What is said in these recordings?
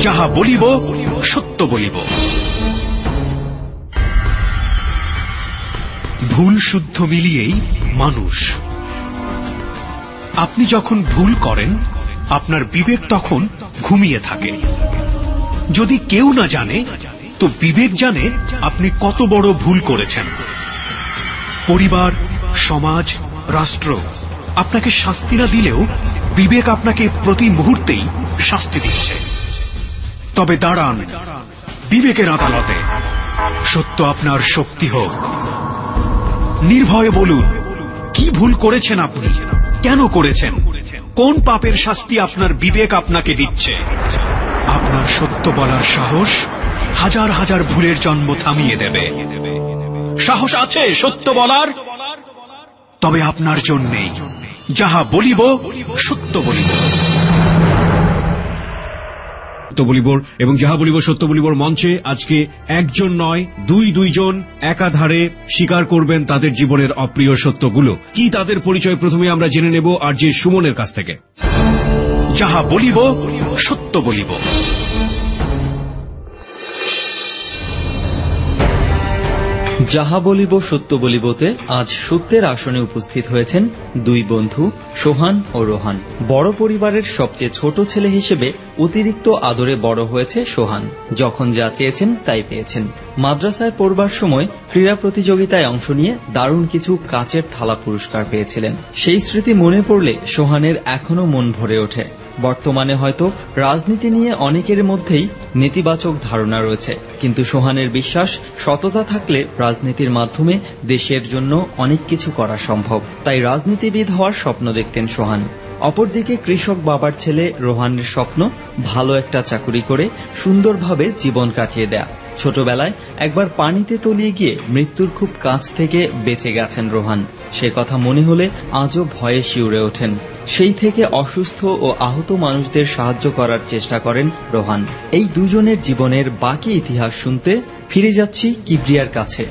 যাহা বলিব সত্য বলিব। ভুল শুদ্ধ মিলিয়েই মানুষ। আপনি যখন ভুল করেন আপনার বিবেক তখন ঘুমিয়ে থাকে। যদি কেউ না জানে তো বিবেক জানে আপনি কত বড় ভুল করেছেন। পরিবার, সমাজ, রাষ্ট্র আপনাকে শাস্তি না দিলেও বিবেক আপনাকে প্রতি মুহূর্তেই শাস্তি দিচ্ছে। তবে দাঁড়ান বিবেকের আদালতে, সত্য আপনার শক্তি হোক। নির্ভয়ে বলুন কি ভুল করেছেন আপনি, কেন করেছেন, কোন পাপের শাস্তি আপনার বিবেক আপনাকে দিচ্ছে। আপনার সত্য বলার সাহস হাজার হাজার ভুলের জন্ম থামিয়ে দেবে। সাহস আছে সত্য বলার? তবে আপনার জন্যেই যাহা বলিব সত্য বলিব। সত্য বলিবর এবং যাহা বলিব সত্য বলিবর মঞ্চে আজকে একজন নয় দুইজন একাধারে স্বীকার করবেন তাদের জীবনের অপ্রিয় সত্যগুলো। কি তাদের পরিচয় প্রথমে আমরা জেনে নেব আরজে সুমনের কাছ থেকে। যাহা বলিব সত্য বলিব। যাহা বলিব সত্য বলিবতে আজ সত্যের আসনে উপস্থিত হয়েছেন দুই বন্ধু সোহান ও রোহান। বড় পরিবারের সবচেয়ে ছোট ছেলে হিসেবে অতিরিক্ত আদরে বড় হয়েছে সোহান। যখন যা চেয়েছেন তাই পেয়েছেন। মাদ্রাসায় পড়বার সময় ক্রীড়া প্রতিযোগিতায় অংশ নিয়ে দারুণ কিছু কাচের থালা পুরস্কার পেয়েছিলেন। সেই স্মৃতি মনে পড়লে সোহানের এখনো মন ভরে ওঠে। বর্তমানে হয়তো রাজনীতি নিয়ে অনেকের মধ্যেই নেতিবাচক ধারণা রয়েছে, কিন্তু সোহানের বিশ্বাস সততা থাকলে রাজনীতির মাধ্যমে দেশের জন্য অনেক কিছু করা সম্ভব। তাই রাজনীতিবিদ হওয়ার স্বপ্ন দেখতেন সোহান। অপরদিকে কৃষক বাবার ছেলে রোহানের স্বপ্ন ভালো একটা চাকুরি করে সুন্দরভাবে জীবন কাটিয়ে দেয়া। ছোটবেলায় একবার পানিতে তলিয়ে গিয়ে মৃত্যুর খুব কাছ থেকে বেঁচে গেছেন রোহান। সে কথা মনে হলে আজও ভয়ে শিউরে ওঠেন। সেই থেকে অসুস্থ ও আহত মানুষদের সাহায্য করার চেষ্টা করেন রোহান। এই দুজনের জীবনের বাকি ইতিহাস শুনতে ফিরে যাচ্ছি কিবরিয়ার কাছে।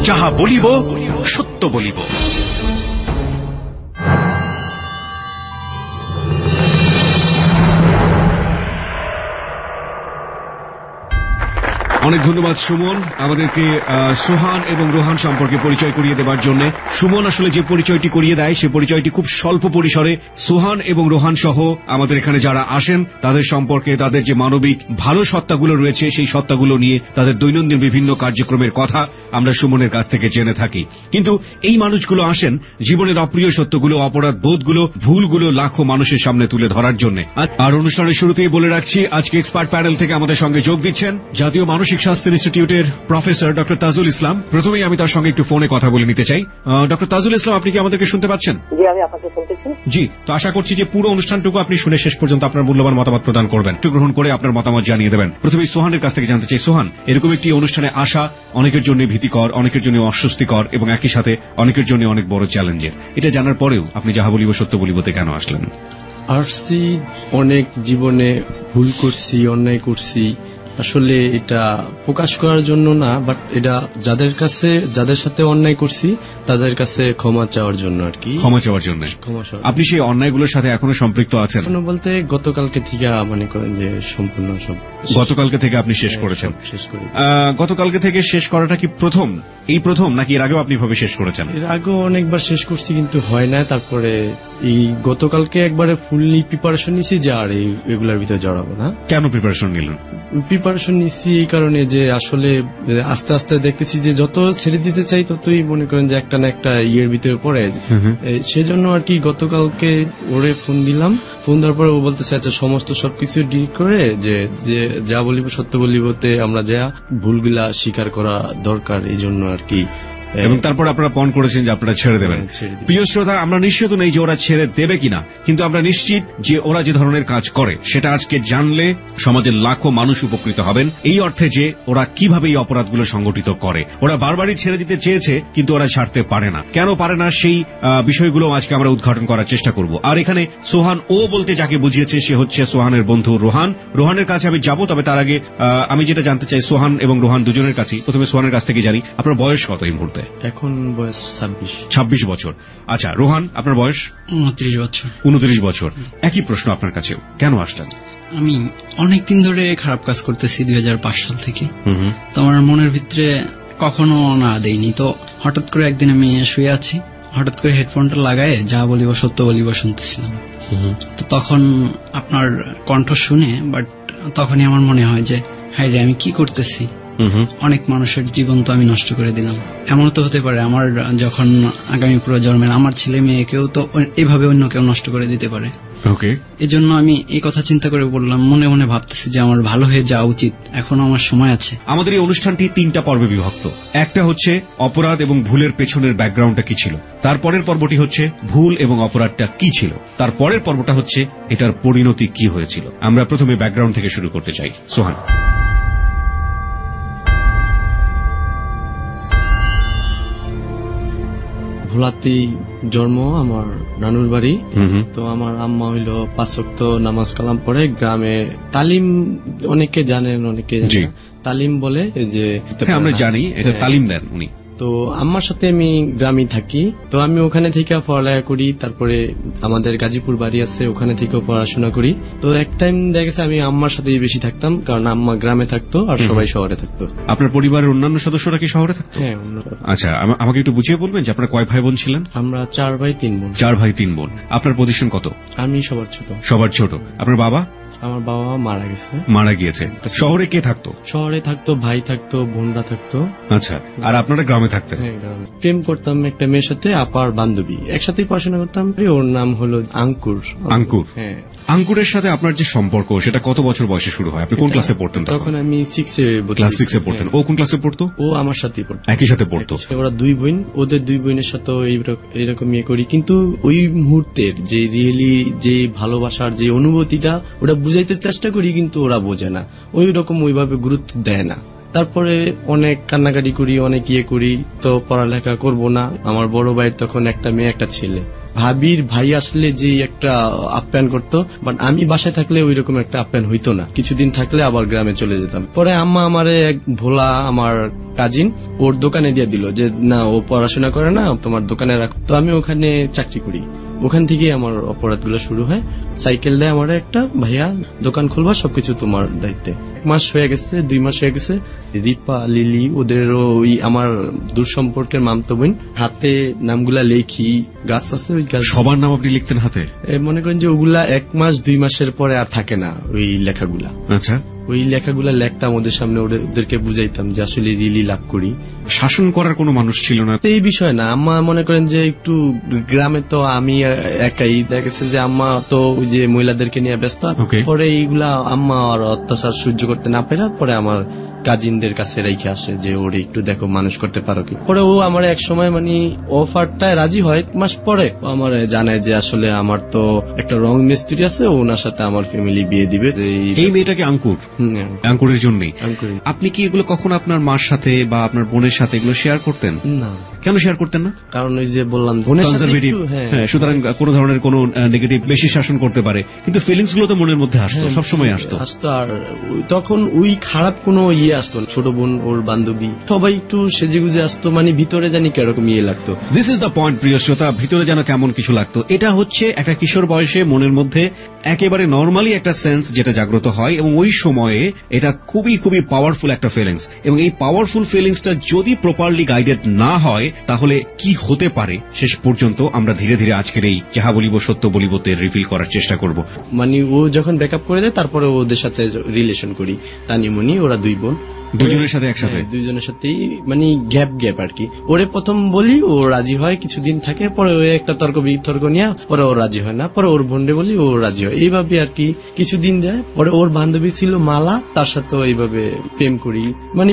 যাহা বলিব সত্য বলিব। অনেক ধন্যবাদ সুমন আমাদেরকে সোহান এবং রোহান সম্পর্কে পরিচয় করিয়ে দেবার জন্য। সুমন আসলে যে পরিচয়টি করিয়ে দেয় সে পরিচয়টি খুব স্বল্প পরিসরে। সোহান এবং রোহান সহ আমাদের এখানে যারা আসেন তাদের সম্পর্কে, তাদের যে মানবিক ভালো সত্তাগুলো রয়েছে সেই সত্তাগুলো নিয়ে তাদের দৈনন্দিন বিভিন্ন কার্যক্রমের কথা আমরা সুমনের কাছ থেকে জেনে থাকি। কিন্তু এই মানুষগুলো আসেন জীবনের অপ্রিয় সত্যগুলো, অপরাধ বোধগুলো, ভুলগুলো লাখো মানুষের সামনে তুলে ধরার জন্য। আর অনুষ্ঠানের শুরুতেই বলে রাখছি আজকে এক্সপার্ট প্যানেল থেকে আমাদের সঙ্গে যোগ দিচ্ছেন জাতীয় মানসিক স্বাস্থ্য ইনস্টিটিউটের প্রফেসর ডক্টর তাজুল ইসলাম। প্রথমেই আমি তার সঙ্গে একটু ফোনে কথা বলে নিতে চাই। ডক্টর তাজুল ইসলাম, আপনি কি আমাদেরকে শুনতে পাচ্ছেন? জি, আমি আপনাকে শুনতেছি। জি, তো আশা করছি যে পুরো অনুষ্ঠানটুকু আপনি শুনে শেষ পর্যন্ত আপনার মূল্যবান মতামত প্রদান করবেন, একটু গ্রহণ করে আপনার মতামত জানিয়ে দেবেন। প্রথমে সোহানের কাছ থেকে জানতে চাই, সোহান, এরকম একটি অনুষ্ঠানে আসা অনেকের জন্য ভীতিকর, অনেকের জন্য অস্বস্তিকর এবং একই সাথে অনেকের জন্য অনেক বড় চ্যালেঞ্জের। এটা জানার পরেও আপনি যাহা বলিব সত্য বলিবতে কেন আসলেন? আসছি, অনেক জীবনে ভুল করছি, অন্যায় করছি। আসলে এটা প্রকাশ করার জন্য না, বাট এটা যাদের সাথে অন্যায় করছি তাদের কাছে ক্ষমা চাওয়ার জন্য আর কি। ক্ষমা চাওয়ার জন্য। আপনি সেই অন্যায়গুলোর সাথে এখনো সম্পৃক্ত আছেন? বলতে গতকালকে থেকে মনে করেন যে সম্পূর্ণ সব গতকালকে থেকে আপনি শেষ করেছেন? শেষ করে। গতকালকে থেকে শেষ করাটা কি প্রথম, এই প্রথম, নাকি এর আগেও আপনি ভাবে শেষ করেছেন? এর আগেও অনেকবার শেষ করছি কিন্তু হয় না। তারপরে এই গতকালকে একবারে ফুললি প্রিপারেশন নিছি যে আর এগুলার ভিতরে জড়াবো না। কেন প্রিপারেশন নিলেন? প্রিপারেশন নিচ্ছি এই কারণে যে আসলে আস্তে আস্তে দেখতেছি যে যত ছেড়ে দিতে চাই ততই মনে করেন যে একটা না একটা ইয়ের ভিতরে পড়ে। সেজন্য আর কি গতকালকে ওরে ফোন দিলাম। ফোন দেওয়ার পরে ও বলতেছে আচ্ছা সমস্ত সবকিছু ডিলিট করে যে যা বলিব সত্য বলিবতে আমরা যা ভুলগুলা স্বীকার করা দরকার, এই জন্য আর কি। এবং তারপর আপনারা পণ করেছেন যে আপনারা ছেড়ে দেবেন। প্রিয় শ্রোতা, আমরা নিশ্চিত নেই যে ওরা ছেড়ে দেবে কিনা, কিন্তু আমরা নিশ্চিত যে ওরা যে ধরনের কাজ করে সেটা আজকে জানলে সমাজের লাখো মানুষ উপকৃত হবেন। এই অর্থে যে ওরা কিভাবে এই অপরাধগুলো সংগঠিত করে। ওরা বারবারই ছেড়ে দিতে চেয়েছে কিন্তু ওরা ছাড়তে পারে না। কেন পারে না সেই বিষয়গুলো আজকে আমরা উদ্ঘাটন করার চেষ্টা করব। আর এখানে সোহান ও বলতে যাকে বুঝিয়েছে সে হচ্ছে সোহানের বন্ধু রোহান। রোহানের কাছে আমি যাব, তবে তার আগে আমি যেটা জানতে চাই সোহান এবং রোহান দুজনের কাছে। প্রথমে সোহানের কাছ থেকে জানি আপনার বয়স কত এই মুহূর্তে? মুহূর্তে? এখন বয়স 26 বছর। আচ্ছা, রোহান, আপনার বয়স? 29 বছর। 29 বছর। একই প্রশ্ন আপনার কাছেও, কেন আসলেন? আমি অনেকদিন ধরে খারাপ কাজ করতেছি 2005 সাল থেকে। তো আমার মনের ভিতরে কখনো না দেইনি। তো হঠাৎ করে একদিন আমি শুয়ে আছি, হঠাৎ করে হেডফোনটা লাগায় যা বলিব সত্য বলিব শুনতেছিলাম। তো তখন আপনার কণ্ঠ শুনে বাট তখনই আমার মনে হয় যে হায় রে, আমি কি করতেছি, অনেক মানুষের জীবন তো আমি নষ্ট করে দিলাম। এমন তো হতে পারে আমার যখন আগামী প্রজন্মের আমার ছেলে মেয়েকেও তো এভাবে অন্য কেউ নষ্ট করে দিতে পারে। ওকে, এজন্য আমি এই কথা চিন্তা করে বললাম, মনে মনে ভাবতেছি যে আমার ভালো হয়ে যাওয়া উচিত, এখনো আমার সময় আছে। আমাদের এই অনুষ্ঠানটি 3টা পর্বে বিভক্ত। একটা হচ্ছে অপরাধ এবং ভুলের পেছনের ব্যাকগ্রাউন্ডটা কি ছিল, তারপরের পর্বটি হচ্ছে ভুল এবং অপরাধটা কি ছিল, তারপরের পর্বটা হচ্ছে এটার পরিণতি কি হয়েছিল। আমরা প্রথমে ব্যাকগ্রাউন্ড থেকে শুরু করতে চাই। সোহান। ভোলাতেই জন্ম, আমার নানুর বাড়ি। তো আমার আম্মা হইলো 5 ওয়াক্ত নামাজ কালাম পড়ে। গ্রামে তালিম অনেকে জানেন, অনেকে জানেন না। তালিম বলে যে আমরা জানি এটা তালিম দেন উনি। তো আম্মার সাথে আমি গ্রামে থাকি, তো আমি ওখানে থেকে পড়ালেখা করি। তারপরে আমাদের গাজীপুর বাড়ি আছে, ওখানে থেকেও পড়াশোনা করি। তো এক টাইম দেখা গেছে আমি আম্মার সাথেই বেশি থাকতাম, কারণ আম্মা গ্রামে থাকতো আর সবাই শহরে থাকতো। আপনার পরিবারের অন্যান্য সদস্যরা কি শহরে থাকতো? হ্যাঁ। আচ্ছা, আমাকে একটু বুঝিয়ে বলবেন যে আপনারা কয় ভাই বোন ছিলেন? আমরা 4 ভাই 3 বোন। 4 ভাই 3 বোন। আপনার পজিশন কত? আমি সবার ছোট। সবার ছোট। আপনার বাবা? আমার বাবা মারা গেছে। মারা গিয়েছে। শহরে কে থাকতো? শহরে থাকতো ভাই থাকতো, বোনরা থাকতো। আচ্ছা, আর আপনারা গ্রামে থাকতেন? হ্যাঁ, গ্রামে। প্রেম করতাম একটা মেয়ের সাথে, আপার বান্ধবী, একসাথেই পড়াশোনা করতাম। ওর নাম হলো আঙ্কুর। আঙ্কুর? হ্যাঁ। আঙ্কুরের সাথে আপনার যে সম্পর্ক সেটা কত বছর বয়সে শুরু হয়? আপনি কোন ক্লাসে পড়তেন তখন? আমি 6-এ। ক্লাস 6-এ পড়তেন। ও কোন ক্লাসে পড়তো? ও আমার সাথেই পড়তো। একই সাথে পড়তো। ওরা 2 বোন, ওদের 2 বোনের সাথে এইরকম ইয়ে করি। কিন্তু ওই মুহূর্তের যে রিয়েলি যে ভালোবাসার যে অনুভূতিটা, ওটা বুঝাইতে চেষ্টা করি, কিন্তু ওরা বোঝে না, ওই রকম ওইভাবে গুরুত্ব দেয় না। তারপরে অনেক কান্নাকাটি করি, অনেক ইয়ে করি, তো পড়ালেখা করব না। আমার বড় ভাইয়ের তখন একটা মেয়ে একটা ছেলে। ভাবির ভাই আসলে যে একটা আপ্যায়ন করতো, বাট আমি বাসায় থাকলে ওই রকম একটা আপ্যায়ন হইতো না। কিছুদিন থাকলে আবার গ্রামে চলে যেতাম। পরে আম্মা আমারে এক ভোলা আমার কাজিন ওর দোকানে দিয়ে দিল যে না, ও পড়াশোনা করে না, তোমার দোকানে রাখ। তো আমি ওখানে চাকরি করি। ওখান থেকে আমার অপরাধগুলো শুরু হয়। সাইকেল দেয় আমার একটা, ভাইয়া দোকান খুলবা, সবকিছু তোমার দায়িত্বে। 1 মাস হয়ে গেছে, 2 মাস হয়ে গেছে। রিপা, লিলি, ওদেরও ওই আমার দূর সম্পর্কের মামতো বোন। হাতে নামগুলা লেখি, গাছ আছে ওই গাছ। সবার নাম আপনি লিখতেন হাতে? মনে করেন যে ওগুলা 1 মাস 2 মাসের পরে আর থাকে না ওই লেখাগুলা। আচ্ছা, ওই লেখাগুলা লেখতাম ওদের সামনে, ওদেরকে বুঝাইতাম যে আসলে রিলি লাভ করি। শাসন করার কোনো মানুষ ছিল না? এই বিষয় না, আম্মা মনে করেন যে একটু গ্রামে তো আমি একাই, দেখা গেছে যে আম্মা তো ওই যে মহিলাদেরকে নিয়ে ব্যস্ত। পরে এইগুলা আম্মা আর অত্যাচার সহ্য করতে না পেরে পরে আমার কাজিনদের কাছে রেখে আসে যে ওরে একটু দেখো মানুষ করতে পারো কি। পরে ও আমার এক সময় মানে অফারটায় রাজি হয়। 1 মাস পরে আমার জানায় যে আসলে আমার তো একটা রং মিস্ত্রি আছে, ওনার সাথে আমার ফ্যামিলি বিয়ে দিবে। এই মেয়েটাকে আঙ্কুর? আঙ্কুরের জন্যই। আপনি কি এগুলো কখনো আপনার মার সাথে বা আপনার বোনের সাথে এগুলো শেয়ার করতেন? না। কেন শেয়ার করতেন না? কারণ ওই যে বললাম কনজারভেটিভ, সুতরাং কোনো ধরনের কোনো নেগেটিভ বেশি শাসন করতে পারে, কিন্তু ফিলিংস গুলো তো মনের মধ্যে আসতো, সবসময় আসতো। আর তখন ওই খারাপ কোনো ইয়ে আসতো। ছোট বোন, ওর বান্ধবী, সবাই একটু সেজে গুজে আসতো, মানে ভিতরে জানি কিরকম ইয়ে লাগতো। দিস ইজ দ্য পয়েন্ট, প্রিয় শ্রোতা, ভিতরে যেন কেমন কিছু লাগতো। এটা হচ্ছে একটা কিশোর বয়সে মনের মধ্যে একেবারে নর্মালি একটা সেন্স যেটা জাগ্রত হয়, এবং ওই সময়ে এটা খুবই খুবই পাওয়ারফুল একটা ফিলিংস। এবং এই পাওয়ারফুল ফিলিংসটা যদি প্রপারলি গাইডেড না হয় তাহলে কি হতে পারে শেষ পর্যন্ত আমরা ধীরে ধীরে আজকের এই যাহা বলিব সত্য বলিবতে রিভিল করার চেষ্টা করব। মানে ও যখন ব্যাকআপ করে দেয় তারপরে ওদের সাথে রিলেশন করি। তানিমনি, ওরা 2 বোন, দুজনের সাথে একসাথে? দুজনের সাথেই, মানে গ্যাপ আর কি। ওরে প্রথম বলি, ও রাজি হয়, কিছুদিন থাকে, পরে ওই একটা তর্ক বিতর্ক নিয়ে পরে ও রাজি হয় না, পরে ওর বোনরে বলি, ও রাজি হয়। এইভাবে আর কি কিছুদিন যায়। পরে ওর বান্ধবী ছিল মালা, তার সাথে এইভাবে প্রেম করি। মানে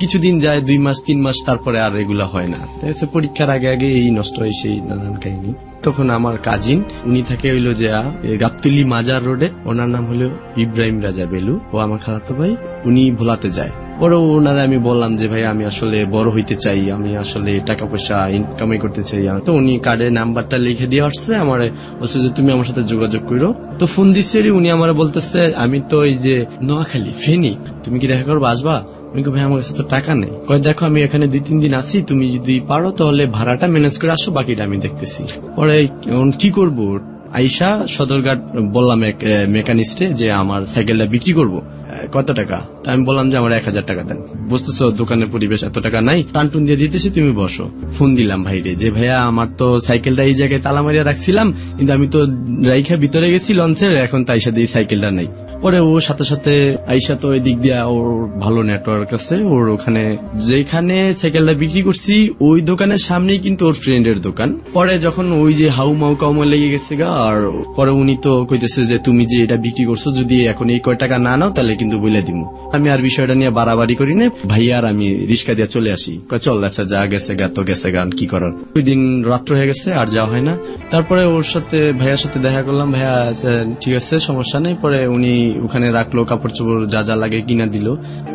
কিছুদিন যায়, 2 মাস 3 মাস, তারপরে আর এগুলা হয় না। পরীক্ষার আগে আগে এই নষ্ট হয়, সেই নানান কাহিনী। তখন আমার কাজিন, উনি থাকে হইলো যে গাবতলি মাজার রোডে, ওনার নাম হলো ইব্রাহিম রাজা বেলু। ও আমার খালাতো ভাই, উনি ভোলাতে যায়। পরে ওনারা আমি বললাম যে ভাই আমি আসলে বড় হইতে চাই, আমি আসলে টাকা পয়সা ইনকামাই করতে চাই। তো উনি কার্ডে নাম্বারটা লিখে দিয়ে আসছে, আমার বলছে যে তুমি আমার সাথে যোগাযোগ করো। তো ফোন দিচ্ছি, উনি আমার বলতেছে আমি তো এই যে নোয়াখালী ফেনী, তুমি কি দেখা করবো, আসবা? আমি কই ভাই আমার কাছে তো টাকা নেই। কয় দেখো আমি এখানে 2-3 দিন আছি, তুমি যদি পারো তাহলে ভাড়াটা ম্যানেজ করে আসো, বাকিটা আমি দেখতেছি। পরে কি করব, আইসা সদরঘাট বললাম এক মেকানিস্টে যে আমার সাইকেলটা বিক্রি করব, কত টাকা? তা আমি বললাম যে আমার 1000 টাকা দেন। বুঝতেছো দোকানের পরিবেশ, এত টাকা নাই, টানটুন দিয়ে দিতেছি, তুমি বসো। ফোন দিলাম ভাইরে যে ভাইয়া আমার তো সাইকেলটা এই জায়গায় তালা মারিয়া রাখছিলাম, কিন্তু আমি তো রাইখা ভিতরে গেছি লঞ্চের, এখন তো আইসা দিয়ে সাইকেলটা নাই। পরে ও সাথে সাথে আইসা তো ওই দিক দিয়া ওর ভালো নেটওয়ার্ক আছে, ওর ওখানে যেখানে সাইকেলটা বিক্রি করছি ওই দোকানের সামনেই কিন্তু ওর ফ্রেন্ডের দোকান। পরে যখন ওই যে হাউ মাউ কাউমা লেগে গেছে গা, আর পরে উনি তো কইতেছে যে তুমি যে এটা বিক্রি করছো যদি এখন এই কয় টাকা না নাও তাহলে কিন্তু বলে দিব। আমি আর বিষয়টা নিয়ে বাড়াবাড়ি করি না, ভাইয়া আর আমি রিস্কা দিয়ে চলে আসি। চল আচ্ছা যা গেছে গা তো গেছে গান, কি করার। ওই দিন রাত্র হয়ে গেছে আর যাওয়া হয় না। তারপরে ওর সাথে ভাইয়ার সাথে দেখা করলাম, ভাইয়া ঠিক আছে সমস্যা নেই। পরে উনি ওখানে রাখলো, কাপড় চোপড় যা যা লাগে কিনা দিল।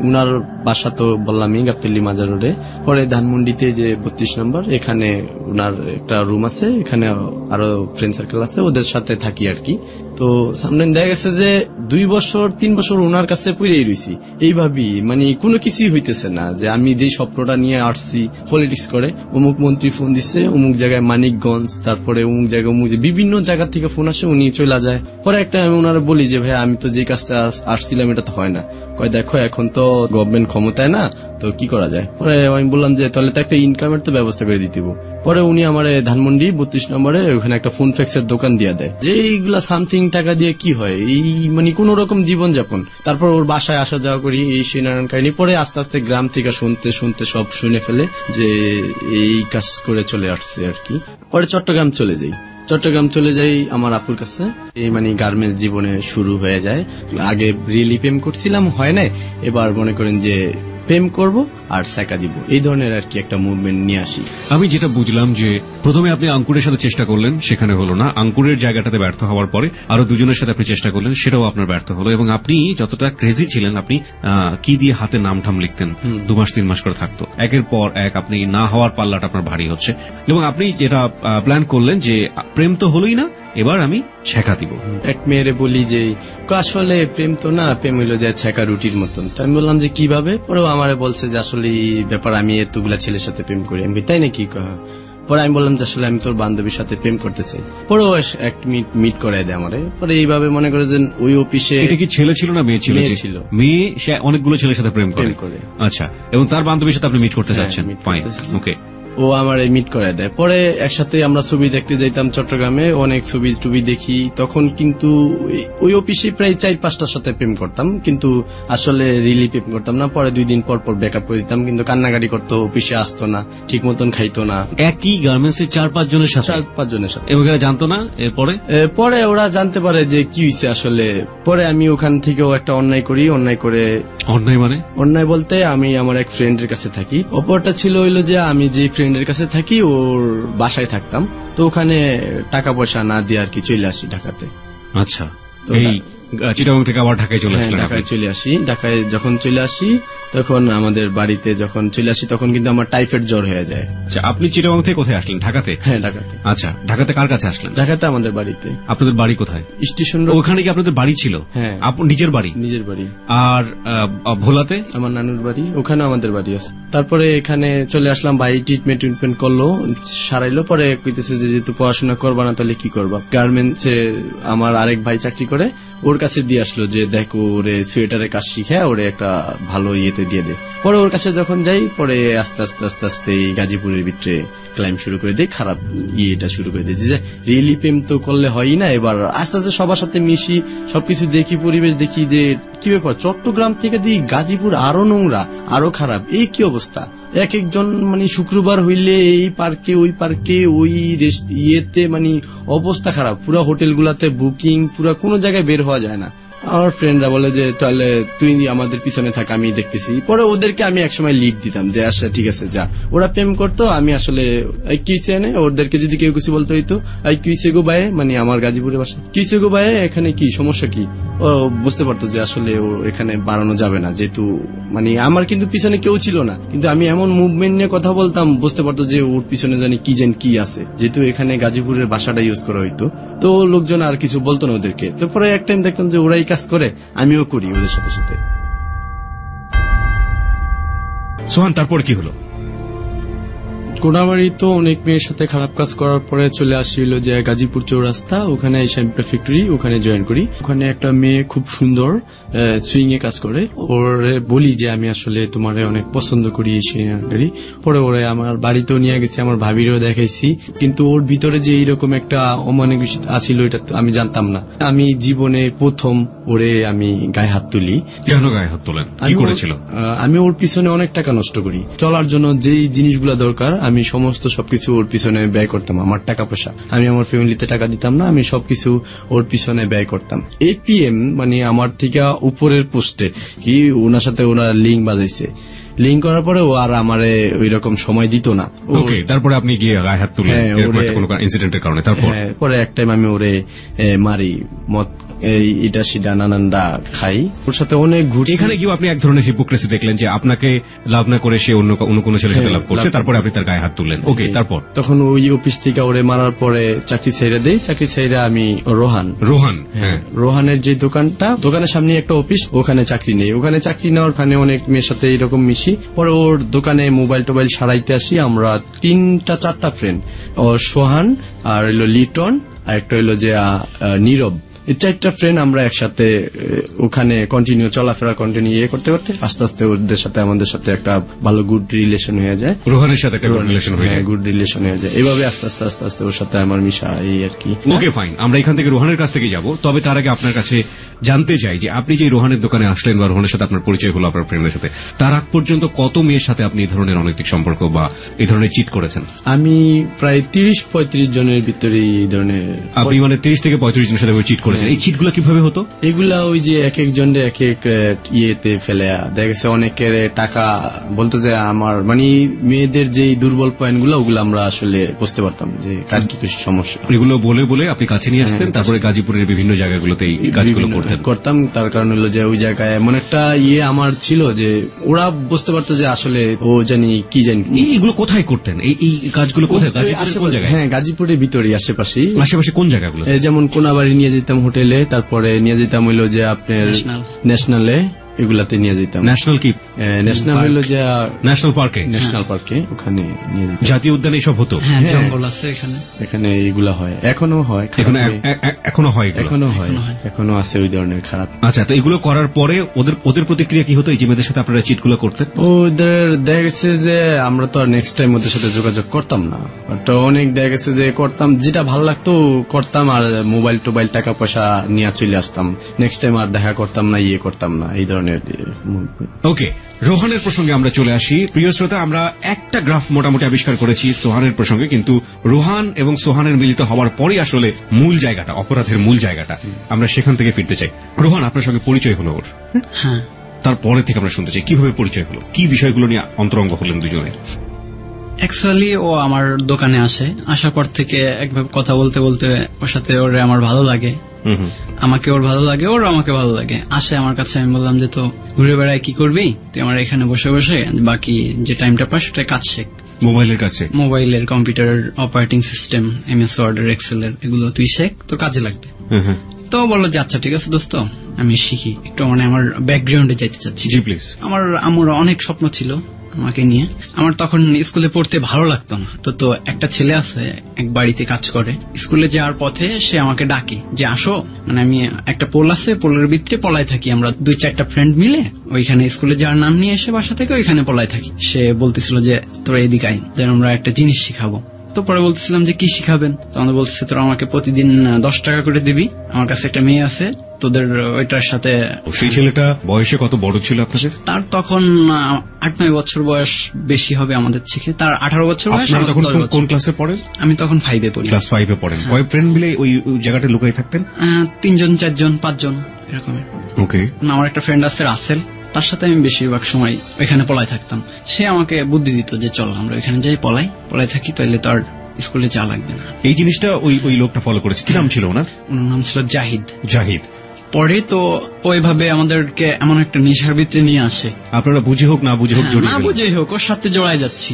উনার বাসা তো বললামই গাবতলী মাজার রোডে। পরে ধানমন্ডিতে যে 32 নম্বর এখানে উনার একটা রুম আছে, এখানে আরো ফ্রেন্ড সার্কেল আছে, ওদের সাথে থাকি আর কি। তো সামনে দেখা গেছে যে 2-3 বছর ওনার কাছে পড়েই রয়েছি এইভাবেই, মানে কোনো কিছুই হইতেছে না। যে আমি যে স্বপ্নটা নিয়ে আসছি পলিটিক্স করে, অমুক মন্ত্রী ফোন দিচ্ছে, অমুক জায়গায় মানিকগঞ্জ, তারপরে অমুক জায়গায় অমুক বিভিন্ন জায়গা থেকে ফোন আসে, উনি চলে যায়। পরে একটা আমি ওনারা বলি যে ভাই আমি তো যে কাজটা আসছিলাম এটা তো হয় না। কয় দেখো এখন তো গভর্নমেন্ট ক্ষমতায় না, তো কি করা যায়। পরে আমি বললাম যে তাহলে তো একটা ইনকামের তো ব্যবস্থা করে দিতে। পরে উনি আমার ধানমন্ডি 32 নম্বরে ওখানে একটা ফোন ফ্যাক্সের দোকান দিয়ে দেয়, যে এইগুলা সামথিং টাকা দিয়ে কি হয়, এই মানে কোন রকম জীবন যাপন। তারপর ওর বাসায় আসা যাওয়া করি, এই সেই নানান কাহিনী। পরে আস্তে আস্তে গ্রাম থেকে শুনতে শুনতে সব শুনে ফেলে যে এই কাজ করে চলে আসছে আর কি। পরে চট্টগ্রাম চলে যাই। চট্টগ্রাম চলে যাই আমার আপুর কাছে। এই মানে গার্মেন্টস জীবনে শুরু হয়ে যায়। আগে রিয়েলি প্রেম করছিলাম, হয় না, এবার মনে করেন যে প্রেম করব আর সেকা দিব, এই ধরনের আর কি একটা মুভমেন্ট নিয়ে আসি। আমি যেটা বুঝলাম যে প্রথমে আপনি আঙ্কুরের সাথে চেষ্টা করলেন, সেখানে হলো না। আঙ্কুরের জায়গাটাতে ব্যর্থ হওয়ার পরে আরো দুজনের সাথে আপনি চেষ্টা করলেন, সেটাও আপনার ব্যর্থ হলো। এবং আপনি যতটা ক্রেজি ছিলেন, আপনি কি দিয়ে হাতে নাম ঠাম লিখতেন, 2 মাস 3 মাস করে থাকতো। একের পর এক আপনি না হওয়ার পাল্লাটা আপনার ভারী হচ্ছে, এবং আপনি যেটা প্ল্যান করলেন যে প্রেম তো হলোই না, এবার আমি ছেঁকা দিব। এক মেয়েরে বলি যে আসলে প্রেম তো না, প্রেম হইলো যায় ছেঁকা রুটির মতন। তো আমি বললাম যে কিভাবে? পরেও আমারে বলছে যে আসলে ব্যাপার, আমি এতগুলা ছেলের সাথে প্রেম করি। আমি তাই নাকি? পরে আমি বললাম যে আসলে আমি তোর বান্ধবীর সাথে প্রেম করতে চাই। পরে ও এক মিট করাই দেয় আমারে। পরে এইভাবে মনে করে যে ওই অফিসে। এটা কি ছেলে ছিল না মেয়ে ছিল? ছিল। মেয়ে, সে অনেকগুলো ছেলের সাথে প্রেম করে। আচ্ছা, এবং তার বান্ধবীর সাথে আপনি মিট করতে যাচ্ছেন। ফাইন, ওকে। ও আমার মিট করে দেয়। পরে একসাথে আমরা ছবি দেখতে যাইতাম চট্টগ্রামে, অনেক ছবি টুবি দেখি। তখন কিন্তু ওই অফিসে প্রায় 4-5টার সাথে প্রেম করতাম, কিন্তু আসলে রিলি প্রেম করতাম না। পরে 2 দিন পর পর ব্যাকআপ করে দিতাম, কিন্তু কান্নাকাটি করতো, অফিসে আসতো না, ঠিক মতন খাইতো না। একই গার্মেন্টসে 4-5 জনের সাথে? 4-5 জনের সাথে। এবং এরা জানতো না? এরপরে পরে ওরা জানতে পারে যে কি হয়েছে আসলে। পরে আমি ওখান থেকেও একটা অন্যায় করি। অন্যায় করে, অন্যায় মানে? অন্যায় বলতে আমি আমার এক ফ্রেন্ডের কাছে থাকি। অপরটা ছিল হইলো যে আমি যে ফ্রেন্ডের কাছে থাকি ওর বাসায় থাকতাম, তো ওখানে টাকা পয়সা না দিয়ে আর কি চলে আসি ঢাকাতে। আচ্ছা, এই চিটাগং থেকে আবার ঢাকায় চলে আসলেন? ঢাকায় চলে আসি। ঢাকায় যখন চলে আসি তখন আমাদের বাড়িতে যখন চলে আসি তখন কিন্তু আমার টাইফয়েড জ্বর হয়ে যায়। আচ্ছা, আপনি চিটাগং থেকে কোথায় আসলেন? ঢাকাতে? হ্যাঁ, ঢাকাতে। আচ্ছা, ঢাকাতে কার কাছে আসলেন? ঢাকাতে আমাদের বাড়িতে। আপনাদের বাড়ি কোথায়? স্টেশন। ওখানে কি আপনাদের বাড়ি ছিল? হ্যাঁ। আপনার নিজের বাড়ি? নিজের বাড়ি। আর ভোলাতে? আমার নানুর বাড়ি, ওখানে আমাদের বাড়ি আছে। তারপরে এখানে চলে আসলাম, ভাই ট্রিটমেন্ট করলো, সারাইলো। পরে কইতেছে যে যেহেতু পড়াশোনা করবা না তাহলে কি করবা। গার্মেন্টসে আমার আরেক ভাই চাকরি করে, ওর কাছে দিয়ে আসলো যে দেখো ওরে সোয়েটারের কাজ শিখে ওরে একটা ভালো ইয়েতে দিয়ে দে। পরে ওর কাছে যখন যাই, পরে আস্তে আস্তে আস্তে আস্তে গাজীপুরের ভিতরে ক্লাইম শুরু করে দিই, খারাপ ইয়েটা শুরু করে দিই যে রিয়েলি প্রেম তো করলে হয়ই না। এবার আস্তে আস্তে সবার সাথে মিশি, সবকিছু দেখি, পরিবেশ দেখি যে কি ব্যাপার, চট্টগ্রাম থেকে দিই গাজীপুর আরো নোংরা, আরো খারাপ, এই কি অবস্থা। এক একজন মানে শুক্রবার হইলে এই পার্কে ওই পার্কে ওই ইয়েতে মানে অবস্থা খারাপ, পুরো হোটেলগুলাতে বুকিং, পুরো কোনো জায়গায় বের হওয়া যায় না। আমার ফ্রেন্ডরা বলে যে তাহলে তুই আমাদের পিছনে থাক, আমি দেখতেছি। পরে ওদেরকে আমি একসময় লিড দিতাম যে আচ্ছা ঠিক আছে যা। ওরা প্রেম করতো, আমি আসলে কিসে নে ওদেরকে যদি কেউ কিছু বলতে হইতো কিসে গো বায়ে, মানে আমার গাজীপুরের বাসা, কিসে গো বায়ে, এখানে কি সমস্যা কি, ও বুঝতে পারতো যে আসলে ও এখানে বাড়ানো যাবে না, যেহেতু মানে আমার কিন্তু পিছনে কেউ ছিল না, কিন্তু আমি এমন মুভমেন্ট নিয়ে কথা বলতাম, বুঝতে পারতো যে ওর পিছনে জানি কি আছে, যেহেতু এখানে গাজীপুরের ভাষাটা ইউজ করা হইতো, তো লোকজন আর কিছু বলতো না ওদেরকে। তো পরে এক টাইম দেখতাম যে ওরাই কাজ করে, আমিও করি ওদের সাথে সাথে। সোহান, তারপর কি হলো? কোনাবাড়ি তো অনেক মেয়ের সাথে খারাপ কাজ করার পরে চলে আসছিল যে গাজীপুর চৌরাস্তা, ওখানে শ্যাম্পু ফ্যাক্টরি, ওখানে জয়েন করি। ওখানে একটা মেয়ে খুব সুন্দর সুইং এ কাজ করে, ওরে বলি যে আমি আসলে তোমারে অনেক পছন্দ করি। পরে ওরে আমার বাড়িতেও নিয়ে গেছি, আমার ভাবিরও দেখাইছি, কিন্তু ওর ভিতরে যে এইরকম একটা অমানবিক আছিল এটা তো আমি জানতাম না। আমি জীবনে প্রথম ওরে আমি গায়ে হাত তুলি। কেন গায়ে হাত তোলেন? কি করেছিল? আমি ওর পিছনে অনেক টাকা নষ্ট করি। চলার জন্য যেই জিনিসগুলো দরকার আমি সমস্ত সবকিছু ওর পিছনে ব্যয় করতাম। আমার টাকা পয়সা, আমি আমার ফ্যামিলিতে টাকা দিতাম না, আমি সবকিছু ওর পিছনে ব্যয় করতাম। এপিএম মানে আমার থেকে উপরের পোস্টে কি ওনার সাথে ওরা লিঙ্ক বাজাইছে। লিঙ্ক করার পরে ও আর আমারে ওই রকম সময় দিত না। ওকে, তারপরে আপনি গিয়ে গায়ে হাত তুললেন কোনো ইনসিডেন্টের কারণে। তারপর পরে এক টাইম আমি ওরে মারি, মদ এটা সেটা নানানটা খাই, ওর সাথে অনেক ঘুরছি। এখানে কি আপনি এক ধরনের হিপোক্রেসি দেখলেন যে আপনাকে লাভ না করে সে অন্য কোনো ছেলের সাথে লাভ করছে, তারপরে আপনি তার গায়ে হাত তুললেন। ওকে, তারপর? তখন ওই অফিস থেকে ওরে মারার পরে চাকরি ছেড়ে দেই। চাকরি ছেড়ে আমি রোহান, হ্যাঁ, রোহানের যে দোকানের সামনে একটা অফিস, ওখানে চাকরি নেই। ওখানে চাকরি নেওয়ার ওখানে অনেক মেয়ের সাথে এরকম মিশি। পরে ওর দোকানে মোবাইল টোবাইল সারাইতে আসি আমরা 3-4টা ফ্রেন্ড, সোহান আর হইলো লিটন আর একটা হইলো যে নীরব। এই 4টা ফ্রেন্ড আমরা একসাথে ওখানে কন্টিনিউ চলাফেরা কন্টিনিউ করতে করতে আস্তে আস্তে ওদের সাথে আমাদের সাথে একটা ভালো গুড রিলেশন হয়ে যায়। রোহানের সাথে একটা গুড রিলেশন হয়ে যায়। গুড রিলেশন হয়ে যায়। এইভাবে আস্তে আস্তে আস্তে আস্তে ওর সাথে আমার মিশা, এই আর কি। ওকে, ফাইন। আমরা এখান থেকে রোহানের কাছ থেকে যাব, তবে তার আগে আপনার কাছে জানতে চাই যে আপনি যে রোহানের দোকানে আসলেন বা রোহানের সাথে আপনার পরিচয় হলো আপনার ফ্রেন্ডের সাথে, তার আগ পর্যন্ত কত মেয়ের সাথে আপনি এই ধরনের অনৈতিক সম্পর্ক বা এই ধরনের চিট করেছেন? আমি প্রায় 30-35 জনের ভিতরে এই ধরনের। আপনি মানে 30 থেকে 35 জনের সাথে চিট করেছেন। এই চিটগুলো কিভাবে হতো? এগুলা ওই যে এক একজনের এক এক ইয়েতে ফেলে দেখা গেছে। অনেকের টাকা বলতো যে আমার মানে মেয়েদের যে দুর্বল পয়েন্ট গুলো, ওগুলো আমরা আসলে বুঝতে পারতাম যে কার কি সমস্যা। এগুলো বলে বলে আপনি কাছে নিয়ে আসতেন, তারপরে গাজীপুরের বিভিন্ন জায়গাগুলোতে এই কাজগুলো করতাম। তার কারণ হলো যে ওই জায়গায় এমন একটা আমার ছিল যে ওরা বুঝতে পারতো যে আসলে ও জানি কি জানি। এগুলো কোথায় করতেন? এই কাজগুলো কোথায়? কোন জায়গায়? হ্যাঁ, গাজীপুরের ভিতরেই, আশেপাশেই। আশেপাশে কোন জায়গাগুলো? যেমন কোনাবাড়ি নিয়ে যেতাম হোটেলে, তারপরে নিয়ে যেতাম হইলো যে আপনার ন্যাশনালে, এগুলাতে নিয়ে যেতাম। ন্যাশনাল কি? ন্যাশনাল হইলো যে ন্যাশনাল পার্কে, ওখানে নিয়ে যেতাম। জাতীয় উদ্যানে এসব হতো? জঙ্গল আছে এখানে এগুলা হয়, এখনো হয়, এখনো আছে ওই ধরনের খারাপ। আচ্ছা, তো এগুলো করার পরে ওদের প্রতিক্রিয়া কি হতো? এই যে মেয়েদের সাথে আপনারা চিটগুলো করতেন, ওদের দেখা গেছে যে আমরা তো আর নেক্সট টাইম ওদের সাথে যোগাযোগ করতাম না। অনেক দেখা গেছে যে করতাম, যেটা ভালো লাগতো করতাম, আর মোবাইল টোবাইল টাকা পয়সা নিয়ে চলে আসতাম। নেক্সট টাইম আর দেখা করতাম না, করতাম না এই ধরনের। ওকে, রোহানের প্রসঙ্গে আমরা চলে আসি। প্রিয় শ্রোতা, আমরা একটা গ্রাফ মোটামুটি আবিষ্কার করেছি সোহানের প্রসঙ্গে, কিন্তু রোহান এবং সোহানের মিলিত হওয়ার পরই আসলে মূল জায়গাটা, অপরাধের মূল জায়গাটা, আমরা সেখান থেকে ফিরতে চাই। রোহান, আপনার সঙ্গে পরিচয় হলো ওর, হ্যাঁ, তারপরে থেকে আমরা শুনতে চাই কিভাবে পরিচয় হলো, কি বিষয়গুলো নিয়ে অন্তরঙ্গ হলেন দুজনের। অ্যাকচুয়ালি ও আমার দোকানে আসে, আসার পর থেকে একভাবে কথা বলতে বলতে ওর সাথে ওরে আমার ভালো লাগে, আমাকে ওর ভালো লাগে, ওর আমাকে ভালো লাগে। আসে আমার কাছে, আমি বললাম যে তো ঘুরে বেড়ায় কি করবি তুই, আমার এখানে বসে বসে বাকি যে টাইমটা পাস সেটা কাজ শেখ, মোবাইলের কাছে, মোবাইলের computer operating system, MS word, excel এর এগুলো তুই শেখ, তোর কাজে লাগবে। তো বললো যে আচ্ছা ঠিক আছে দোস্ত, আমি শিখি একটু, মানে আমার ব্যাকগ্রাউন্ডে যাইতে চাচ্ছি। জি প্লিজ। আমার অনেক স্বপ্ন ছিল আমাকে নিয়ে। আমার তখন স্কুলে পড়তে ভালো লাগতো না, তো একটা ছেলে আছে এক বাড়িতে কাজ করে, স্কুলে যাওয়ার পথে সে আমাকে ডাকে যে আসো, মানে আমি একটা পোল আছে, পোলের ভিতরে পলায় থাকি আমরা 2-4টা ফ্রেন্ড মিলে, ওইখানে স্কুলে যাওয়ার নাম নিয়ে এসে বাসা থেকে ওইখানে পলায় থাকি। সে বলতেছিল যে তোরা এদিকে আয়, যেন আমরা একটা জিনিস শিখাবো। তো পরে বলতেছিলাম যে কি শিখাবেন, তো আমাদের বলতেছে তোরা আমাকে প্রতিদিন 10 টাকা করে দিবি, আমার কাছে একটা মেয়ে আছে, তোদের ওইটার সাথে। সেই ছেলেটা বয়সে কত বড় ছিল আপনাদের? তার তখন 8-9 বছর বয়স বেশি হবে আমাদের থেকে, তার 18 বছর বয়স। তখন কোন ক্লাসে পড়েন? আমি তখন 5-এ পড়ি। ক্লাস 5-এ পড়েন। কয় ফ্রেন্ড মিলে ওই জায়গাটা লুকাই থাকতেন? 3জন 4জন 5জন এরকমের। ওকে। আমার একটা ফ্রেন্ড আছে রাসেল, তার সাথে আমি বেশিরভাগ সময় ওইখানে পলাই থাকতাম। সে আমাকে বুদ্ধি দিত যে চল আমরা ওইখানে যাই, পলাই থাকি, তাইলে তো আর স্কুলে যা লাগবে না। এই জিনিসটা ওই লোকটা ফলো করেছে। কি নাম ছিল ওনার? ওনার নাম ছিল জাহিদ। পরে তো ওইভাবে আমাদেরকে এমন একটা নেশার ভিতরে নিয়ে আসে, আপনারা বুঝে হোক না বুঝে হোক জড়িয়ে না গেলেন। বুঝেই হোক ওর সাথে জড়ায় যাচ্ছি।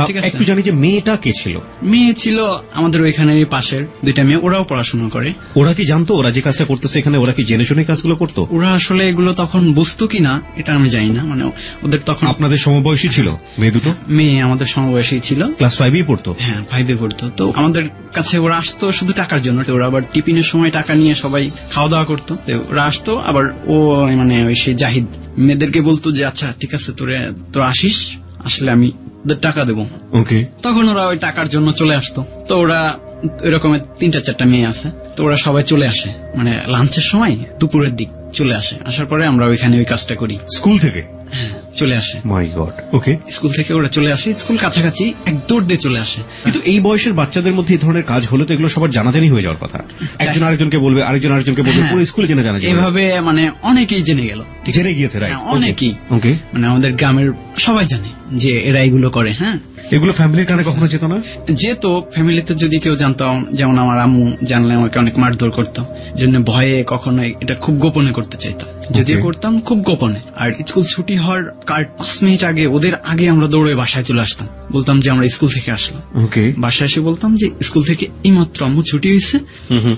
ঠিক আছে, একটু জানি যে মেয়েটা কে ছিল? মেয়ে ছিল আমাদের ওইখানেরই পাশের দুইটা মেয়ে, ওরাও পড়াশোনা করে। ওরা কি জানতো ওরা যে কাজটা করতেছে এখানে, ওরা কি জেনে শুনে কাজগুলো করতো? ওরা আসলে এগুলো তখন বুঝতো কিনা এটা আমি জানি না, মানে ওদের তখন আপনাদের সমবয়সী ছিল মেয়ে দুটো? মেয়ে আমাদের সমবয়সী ছিল, ক্লাস 5-এই পড়তো? হ্যাঁ 5-এ পড়তো। তো আমাদের কাছে ওরা আসতো শুধু টাকার জন্য, তো ওরা আবার টিফিনের সময় টাকা নিয়ে সবাই খাওয়া দাওয়া করতো। তো ওরা আসতো, আবার ও মানে ওই সেই জাহিদ মেয়েদেরকে বলতো যে আচ্ছা ঠিক আছে তোরা আসিস, আসলে আমি ওদের টাকা দেবো। ওকে। তখন ওরা ওই টাকার জন্য চলে আসতো। তো ওরা এরকমের 3-4টা মেয়ে আছে, তো ওরা সবাই চলে আসে মানে লাঞ্চের সময়, দুপুরের দিক চলে আসে। আসার পরে আমরা ওইখানে ওই কাজটা করি। স্কুল থেকে? হ্যাঁ চলে আসে। মাই গড। ওকে। স্কুল থেকে ওরা চলে আসে, স্কুল কাছাকাছি, এক দৌড় দিয়ে চলে আসে। কিন্তু এই বয়সের বাচ্চাদের মধ্যে এই ধরনের কাজ হলে তো এগুলো সবার জানাজানি হয়ে যাওয়ার কথা। একজন আরেকজনকে বলবে, আরেকজন আরেকজনকে বলবে, পুরো স্কুলে জেনে জানা যাবে। এভাবে মানে অনেকেই জেনে গেল, জেনে গিয়েছে, রাইট? হ্যাঁ, অনেকেই। ওকে। মানে আমাদের গ্রামের সবাই জানে যে এরা এগুলো করে। হ্যাঁ, এগুলো ফ্যামিলির কানে কখনো যেত না? যেহেতু ফ্যামিলিতে যদি কেউ জানতো, যেমন আমার আম্মু জানলে আমাকে অনেক মারধর করতো, জন্য ভয়ে কখনো এটা খুব গোপনে করতে চাইতাম। যদিও করতাম খুব গোপনে। আর স্কুল ছুটি হওয়ার 5 মিনিট আগে, ওদের আগে আমরা দৌড়ে বাসায় চলে আসতাম, বলতাম যে আমরা স্কুল থেকে আসলাম। ওকে। বাসায় এসে বলতাম যে স্কুল থেকে এইমাত্র আম্মু ছুটি হয়েছে,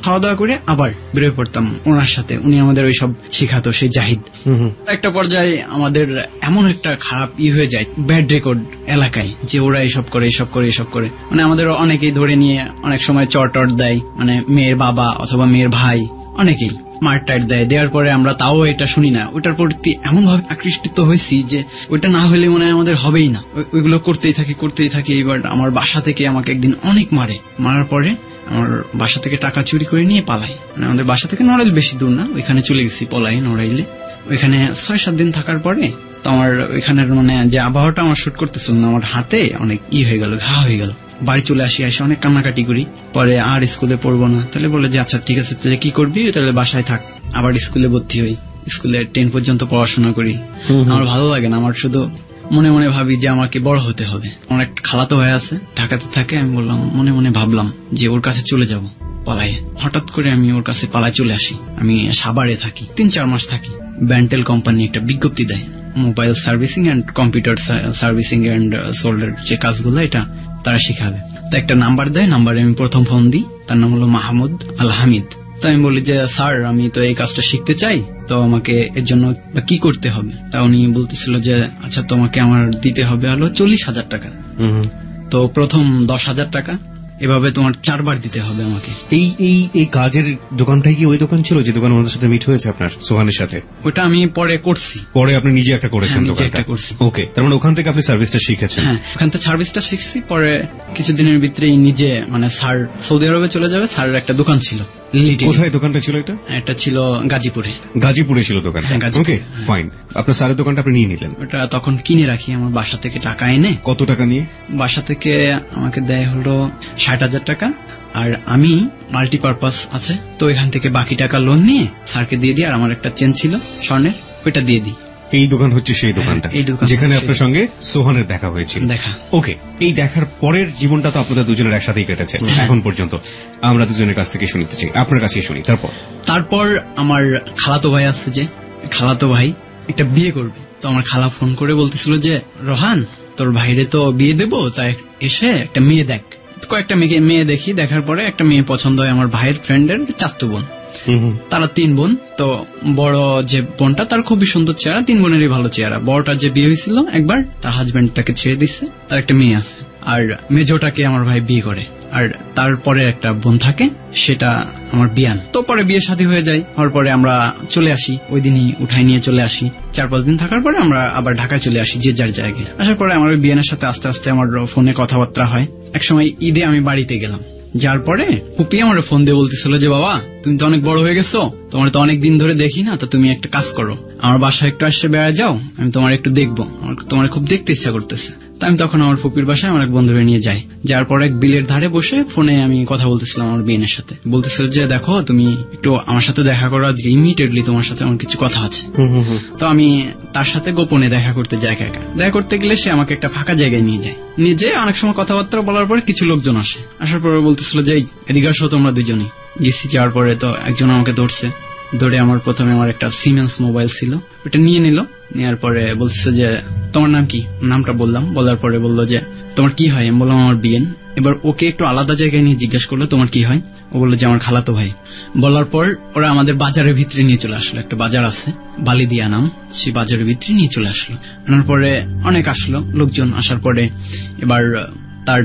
খাওয়া দাওয়া করে আবার বেরোয় পড়তাম ওনার সাথে। উনি আমাদের ওই সব শিখাতো, সেই জাহিদ। একটা পর্যায়ে আমাদের এমন একটা খারাপ হয়ে যায়, ব্যাড রেকর্ড এলাকায়, যে ওরা এইসব করে মানে আমাদের অনেকেই ধরে নিয়ে অনেক সময় চট দেয়, মানে মেয়ের বাবা অথবা মেয়ের ভাই, অনেকেই মারটাইট দেওয়ার পরে আমরা তাও এটা শুনি না। ওইটার প্রতি এমন ভাবে আকৃষ্ট হয়েছি যে ওইটা না হলে মনে হয় আমাদের হবেই না, ওইগুলো করতেই থাকি। এবার আমার বাসা থেকে আমাকে একদিন অনেক মারার পরে আমার বাসা থেকে টাকা চুরি করে নিয়ে পালাই। মানে আমাদের বাসা থেকে নড়াইল বেশি দূর না, ওইখানে চলে গেছি পলাই, নড়াইলে। ওইখানে 6-7 দিন থাকার পরে তো আমার ওইখানের মানে যে আবহাওয়াটা আমার শুট করতেছিল না, আমার হাতে অনেক হয়ে গেল, ঘা হয়ে গেল। বাড়ি চলে আসি, অনেক কান্নাকাটি করি। পরে আর স্কুলে পড়বো না, তাহলে বলে যে আচ্ছা ঠিক আছে, তাহলে কি করবি, তাহলে বাসায় থাক। আবার স্কুলে ভর্তি হই, স্কুলে 10 পর্যন্ত পড়াশোনা করি। আমার ভালো লাগে না, আমার শুধু মনে মনে ভাবি যে আমাকে বড় হতে হবে। আমার একটা খালাতো ভাই আছে, ঢাকাতে থাকে। আমি বললাম, মনে মনে ভাবলাম যে ওর কাছে চলে যাব পালায়ে। হঠাৎ করে আমি ওর কাছে পালায় চলে আসি। আমি সাভারে থাকি, 3-4 মাস থাকি। ব্যান্টেল কোম্পানি একটা বিজ্ঞপ্তি দেয়, mobile servicing and computer servicing and solder যে কাজগুলো, এটা তারা শিখাবে। তো একটা নাম্বার দেয়, নাম্বারে আমি প্রথম ফোন দিই। তার নাম হলো মাহমুদ আল হামিদ। তো আমি বলি যে স্যার, আমি তো এই কাজটা শিখতে চাই, তো আমাকে এর জন্য কি করতে হবে? তা উনি বলতেছিল যে আচ্ছা তোমাকে আমার দিতে হবে হলো 40,000 টাকা। তো প্রথম 10,000 টাকা, এভাবে তোমার 4 বার দিতে হবে আমাকে। এই কাজের দোকানটাই কি ওই দোকান ছিল যে দোকান ওনাদের সাথে মিট হয়েছে আপনার, সোহানের সাথে? ওটা আমি পরে করছি। পরে আপনি নিজে একটা করেছেন? হ্যাঁ, নিজে একটা করছি। ওকে, তার মানে ওখান থেকে আপনি সার্ভিসটা শিখেছেন? হ্যাঁ, ওখান থেকে সার্ভিসটা শিখছি। পরে কিছুদিনের ভিতরেই নিজে, মানে স্যার সৌদি আরবে চলে যাবে, স্যারের একটা দোকান ছিল। কোথায় দোকানটা ছিল এটা? এটা ছিল গাজীপুরে। গাজীপুরে ছিল দোকান? হ্যাঁ, গাজীপুরে। ওকে, ফাইন। আপনার স্যারের দোকানটা আপনি নিয়ে নিলেন? ওটা তখন কিনে রাখি আমার বাসা থেকে টাকা এনে। কত টাকা নিয়ে? বাসা থেকে আমাকে দেয় হলো 60,000 টাকা। আর আমি মাল্টিপারপাস আছে, তো এখান থেকে বাকি টাকা লোন নিয়ে স্যারকে দিয়ে দিই। আর আমার একটা চেন ছিল স্বর্ণের, ওইটা দিয়ে দিই। এই দোকান হচ্ছে সেই দোকানটা যেখানে আপনার সঙ্গে সোহানের দেখা হয়েছিল? দেখা। ওকে, এই দেখার পরের জীবনটা তো আপনাদের দুজনের একসাথেই কেটেছে এখন পর্যন্ত। আমরা দুজনের কাছ থেকে শুনতে চাই, আপনার কাছেই শুনি। তারপর আমার খালাতো ভাই আছে, যে খালাতো ভাই একটা বিয়ে করবে। তো আমার খালা ফোন করে বলতেছিল যে রোহান, তোর ভাইরে তো বিয়ে দেবো, তাই এসে একটা মেয়ে দেখ। কয়েকটা মেয়ে দেখি, দেখার পরে একটা মেয়ে পছন্দ হয় আমার ভাইয়ের ফ্রেন্ডের চাচাতো বোন। তারা 3 বোন। তো বড় যে বোনটা, তার খুবই সুন্দর চেহারা, 3 বোনেরই ভালো চেহারা। বড়টার যে বিয়ে হয়েছিল একবার, তার হাজবেন্ড তাকে ছেড়ে দিচ্ছে, তার একটা মেয়ে আছে। আর মেজোটাকে আমার ভাই বিয়ে করে। আর তারপরে একটা বোন থাকে, সেটা আমার বিয়ান। তো পরে বিয়ে শাদী হয়ে যায়। হওয়ার পরে আমরা চলে আসি, ওই দিনই উঠাই নিয়ে চলে আসি। 4-5 দিন থাকার পরে আমরা আবার ঢাকায় চলে আসি, যে যার জায়গায়। আসার পরে আমার ওই বিয়ানের সাথে আস্তে আস্তে আমার ফোনে কথাবার্তা হয়। একসময় ঈদে আমি বাড়িতে গেলাম, যার পরে পুপি আমার ফোন দিয়ে বলতেছিল যে বাবা, তুমি তো অনেক বড় হয়ে গেছো, তোমার তো অনেক দিন ধরে দেখি না, তো তুমি একটা কাজ করো, আমার বাসায় একটু আসে বেড়া যাও, আমি তোমার একটু দেখবো, আমার তোমার খুব দেখতে ইচ্ছা করতেছে। আমি তখন আমার ফুপির বাসায় আমার এক বন্ধুরে নিয়ে যাই। যার পর এক বিলের ধারে বসে ফোনে আমি কথা বলতেছিলাম আমার বিয়েনের সাথে। বলতেছিল যে দেখো, তুমি একটু আমার সাথে দেখা করো আজকে, ইমিডিয়েটলি তোমার সাথে আমার কিছু কথা আছে। তো আমি তার সাথে গোপনে দেখা করতে যাই। একা দেখা করতে গেলে সে আমাকে একটা ফাঁকা জায়গায় নিয়ে যায়। নিজে অনেক সময় কথাবার্তা বলার পরে কিছু লোকজন আসে। আসার পরে বলতেছিল যে এদিকে আসো তোমরা দুজনই। গেছি, যাওয়ার পরে তো একজন আমাকে ধরছে, ধরে আমার প্রথমে আমার একটা সিমেন্স মোবাইল ছিল, ওটা নিয়ে নিল। নেওয়ার পরে বলছে যে তোমার নাম কি, নামটা বললাম, বলার পরে বললো যে তোমার কি হয়, আমি বললাম আমার বিএন। এবার ওকে একটু আলাদা জায়গায় নিয়ে জিজ্ঞাসা করলো তোমার কি হয়, ও বললো যে আমার খালাতো ভাই। বলার পর ওরা আমাদের বাজারের ভিতরে নিয়ে চলে আসলো, একটা বাজার আছে বালিদিয়া নাম, সেই বাজারের ভিতরে নিয়ে চলে আসলো। আনার পরে অনেক আসলো লোকজন, আসার পরে এবার তার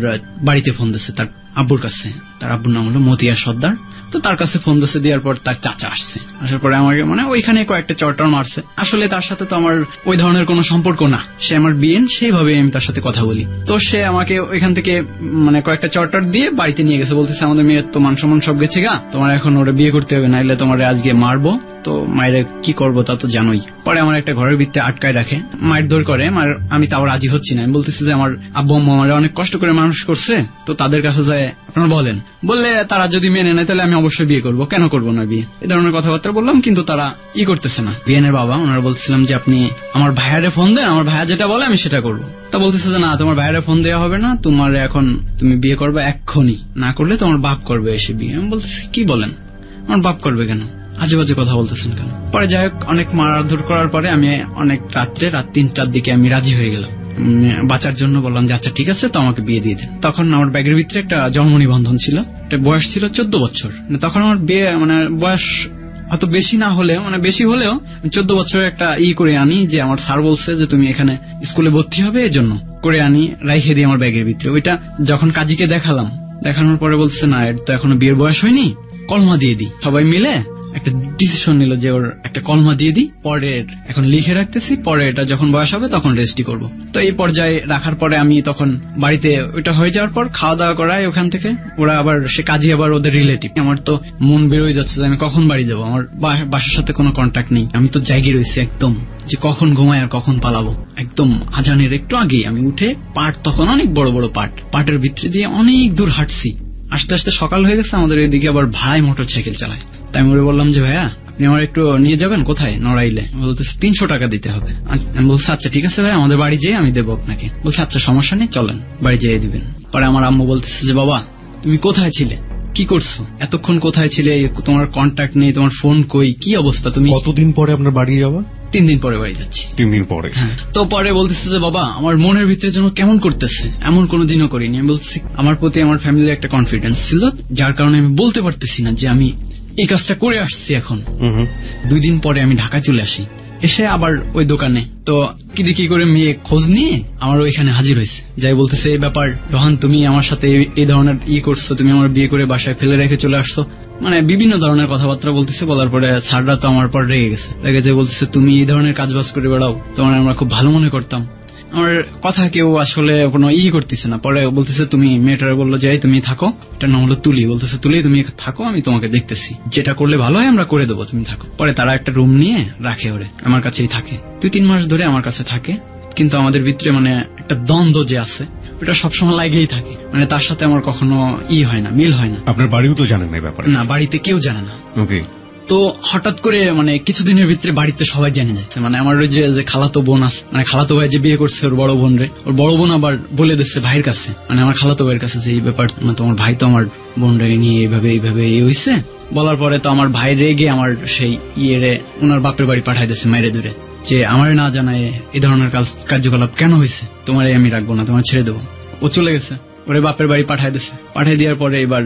বাড়িতে ফোন দিচ্ছে তার আব্বুর কাছে, তার আব্বুর নাম হলো মতিয়ার সর্দার। তো তার কাছে ফোন দিচ্ছে, দেওয়ার পর তার চাচা আসছে, আসার পরে আমাকে মানে ওইখানে কয়েকটা চটর মারছে। আসলে তার সাথে তো আমার ওই ধরনের কোনো সম্পর্ক না, সে আমার বিয়েন, সেইভাবে আমি তার সাথে কথা বলি। তো সে আমাকে ওইখান থেকে মানে কয়েকটা চটর দিয়ে বাড়িতে নিয়ে গেছে, বলতেছে আমাদের মেয়ের তো মান সম্মান সব গেছে গা, তোমার এখন ওরা বিয়ে করতে হবে, নাইলে তোমার আজকে মারবো। তো মায়ের কি করবো তা তো জানোই। পরে আমার একটা ঘরের ভিতরে আটকায় রাখে, মায়ের দৌড় করে। আমি তাও রাজি হচ্ছি না, আমি বলতেছি যে আমার আব্বু আম্মা আমার অনেক কষ্ট করে মানুষ করছে, তো তাদের কাছে যায় আপনারা বলেন, বললে তারা যদি মেনে নেয় তাহলে আমি অবশ্যই বিয়ে করবো, কেন করবো না বিয়ে, এই ধরনের কথাবার্তা বললাম। কিন্তু তারা করতেছে না। বিয়ানের বাবা ওনারা বলছিলাম যে আপনি আমার ভাইয়ারে ফোন দেন, আমার ভাইয়া যেটা বলে আমি সেটা করবো। তা বলতেছে যে না, তোমার ভাইয়ারে ফোন দেওয়া হবে না, তোমার এখন তুমি বিয়ে করবে এক্ষুনি, না করলে তোমার বাপ করবে এসে বিয়ে। আমি বলতেছি কি বলেন, আমার বাপ করবে কেন, আজে বাজে কথা বলতেছেন কেন। পরে যাই হোক অনেক মারধর করার পরে আমি অনেক রাত 3টার দিকে আমি রাজি হয়ে গেলাম। বাঁচার জন্য বললাম যে আচ্ছা ঠিক আছে, তো আমাকে বিয়ে দিয়ে দেন। তখন আমার ব্যাগের ভিতরে একটা জন্ম নিবন্ধন ছিল, একটা বয়স ছিল 14 বছর। তখন আমার বিয়ে মানে বয়স অত বেশি না হলেও মানে বেশি হলেও 14 বছরের একটা করে আনি, যে আমার স্যার বলছে যে তুমি এখানে স্কুলে ভর্তি হবে, এই জন্য করে আনি, রাইখে দিই আমার ব্যাগের ভিতরে। ওইটা যখন কাজীকে দেখালাম, দেখানোর পরে বলছে না, এর তো এখনো বিয়ের বয়স হয়নি, কলমা দিয়ে দিই। সবাই মিলে একটা ডিসিশন নিল যে ওর একটা কলমা দিয়ে দিই, পরে এখন লিখে রাখতেছি, পরে এটা যখন বয়স হবে তখন রেজিস্ট্রি করব। তো এই পর্যায়ে রাখার পরে আমি তখন বাড়িতে ওইটা হয়ে যাওয়ার পর খাওয়া দাওয়া করায় ওখান থেকে, ওরা আবার সে কাজী আবার ওদের রিলেটিভ। আমার তো মন বেরোয় যাচ্ছে যে আমি কখন বাড়ি যাবো, আমার বাসার সাথে কোনো কন্ট্যাক্ট নেই। আমি তো জায়গায় রয়েছি একদম, যে কখন ঘুমাই আর কখন পালাবো। একদম আজানের একটু আগেই আমি উঠে পাট, তখন অনেক বড় বড় পাটের ভিতরে দিয়ে অনেক দূর হাঁটছি। আস্তে আস্তে সকাল হয়ে গেছে, আমাদের এদিকে আবার ভাই মোটর সাইকেল চালায়। তাই আমি ওরে বললাম যে ভাইয়া আপনি আমার একটু নিয়ে যাবেন, কোথায়, নড়াইলে। বলতেছে 300 টাকা দিতে হবে। আমি বলছি আচ্ছা ঠিক আছে ভাই, আমাদের বাড়ি যেয়ে আমি দেবো আপনাকে। বলছে আচ্ছা সমস্যা নেই, চলেন বাড়ি যেয়ে দিবেন। পরে আমার আম্মু বলতেছে যে বাবা তুমি কোথায় ছিলে, কি করছো, এতক্ষণ কোথায় ছিলে, তোমার কন্ট্যাক্ট নেই, তোমার ফোন কই, কি অবস্থা, তুমি কতদিন পরে আপনার বাড়ি যাওয়া? 3 দিন পরে বাড়ি যাচ্ছি। 3 দিন পরে? হ্যাঁ। তো পরে বলতেছে যে বাবা আমার মনের ভিতরে যেন কেমন করতেছে, এমন কোনোদিনও করিনি। আমি বলছি আমার প্রতি আমার ফ্যামিলির একটা কনফিডেন্স ছিল, যার কারণে আমি বলতে পারতেছি না যে আমি এই কাজটা করে আসছি। এখন 2 দিন পরে আমি ঢাকা চলে আসি, এসে আবার ওই দোকানে তো কি করে মেয়ে খোঁজ নিয়ে আমার ওইখানে হাজির হয়েছে। যাই বলতেছে এই ব্যাপার রোহান, তুমি আমার সাথে এই ধরনের করছো, তুমি আমার বিয়ে করে বাসায় ফেলে রেখে চলে আসছো, মানে বিভিন্ন ধরনের কথাবার্তা বলতেছে। বলার পরে স্যাররা তো আমার পর রেগে গেছে, বলতেছে তুমি এই ধরনের কাজবাজ করে বেড়াও, তোমার আমরা খুব ভালো মনে করতাম। আমার কথা কেউ আসলে কোনো করতেছে না। পরে বলতেছে তুমি, মেয়েটারে বললো যে তুমি থাকো, এটার নাম হলো তুলি, বলতেছে তুলি তুমি থাকো, আমি তোমাকে দেখতেছি, যেটা করলে ভালো হয় আমরা করে দেবো, তুমি থাকো। পরে তারা একটা রুম নিয়ে রাখে, ওরে আমার কাছেই থাকে 2-3 মাস ধরে আমার কাছে থাকে। কিন্তু আমাদের ভিতরে মানে একটা দ্বন্দ্ব যে আছে ওটা সবসময় লাগেই থাকে, মানে তার সাথে আমার কখনো হয় না, মিল হয় না। আপনার বাড়িও তো জানেন না ব্যাপারে? না, বাড়িতে কেউ জানে না। ওকে। তো হঠাৎ করে মানে কিছুদিনের ভিতরে বাড়িতে সবাই জেনে যাচ্ছে, মানে আমার ওই যে খালাতো বোন আছে, মানে খালাতো ভাই যে বিয়ে করছে ওর বড় বোন রে, ওর বড় বোন আবার বলে দিচ্ছে ভাইয়ের কাছে, মানে আমার খালাতো ভাইয়ের কাছে যে এই ব্যাপার, তোমার ভাই তো আমার বোন রে নিয়ে এইভাবে হয়েছে। বলার পরে তো আমার ভাই রেগে আমার সেই ওনার বাপের বাড়ি পাঠাই দিচ্ছে মেরে দূরে, যে আমার না জানায় এই ধরনের কার্যকলাপ কেন হয়েছে, তোমারে আমি রাখবো না, তোমার ছেড়ে দেবো। ও চলে গেছে, ওরে বাপের বাড়ি পাঠাই দিচ্ছে। পাঠাই দেওয়ার পরে এবার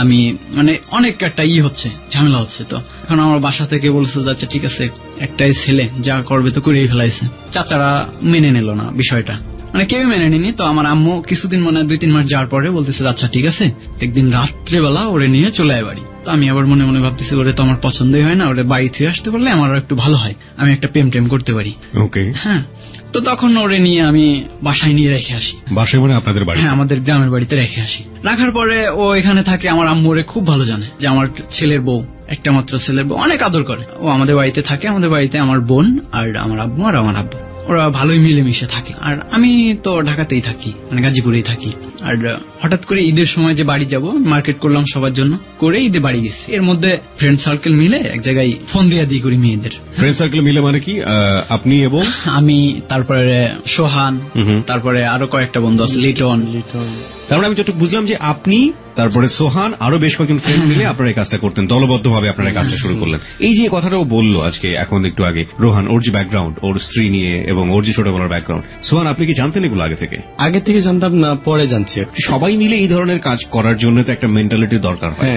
আমি মানে অনেক একটা হচ্ছে, ঝামেলা হচ্ছে। তো এখন আমার বাসা থেকে বলছে যাচ্ছে ঠিক আছে, একটাই ছেলে যা করবে তো করেই ফেলাইছে। চাচারা মেনে নিল না বিষয়টা, মানে কেউ মেনে নিনি। তো আমার আম্মু কিছুদিন মানে 2-3 মাস যাওয়ার পরে বলতেছে আচ্ছা ঠিক আছে, একদিন রাত্রেবেলা ওরে নিয়ে চলে আয় বাড়ি। তো আমি আবার মনে মনে ভাবতেছি ওরে তো আমার পছন্দই হয় না, ওরে বাড়ি থেকে আসতে পারলে আমার একটু ভালো হয়, আমি একটা প্রেম করতে পারি। ওকে। হ্যাঁ। তো তখন ওরে নিয়ে আমি বাসায় নিয়ে রেখে আসি। বাসায় মানে আপনাদের বাড়ি? হ্যাঁ, আমাদের গ্রামের বাড়িতে রেখে আসি। রাখার পরে ও এখানে থাকে। আমার আম্মু ওরে খুব ভালো জানে যে আমার ছেলের বউ, একটা মাত্র ছেলের বউ, অনেক আদর করে। ও আমাদের বাড়িতে থাকে, আমাদের বাড়িতে আমার বোন আর আমার আব্বু আর আমার আব্বু, ওরা ভালোই মিলেমিশে থাকে। আর আমি তো ঢাকাতেই থাকি, মানে গাজীপুরেই থাকি। আর হঠাৎ করে ঈদের সময় যে বাড়ি যাব, মার্কেট করলাম সবার জন্য, করে ঈদে বাড়ি গেছি। এর মধ্যে ফ্রেন্ড সার্কেল মিলে এক জায়গায় ফোন দিয়ে দিই করি মেয়েদের। ফ্রেন্ড সার্কেল মিলে মানে কি? আপনি এবং আমি, তারপরে সোহান, তারপরে আরো কয়েকটা বন্ধু আছে, লিটন, তার মানে আমি যতটুকু বুঝলাম যে আপনি, তারপরে সোহান, আরো বেশ কয়েকজন ফ্রেন্ড মিলে আপনারা এই কাজটা করতেন, দলবদ্ধভাবে আপনারা এই কাজটা শুরু করলেন। এই যে কথাটাও বললো আজকে এখন একটু আগে রোহান, ওর যে ব্যাকগ্রাউন্ড, ওর স্ত্রী নিয়ে এবং ওর যে ছোটবেলার ব্যাকগ্রাউন্ড, সোহান আপনি কি জানতেন এগুলো আগে থেকে? আগে থেকে জানতাম না, পরে জানছি। সবাই মিলে এই ধরনের কাজ করার জন্য তো একটা মেন্টালিটির দরকার হয়,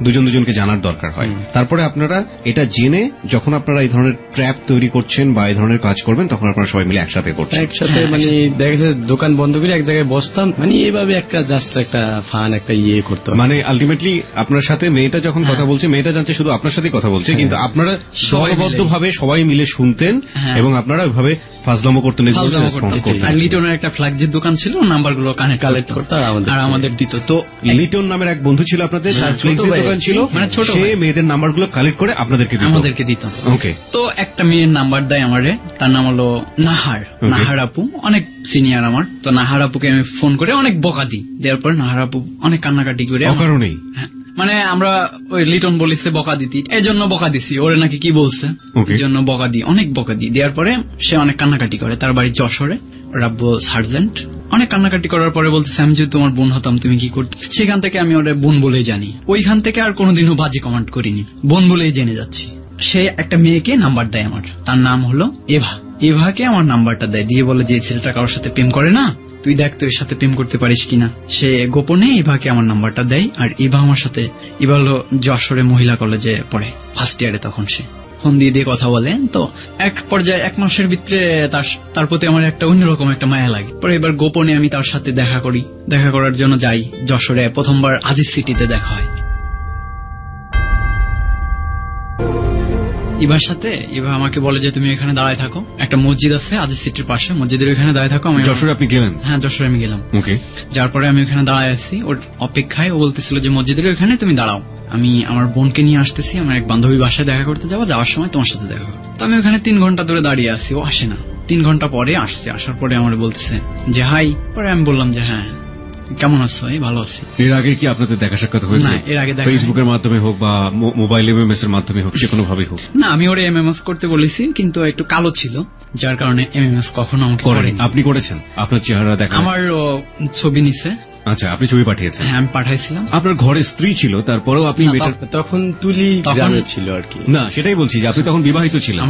দুজন দুজনকে জানার দরকার হয়। তারপরে আপনারা এটা জেনে যখন আপনারা এই ধরনের ট্র্যাপ তৈরি করছেন বা এই ধরনের কাজ করবেন, তখন আপনারা সবাই মিলে একসাথে করছেন। একসাথে মানে দেখা যাচ্ছে দোকান বন্ধ করে এক জায়গায় বসতাম, মানে এইভাবে একটা জাস্ট একটা ফান একটা ইয়ে করতাম। মানে আলটিমেটলি আপনার সাথে মেয়েটা যখন কথা বলছে, মেয়েটা জানছে শুধু আপনার সাথেই কথা বলছে, কিন্তু আপনারা দলবদ্ধভাবে সবাই মিলে শুনতেন এবং আপনারা ওইভাবে ফাজলামো করতেন, রেসপন্স করতেন। আর লিটনের একটা ফ্ল্যাগজির দোকান ছিল, নাম্বারগুলো কালেক্ট করতো আর আমাদের দিত। তো লিটন নামের এক বন্ধু ছিল আপনাদের, তার ফ্লেক্সির দোকান ছিল, মানে ছোট সে মেয়েদের নাম্বারগুলো কালেক্ট করে আপনাদেরকে দিত। ওকে। তো একটা মেয়ের নাম্বার দেয় আমারে, তার নাম হলো নাহার আপু, অনেক সিনিয়র আমার। তো নাহার আপুকে আমি ফোন করে অনেক বকা দিই, দেওয়ার পর নাহার আপু অনেক কান্নাকাটি করে, অকারণেই মানে আমরা ওই লিটন বলিছে বকা দিতি, এই জন্য বকা দিছি, ওরে নাকি কি বলছে এই জন্য বকা দিই, অনেক বকা দিই। দেওয়ার পরে সে অনেক কান্নাকাটি করে, তার বাড়ি যশোরে, রাব্বু সার্জেন্ট। অনেক কান্নাকাটি করার পরে বলতেছে আমি যদি তোমার বোন হতাম তুমি কি করতে। সেখান থেকে আমি ওরে বোন বলেই জানি, ওইখান থেকে আর কোনোদিনও বাজে কমেন্ট করিনি, বোন বলেই জেনে যাচ্ছি। সে একটা মেয়েকে নাম্বার দেয় আমার, তার নাম হলো এভা। এভাকে আমার নাম্বারটা দেয়, দিয়ে বলে যে ছেলেটা কারোর সাথে প্রেম করে না, তুই দেখ তুই সাথে প্রেম করতে পারিস কিনা। সে গোপনে ইভাকে আমার নাম্বারটা দেয়, আর ইভা আমার সাথে, ইভা হলো যশোরে মহিলা কলেজে পড়ে, ফার্স্ট ইয়ারে, তখন সে ফোন দিয়ে কথা বলে। তো এক পর্যায়ে 1 মাসের ভিতরে তার প্রতি আমার একটা অন্যরকম একটা মায়া লাগে। পরে এবার গোপনে আমি তার সাথে দেখা করি, দেখা করার জন্য যাই যশোরে। প্রথমবার আজিজ সিটিতে দেখা হয় ইভার সাথে। ইভা আমাকে বলে যে তুমি এখানে দাঁড়ায় থাকো, একটা মসজিদ আছে আজিজ সিটির পাশে, মসজিদের ওখানে দাঁড়ায় থাকো। আমি যশোরে আপনি গেলেন? হ্যাঁ, যশোরে আমি গেলাম। ওকে। যার পরে আমি ওখানে দাঁড়ায় আছি ওর অপেক্ষায়। ও বলতেছিল যে মসজিদের ওখানে তুমি দাঁড়াও, আমি আমার বোনকে নিয়ে আসতেছি, আমার এক বান্ধবী বাসায় দেখা করতে যাবো, যাওয়ার সময় তোমার সাথে দেখা করবো। তো আমি ওখানে 3 ঘন্টা ধরে দাঁড়িয়ে আছি, ও আসে না। 3 ঘন্টা পরে আসছে, আসার পরে আমার বলতেছে যে হাই। পরে আমি বললাম যে হ্যাঁ কেমন আছো? এই ভালো আছি। এর আগে কি আপনাদের দেখা সাক্ষাৎ হয়েছে? এর আগে ফেসবুকের মাধ্যমে হোক বা মোবাইল এমএমএস এর মাধ্যমে হোক, যে কোনো ভাবে হোক? না, আমি ওরে এমএমএস করতে বলেছি, কিন্তু একটু কালো ছিল, যার কারণে এমএমএস কখনো আমাকে করেনি। আপনি করেছেন? আপনার চেহারা দেখা, আমার ছবি নিছে। আচ্ছা, আপনি ছবি পাঠিয়েছেন? হ্যাঁ, আমি পাঠাইছিলাম। আপনার ঘরে স্ত্রী ছিল, তারপরেও আপনি তখন তুলি গ্রামে ছিল আর কি। না, সেটাই বলছি যে আপনি তখন বিবাহিত ছিলেন।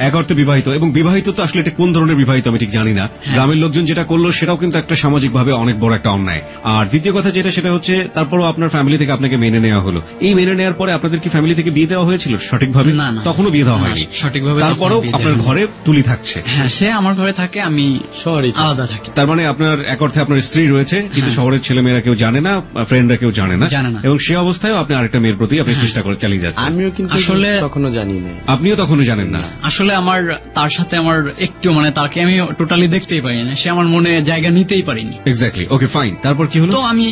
এক অর্থে বিবাহিত, এবং বিবাহিত তো আসলে এটা কোন ধরনের বিবাহিত আমি ঠিক জানি না। গ্রামের লোকজন যেটা করলো সেটাও কিন্তু একটা সামাজিক ভাবে অনেক বড় একটা অন্যায়। আর দ্বিতীয় কথা যেটা, সেটা হচ্ছে তারপরও আপনার ফ্যামিলি থেকে আপনাকে মেনে নেওয়া হলো। এই মেনে নেওয়ার পরে আপনাদের কি ফ্যামিলি থেকে বিয়ে দেওয়া হয়েছিল সঠিকভাবে? না, তখনও বিয়ে দেওয়া হয়নি সঠিকভাবে। তারপরেও আপনার ঘরে তুলি থাকছে? হ্যাঁ, সে আমার ঘরে থাকে, আমি শহরে আলাদা থাকি। তার মানে আপনার এক অর্থে আপনার স্ত্রী রয়েছে, কিন্তু শহরের ছেলেমেয়েরা কেউ জানে না, ফ্রেন্ডরা কেউ জানে না, এবং সে অবস্থায় আপনি আরেকটা মেয়ের প্রতি আপনি চেষ্টা করে চালিয়ে যাচ্ছেন। আমিও কিন্তু আসলে তখনও জানি না। আপনিও তখনও জানেন না? আসলে আমার তার সাথে আমার একটু, মানে তাকে আমি টোটালি দেখতেই পারি না, সে আমার মনে জায়গা নিতেই পারিনি। এক্স্যাক্টলি। ওকে, ফাইন। তারপর কি হলো? তো আমি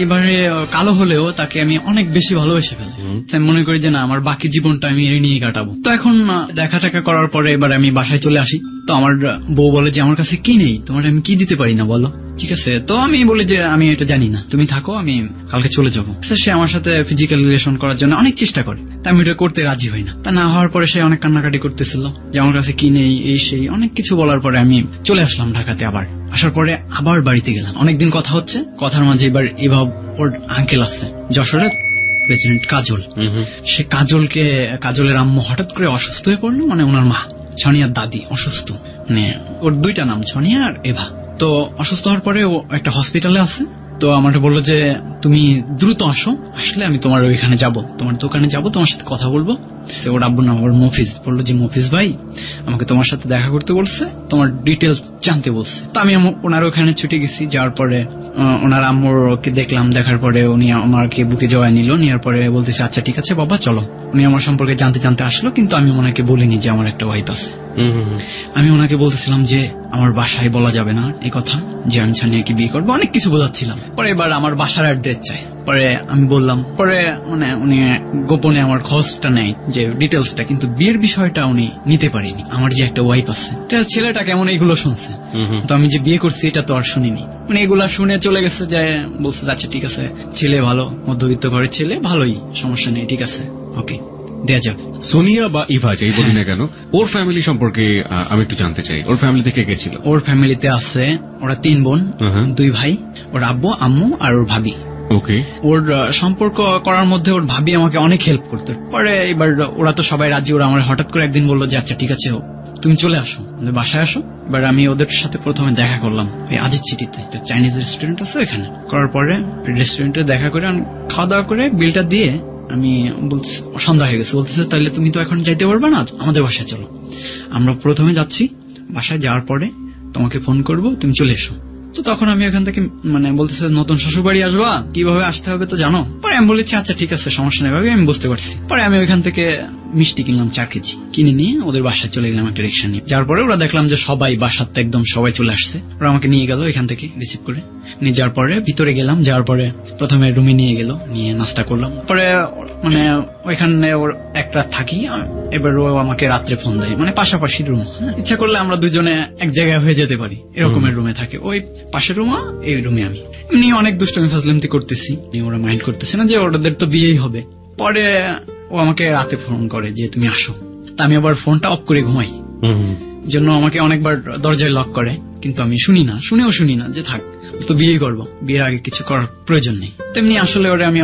এবারে কালো হলেও তাকে আমি অনেক বেশি ভালোবেসে ফেলি। আমি মনে করি যে না, আমার বাকি জীবনটা আমি এর নিয়ে কাটাবো। তো এখন দেখা টাকা করার পরে এবার আমি বাসায় চলে আসি। তো আমার বউ বলে যে আমার কাছে কি নেই, তোমার আমি কি দিতে পারি না বলো। ঠিক আছে, তো আমি বলি যে আমি এটা জানি না, তুমি থাকো, আমি কালকে চলে যাবো। সে আমার সাথে ফিজিক্যাল রিলেশন করার জন্য অনেক চেষ্টা করে, তা আমি এটা করতে রাজি হই না। তা না হওয়ার পরে সে অনেক কান্নাকাটি করতেছিল যে আমার কাছে কি নেই, এই সেই অনেক কিছু বলার পরে আমি চলে আসলাম ঢাকাতে। আবার আসার পরে আবার বাড়িতে গেলাম, অনেকদিন কথা হচ্ছে, কথার মাঝে এবার এভাবে ওর আঙ্কেল আছে যশোরে, প্রেসিডেন্ট কাজল। সে কাজলের আম্মু হঠাৎ করে অসুস্থ হয়ে পড়লো, মানে ওনার মা ছনিয়ার দাদি অসুস্থ, মানে ওর 2টা নাম ছনিয়া আর এভা। তো অসুস্থ হওয়ার পরে ও একটা হসপিটালে আছে। তো আমাকে বললো যে তুমি দ্রুত আসো, আসলে আমি তোমার ওইখানে যাব, তোমার দোকানে যাব, তোমার সাথে কথা বলবো। তো ওর আব্বুর নাম ওর মফিজ, বললো যে মফিজ ভাই আমাকে তোমার সাথে দেখা করতে বলছে, তোমার ডিটেলস জানতে বলছে। তো আমি ওনার ওখানে ছুটে গেছি। যাওয়ার পরে ওনার আম্মুরকে দেখলাম, দেখার পরে উনি আমাকে বুকে জড়ায় নিল, নেওয়ার পরে বলতেছে আচ্ছা ঠিক আছে বাবা চলো। উনি আমার সম্পর্কে জানতে আসলো, কিন্তু আমি ওনাকে বলিনি যে আমার একটা ওয়াইফ আছে। আমি ওনাকে বলতেছিলাম যে আমার বাসায় বলা যাবে না এই কথা, যে আমি ছানিয়াকে বিয়ে করবো, অনেক কিছু বোঝাচ্ছিলাম। পরে এবার আমার বাসার অ্যাড্রেস চাই, পরে আমি বললাম, পরে মানে উনি গোপনে আমার খোঁজটা নেয়, যে ডিটেলসটা, কিন্তু বিয়ের বিষয়টা উনি নিতে পারিনি। আমার যে একটা ওয়াইফ আছে, ছেলেটা কেমন এইগুলো শুনছে, তো আমি যে বিয়ে করছি এটা তো আর শুনিনি, মানে এগুলা শুনে চলে গেছে, যে বলছে আচ্ছা ঠিক আছে, ছেলে ভালো, মধ্যবিত্ত ঘরের ছেলে, ভালোই, সমস্যা নেই, ঠিক আছে ওকে। দেয়া যাবে। সোনিয়া বা ইভা যাই বলি না কেন, ওর ফ্যামিলি সম্পর্কে আমি একটু জানতে চাই। ওর ফ্যামিলি থেকে কে ছিল? ওর ফ্যামিলিতে আছে ওরা 3 বোন, 2 ভাই, ওর আব্বু আম্মু আর ওর ভাবি। ওকে। ওর সম্পর্ক করার মধ্যে ওর ভাবি আমাকে অনেক হেল্প করতো। পরে এবার ওরা তো সবাই রাজি, ওরা আমার হঠাৎ করে একদিন বললো যে আচ্ছা ঠিক আছে তুমি চলে আসো, আমাদের বাসায় আসো। এবার আমি ওদের সাথে প্রথমে দেখা করলাম ওই আজিজ চিটিতে, একটা চাইনিজ রেস্টুরেন্ট আছে ওখানে। করার পরে রেস্টুরেন্টে দেখা করে খাওয়া দাওয়া করে বিলটা দিয়ে আমি বলতেছি সন্ধ্যা হয়ে গেছে, বলতেছে তাহলে তুমি তো এখন যাইতে পারবে না, আমাদের বাসায় চলো। আমরা প্রথমে যাচ্ছি, বাসায় যাওয়ার পরে তোমাকে ফোন করব, তুমি চলে এসো। তো তখন আমি ওখান থেকে মানে বলতেছে নতুন শ্বশুর বাড়ি আসবা, কিভাবে আসতে হবে তো জানো। পরে আমি বলেছি আচ্ছা ঠিক আছে সমস্যা নেই ভাবি, আমি বুঝতে পারছি। পরে আমি ওইখান থেকে মিষ্টি কিনলাম 4 কেজি, কিনে নিয়ে ওদের বাসায় চলে গেলাম একটা রিক্সা নিয়ে। যার পরে ওরা দেখলাম যে সবাই বাসাতে একদম সবাই চলে আসছে, ওরা আমাকে নিয়ে গেল এখান থেকে রিসিভ করে নিয়ে। যাওয়ার পরে ভিতরে গেলাম, যাওয়ার পরে প্রথমে রুমে নিয়ে গেল, নিয়ে নাস্তা করলাম। পরে মানে ওইখানে ওর একটা থাকি, এবার ও আমাকে রাত্রে ফোন দেয়, মানে পাশাপাশি রুম, ইচ্ছা করলে আমরা দুজনে এক জায়গায় হয়ে যেতে পারি এরকমের রুমে থাকে। ওই পাশের রুম এই রুমে আমি এমনি অনেক দুষ্টমি ফাজলামতি করতেছি, ওরা মাইন্ড করতেছে না যে ওদের তো বিয়েই হবে। পরে ও আমাকে রাতে ফোন করে যে তুমি আসো, তা আমি আবার ফোনটা অফ করে ঘুমাই, জন্য আমাকে অনেকবার দরজায় লক করে, কিন্তু আমি শুনেও শুনি না যে থাক তো বিয়ে করবো, বিয়ের আগে কিছু করার প্রয়োজন নেই। তেমনি আসলে ওরে আমি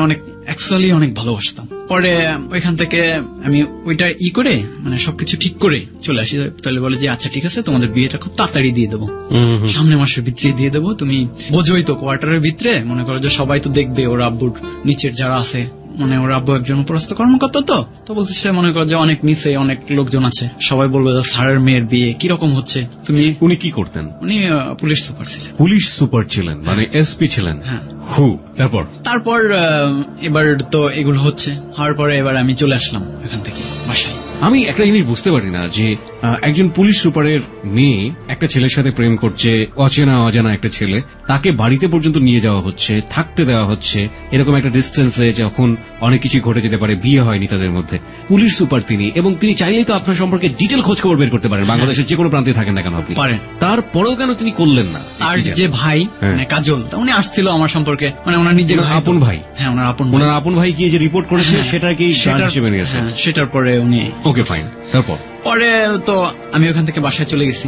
অ্যাকচুয়ালি অনেক ভালোবাসতাম। পরে ওইখান থেকে আমি ওইটা করে মানে সবকিছু ঠিক করে চলে আসি। তাহলে বলে যে আচ্ছা ঠিক আছে তোমাদের বিয়েটা খুব তাড়াতাড়ি দিয়ে দেবো, সামনের মাসের ভিতরে দিয়ে দেবো। তুমি বোঝোই তো কোয়ার্টারের ভিতরে মনে করো যে সবাই তো দেখবে, ওর আব্বুর নিচের যারা আছে, মানে ওর আব্বু একজন উপরস্থ কর্মকর্তা, তো বলতেছে মনে করো যে অনেক নিচে অনেক লোকজন আছে, সবাই বলবে যে স্যারের মেয়ের বিয়ে কিরকম হচ্ছে। উনি কি করতেন? উনি পুলিশ সুপার ছিলেন। পুলিশ সুপার ছিলেন, মানে এসপি ছিলেন। হ্যাঁ। তারপর এবার তো এগুলো হচ্ছে, হওয়ার পরে এবার আমি চলে আসলাম এখান থেকে বাসায়। আমি একটা জিনিস বুঝতে পারি না যে একজন পুলিশ সুপারের মেয়ে একটা ছেলের সাথে প্রেম করছে, অজানা একটা ছেলে, তাকে বাড়িতে পর্যন্ত নিয়ে যাওয়া হচ্ছে, থাকতে দেওয়া হচ্ছে, এরকম একটা ডিস্টেন্সে যখন অনেক কিছু ঘটে যেতে পারে, বিয়ে হয়নি তাদের মধ্যে। পুলিশ সুপার তিনি, এবং তিনি চাইলেই তো আপনার সম্পর্কে ডিটেল খোঁজ খবর বের করতে পারেন, বাংলাদেশের যে কোনো প্রান্তে থাকেন না কেন আপনি পারেন। তারপরেও কেন তিনি করলেন না? আর যে ভাই মানে কাজল, উনি আসছিল আমার সম্পর্কে, মানে ওনার নিজের আপন ভাই। হ্যাঁ, ওনার আপন ভাই গিয়ে যে রিপোর্ট করেছে সেটাকে হিসেবে নিয়েছে। সেটার পরে উনি ওকে ফাইন। পরে তো আমি ওখান থেকে বাসায় চলে গেছি।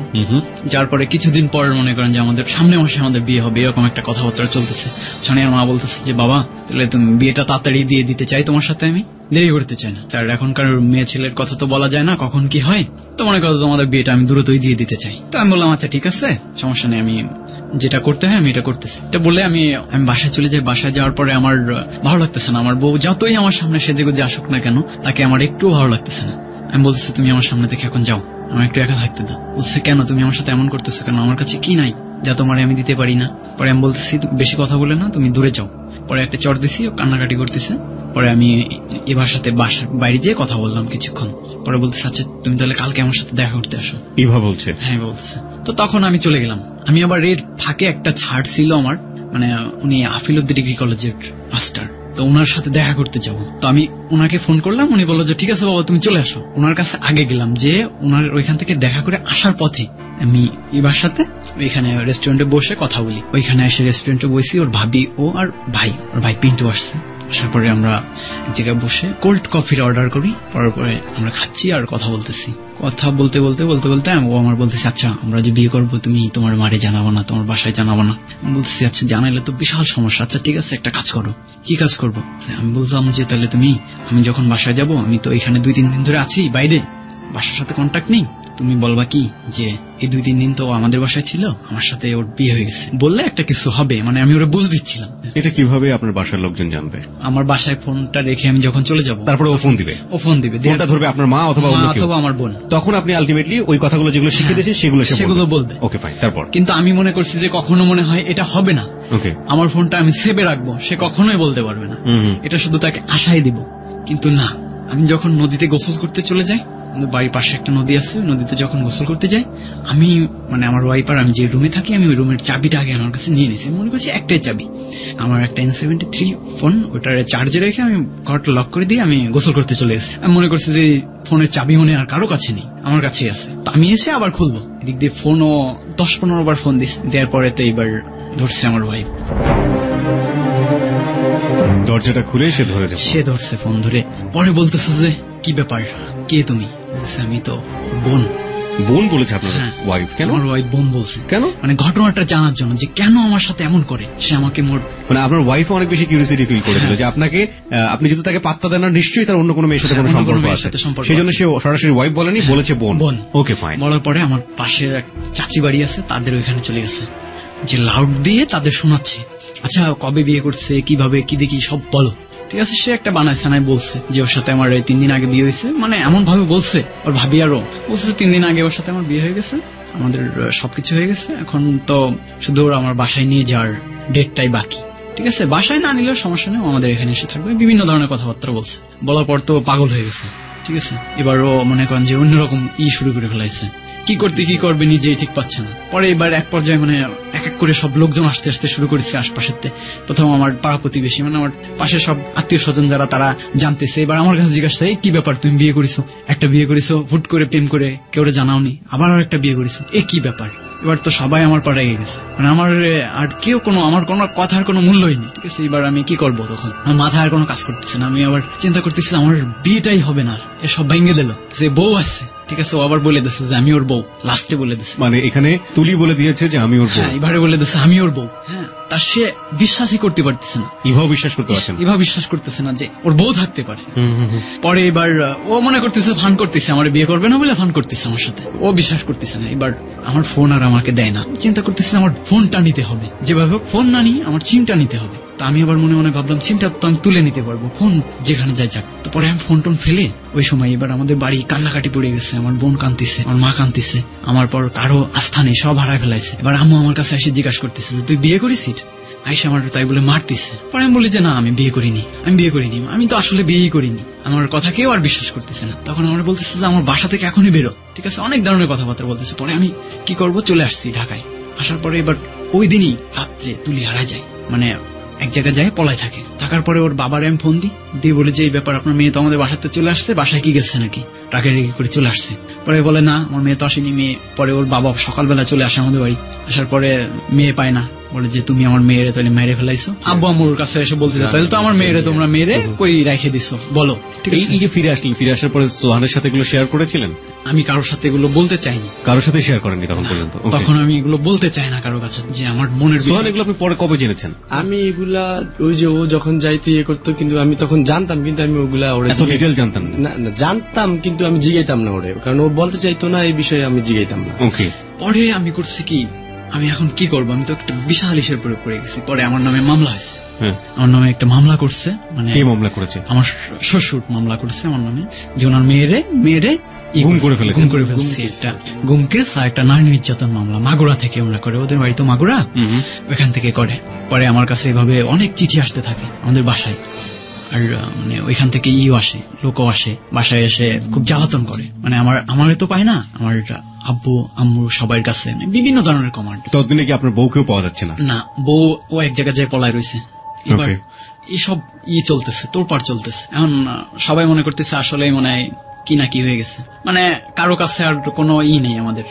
যার পরে কিছুদিন পর মনে করেন যে আমাদের সামনে মাসে আমাদের বিয়ে হবে, এরকম একটা কথাবার্তা চলতেছে। সোনিয়ার মা বলতেছে যে বাবা তাহলে তুমি বিয়েটা তাড়াতাড়ি দিয়ে দিতে চাই তোমার সাথে, আমি দেরি করতে চাই না। তার এখনকার মেয়ে ছেলের কথা তো বলা যায় না কখন কি হয়, তো মনে করো তোমাদের বিয়েটা আমি দ্রুতই দিয়ে দিতে চাই। তো আমি বললাম আচ্ছা ঠিক আছে সমস্যা নেই, আমি যেটা করতে হয় আমি এটা করতেছি। এটা বলে আমি বাসায় চলে যাই। বাসায় যাওয়ার পরে আমার ভালো লাগতেছে না, আমার বউ যতই আমার সামনে সেজেগুজে আসুক না কেন তাকে আমার একটু ভালো লাগতেছে না। আমি বলতেছি তুমি আমার সামনে থেকে এখন যাও, আমার একটু একা থাকতে দাও। বলছে কেন তুমি আমার সাথে এমন করতেছো কেন, আমার কাছে কি নাই যা তোমার আমি দিতে পারি না। পরে আমি বলতেছি বেশি কথা বলে না, তুমি দূরে যাও। পরে একটা চট দিছি, কান্নাকাটি করতেছে। পরে আমি এবার সাথে বাসার বাইরে যেয়ে কথা বললাম কিছুক্ষণ। পরে বলতেছে আচ্ছা তুমি তাহলে কালকে আমার সাথে দেখা করতে আসো। ইভা বলছে? হ্যাঁ বলতেছে। তো তখন আমি চলে গেলাম। আমি আবার এর ফাঁকে একটা ছাড় ছিল আমার, মানে উনি আফিলউদ্দিন ডিগ্রি কলেজের মাস্টার, তো ওনার সাথে দেখা করতে যাব। তো আমি ওনাকে ফোন করলাম, উনি বললো যে ঠিক আছে বাবা তুমি চলে আসো। ওনার কাছে আগে গেলাম, যে ওনার ওইখান থেকে দেখা করে আসার পথে আমি এবার সাথে ওইখানে রেস্টুরেন্টে বসে কথা বলি। ওইখানে এসে রেস্টুরেন্টে বসি, ওর ভাবি ও আর ওর ভাই পিন্টু আসছে। আসার পরে আমরা এক জায়গায় বসে কোল্ড কফির অর্ডার করি। পরে আমরা খাচ্ছি আর কথা বলতেছি। কথা বলতে ও আমার বলতেছে আচ্ছা আমরা যে বিয়ে করবো তুমি তোমার মারে জানাবো না, তোমার বাসায় জানাবো না। বলতেছি আচ্ছা জানাইলে তো বিশাল সমস্যা, আচ্ছা ঠিক আছে একটা কাজ করো। কি কাজ করবো? আমি বললাম যে তাহলে আমি যখন বাসায় যাব, আমি তো এখানে 2-3 দিন ধরে আছি বাইরে, বাসার সাথে কন্ট্যাক্ট নেই, তুমি বলবা কি যে এই 2-3 দিন তো আমাদের বাসায় ছিল, আমার সাথে ওর বিয়ে হয়ে গেছে, বললে একটা কিছু হবে। মানে আমি ওরা বুঝ দিচ্ছিলাম। এটা কিভাবে আপনার বাসার লোকজন জানবে? আমার বাসায় ফোনটা রেখে আমি যখন চলে যাব, তারপরে ও ফোন দিবে। ফোনটা ধরবে আপনার মা অথবা আমার বোন। তখন আপনি আলটিমেটলি ওই কথাগুলো যেগুলো শিখে দিয়েছেন সেগুলো বলবে। Okay fine. তারপর কিন্তু আমি মনে করছি যে কখনো মনে হয় এটা হবে না, আমার ফোনটা আমি সেভে রাখবো, সে কখনোই বলতে পারবে না, এটা শুধু তাকে আশাই দিব। কিন্তু না, আমি যখন নদীতে গোসল করতে চলে যাই, বাড়ির পাশে একটা নদী আছে, নদীতে যখন গোসল করতে যাই, আমি মানে আমার ওয়াইপার, আমি যে রুমে থাকি, আমি ওই রুমের চাবিটা আগে আমার কাছে নিয়ে নিয়েছি। মনে করছি একটাই চাবি, আমার একটা N73 ফোন, ওটার চার্জে রেখে আমি ঘরটা লক করে দিয়ে আমি গোসল করতে চলে এসেছি। আমি মনে করছি যে ফোনের চাবি মনে আর কারো কাছে নেই, আমার কাছেই আছে। তো আমি এসে আবার খুলবো, এদিক দিয়ে ফোনও 10-15 বার ফোন দিস, দেওয়ার পরে তো এইবার ধরছে আমার ওয়াইফ। দরজাটা খুলে সে ধরছে ফোন ধরে। পরে বলতেছে যে কি ব্যাপার, কে তুমি? বলছে, আমি তো বোন। বোন বলেছে আপনার হ্যাঁ। ওয়াইফ? কেন? আমার ওয়াইফ বোন বলছে। কেন? মানে ঘটনাটা জানার জন্য, যে কেন আমার সাথে এমন করে। সে আমাকে মানে আপনার ওয়াইফ অনেক বেশি কিউরিয়াসিটি ফিল করেছিল যে আপনাকে, আপনি যেহেতু তাকে পাত্তা দেন না, নিশ্চয়ই তার অন্য কোনো মেয়ের সাথে কোনো অন্য কোনো সম্পর্ক মেয়ের আছে, সাথে সম্পর্ক সেই জন্য আছে। সে সরাসরি ওয়াইফ বলেনি, বলেছে বোন। বোন। ওকে, ফাইন। বলার পরে আমার পাশের এক চাচি বাড়ি আছে, তাদের ওইখানে চলে গেছে, যে লাউড দিয়ে তাদের শোনাচ্ছে, আচ্ছা কবে বিয়ে করছে, কিভাবে, কি দেখি সব বলো। ঠিক আছে, সে একটা বানাইছে নাই বলছে যে ওর সাথে আমার 3 দিন আগে বিয়ে হয়েছে, মানে এমন ভাবে বলছে, ওর ভাবি আরো বলছে 3 দিন আগে ওর সাথে আমার বিয়ে হয়ে গেছে, আমাদের সবকিছু হয়ে গেছে, এখন তো শুধু ওর আমার বাসায় নিয়ে যাওয়ার ডেটটাই বাকি। ঠিক আছে, বাসায় না নিলেও সমস্যা নেই, আমাদের এখানে এসে থাকবে, বিভিন্ন ধরনের কথাবার্তা বলছে। বলার পর তো পাগল হয়ে গেছে। ঠিক আছে, এবার ও মনে করেন যে অন্যরকম শুরু করে ফেলাইছে, কি করতে কি করবে নিজেই ঠিক পাচ্ছে না। পরে এবার এক পর্যায়ে মানে এক এক করে সব লোকজন আসতে আসতে শুরু করেছে আশপাশের। প্রথম আমার পাড়া প্রতিবেশী, মানে আমার পাশে সব আত্মীয় স্বজন যারা, তারা জানতেছে। এবার আমার কাছে জিজ্ঞাসা, কি ব্যাপার, তুমি বিয়ে করেছো, একটা বিয়ে করেছো, হুট করে প্রেম করে, কেউ জানাওনি, আবার একটা বিয়ে করেছো, কি ব্যাপার। এবার তো সবাই আমার পাড়ায় গেছে, মানে আমার আর কেউ আমার কোনো কথার কোনো মূল্যই নেই। ঠিক আছে, এবার আমি কি করবো, তখন আমার মাথায় আর কোনো কাজ করতেছে না। আমি আবার চিন্তা করতেছি আমার বিয়েটাই হবে না, এসব ভেঙে দিল, যে বউ আছে। ঠিক আছে, ও আবার বলে দিচ্ছে যে আমি ওর বউ, লাস্টে বলে দিচ্ছে, মানে এখানে তুলি বলে দিয়েছে যে আমি ওর বউ। হ্যাঁ, এবারে বলে দিচ্ছে আমি ওর বউ। হ্যাঁ, তার সে বিশ্বাসই করতে পারতেছে না, এভাবে বিশ্বাস করতে পারছেন না, এভাবে বিশ্বাস করতেছে না যে ওর বউ থাকতে পারে। পরে এবার ও মনে করতেছে ফান করতেছে, আমার বিয়ে করবে না বলে ফান করতেছে আমার সাথে, ও বিশ্বাস করতেছে না। এবার আমার ফোন আর আমাকে দেয় না, চিন্তা করতেছে আমার ফোনটা নিতে হবে, যেভাবে হোক ফোন না নিয়ে আমার সিমটা নিতে হবে। তা আমি আবার মনে মনে ভাবলাম সিমটা তো আমি তুলে নিতে পারবো, ফোন যেখানে যাই যাক। তো পরে আমি ফোন টোন ফেলে ওই সময় এবার আমাদের বাড়ি কান্নাকাটি পড়ে গেছে, আমার বোন কাঁদতেছে, আমার মা কাঁদতেছে, আমার পর কারো আস্থা নেই, সব হারায় ফেলাইছে। এবার আম্মু আমার কাছে এসে জিজ্ঞাসা করতেছে যে তুই বিয়ে করেছিস, আইসা আমার তাই বলে মারতেছে। পরে আমি বলি যে না, আমি বিয়ে করিনি, আমি তো আসলে বিয়েই করিনি। আমার কথা কেউ আর বিশ্বাস করতেছে না। তখন আমার বলতেছে যে আমার বাসা থেকে এখনই বেরো। ঠিক আছে, অনেক ধরনের কথাবার্তা বলতেছে। পরে আমি কি করব, চলে আসছি ঢাকায়। আসার পরে এবার ওই দিনই রাত্রে তুলি হারায় যায়, মানে এক জায়গায় যায় পলায় থাকে। থাকার পরে ওর বাবার আমি ফোন দিয়ে বলে যে এই ব্যাপার, আপনার মেয়ে তো আমাদের বাসাতে চলে আসছে, বাসায় কি গেছে নাকি, টাকা রেখে করে চলে আসছে। পরে বলে না, আমার মেয়ে তো আসেনি। মেয়ে পরে ওর বাবা সকালবেলা চলে আসে আমাদের বাড়ি, আসার পরে মেয়ে পায় না, বলে যে তুমি আমার মেয়েরে তাহলে মেরে ফেলাইছো। আব্বু আম্মুর কাছে এসে বলতে তাহলে তো আমার মেয়েরে তোমরা মেরে কই রেখে দিছো, বলো। ঠিক আছে, এই যে ফিরে আসলেন, ফিরে আসার পরে সোহানের সাথে এগুলো শেয়ার করেছিলেন? আমি কারোর সাথে এগুলো বলতে চাইনি, কারোর সাথে শেয়ার করেননি তখন পর্যন্ত? তখন আমি এগুলো বলতে চাই না কারোর কাছে, যে আমার মনের সোহান এগুলো আপনি পরে কবে জেনেছেন? আমি এগুলা ওই যে ও যখন যাইতে করতো, কিন্তু আমি তখন জানতাম, কিন্তু আমি ওগুলা ওরে এত ডিটেল জানতাম না? না, জানতাম, কিন্তু আমি জিগাইতাম না ওরে, কারণ ও বলতে চাইতো না এই বিষয়ে, আমি জিগাইতাম না। ওকে। পরে আমি করছি কি, আমি এখন কি করবো, আমি তো একটা বিশাল ইসের পরে পড়ে গেছি। পরে আমার নামে মামলা হয়েছে, আমার নামে একটা মামলা করছে। মানে কে মামলা করেছে? আমার শ্বশুর মামলা করেছে আমার নামে, যে ওনার মেয়েরে গুম করে ফেলেছে। একটা গুম কেস আর একটা নারী নির্যাতন মামলা মাগুরা থেকে ওরা করে, ওদের বাড়ি তো মাগুরা, ওখান থেকে করে। পরে আমার কাছে এভাবে অনেক চিঠি আসতে থাকে আমাদের বাসায়, আর মানে ওইখান থেকে আসে, লোকও আসে, বাসায় এসে খুব জ্বালাতন করে। মানে আমারে তো পায় না, আমার আব্বু আম্মু সবার কাছে বিভিন্ন ধরনের কমান্ড। ততদিনে কি আপনার বউকেও পাওয়া যাচ্ছে না? না, বউ ও এক জায়গায় যায় পলায় রয়েছে। এবার এইসব চলতেছে, তোরপাড় চলতেছে। এখন সবাই মনে করতেছে আসলে মনে হয় কি না কি হয়ে গেছে, মানে কারো কাছে আর কোনো নেই আমাদের,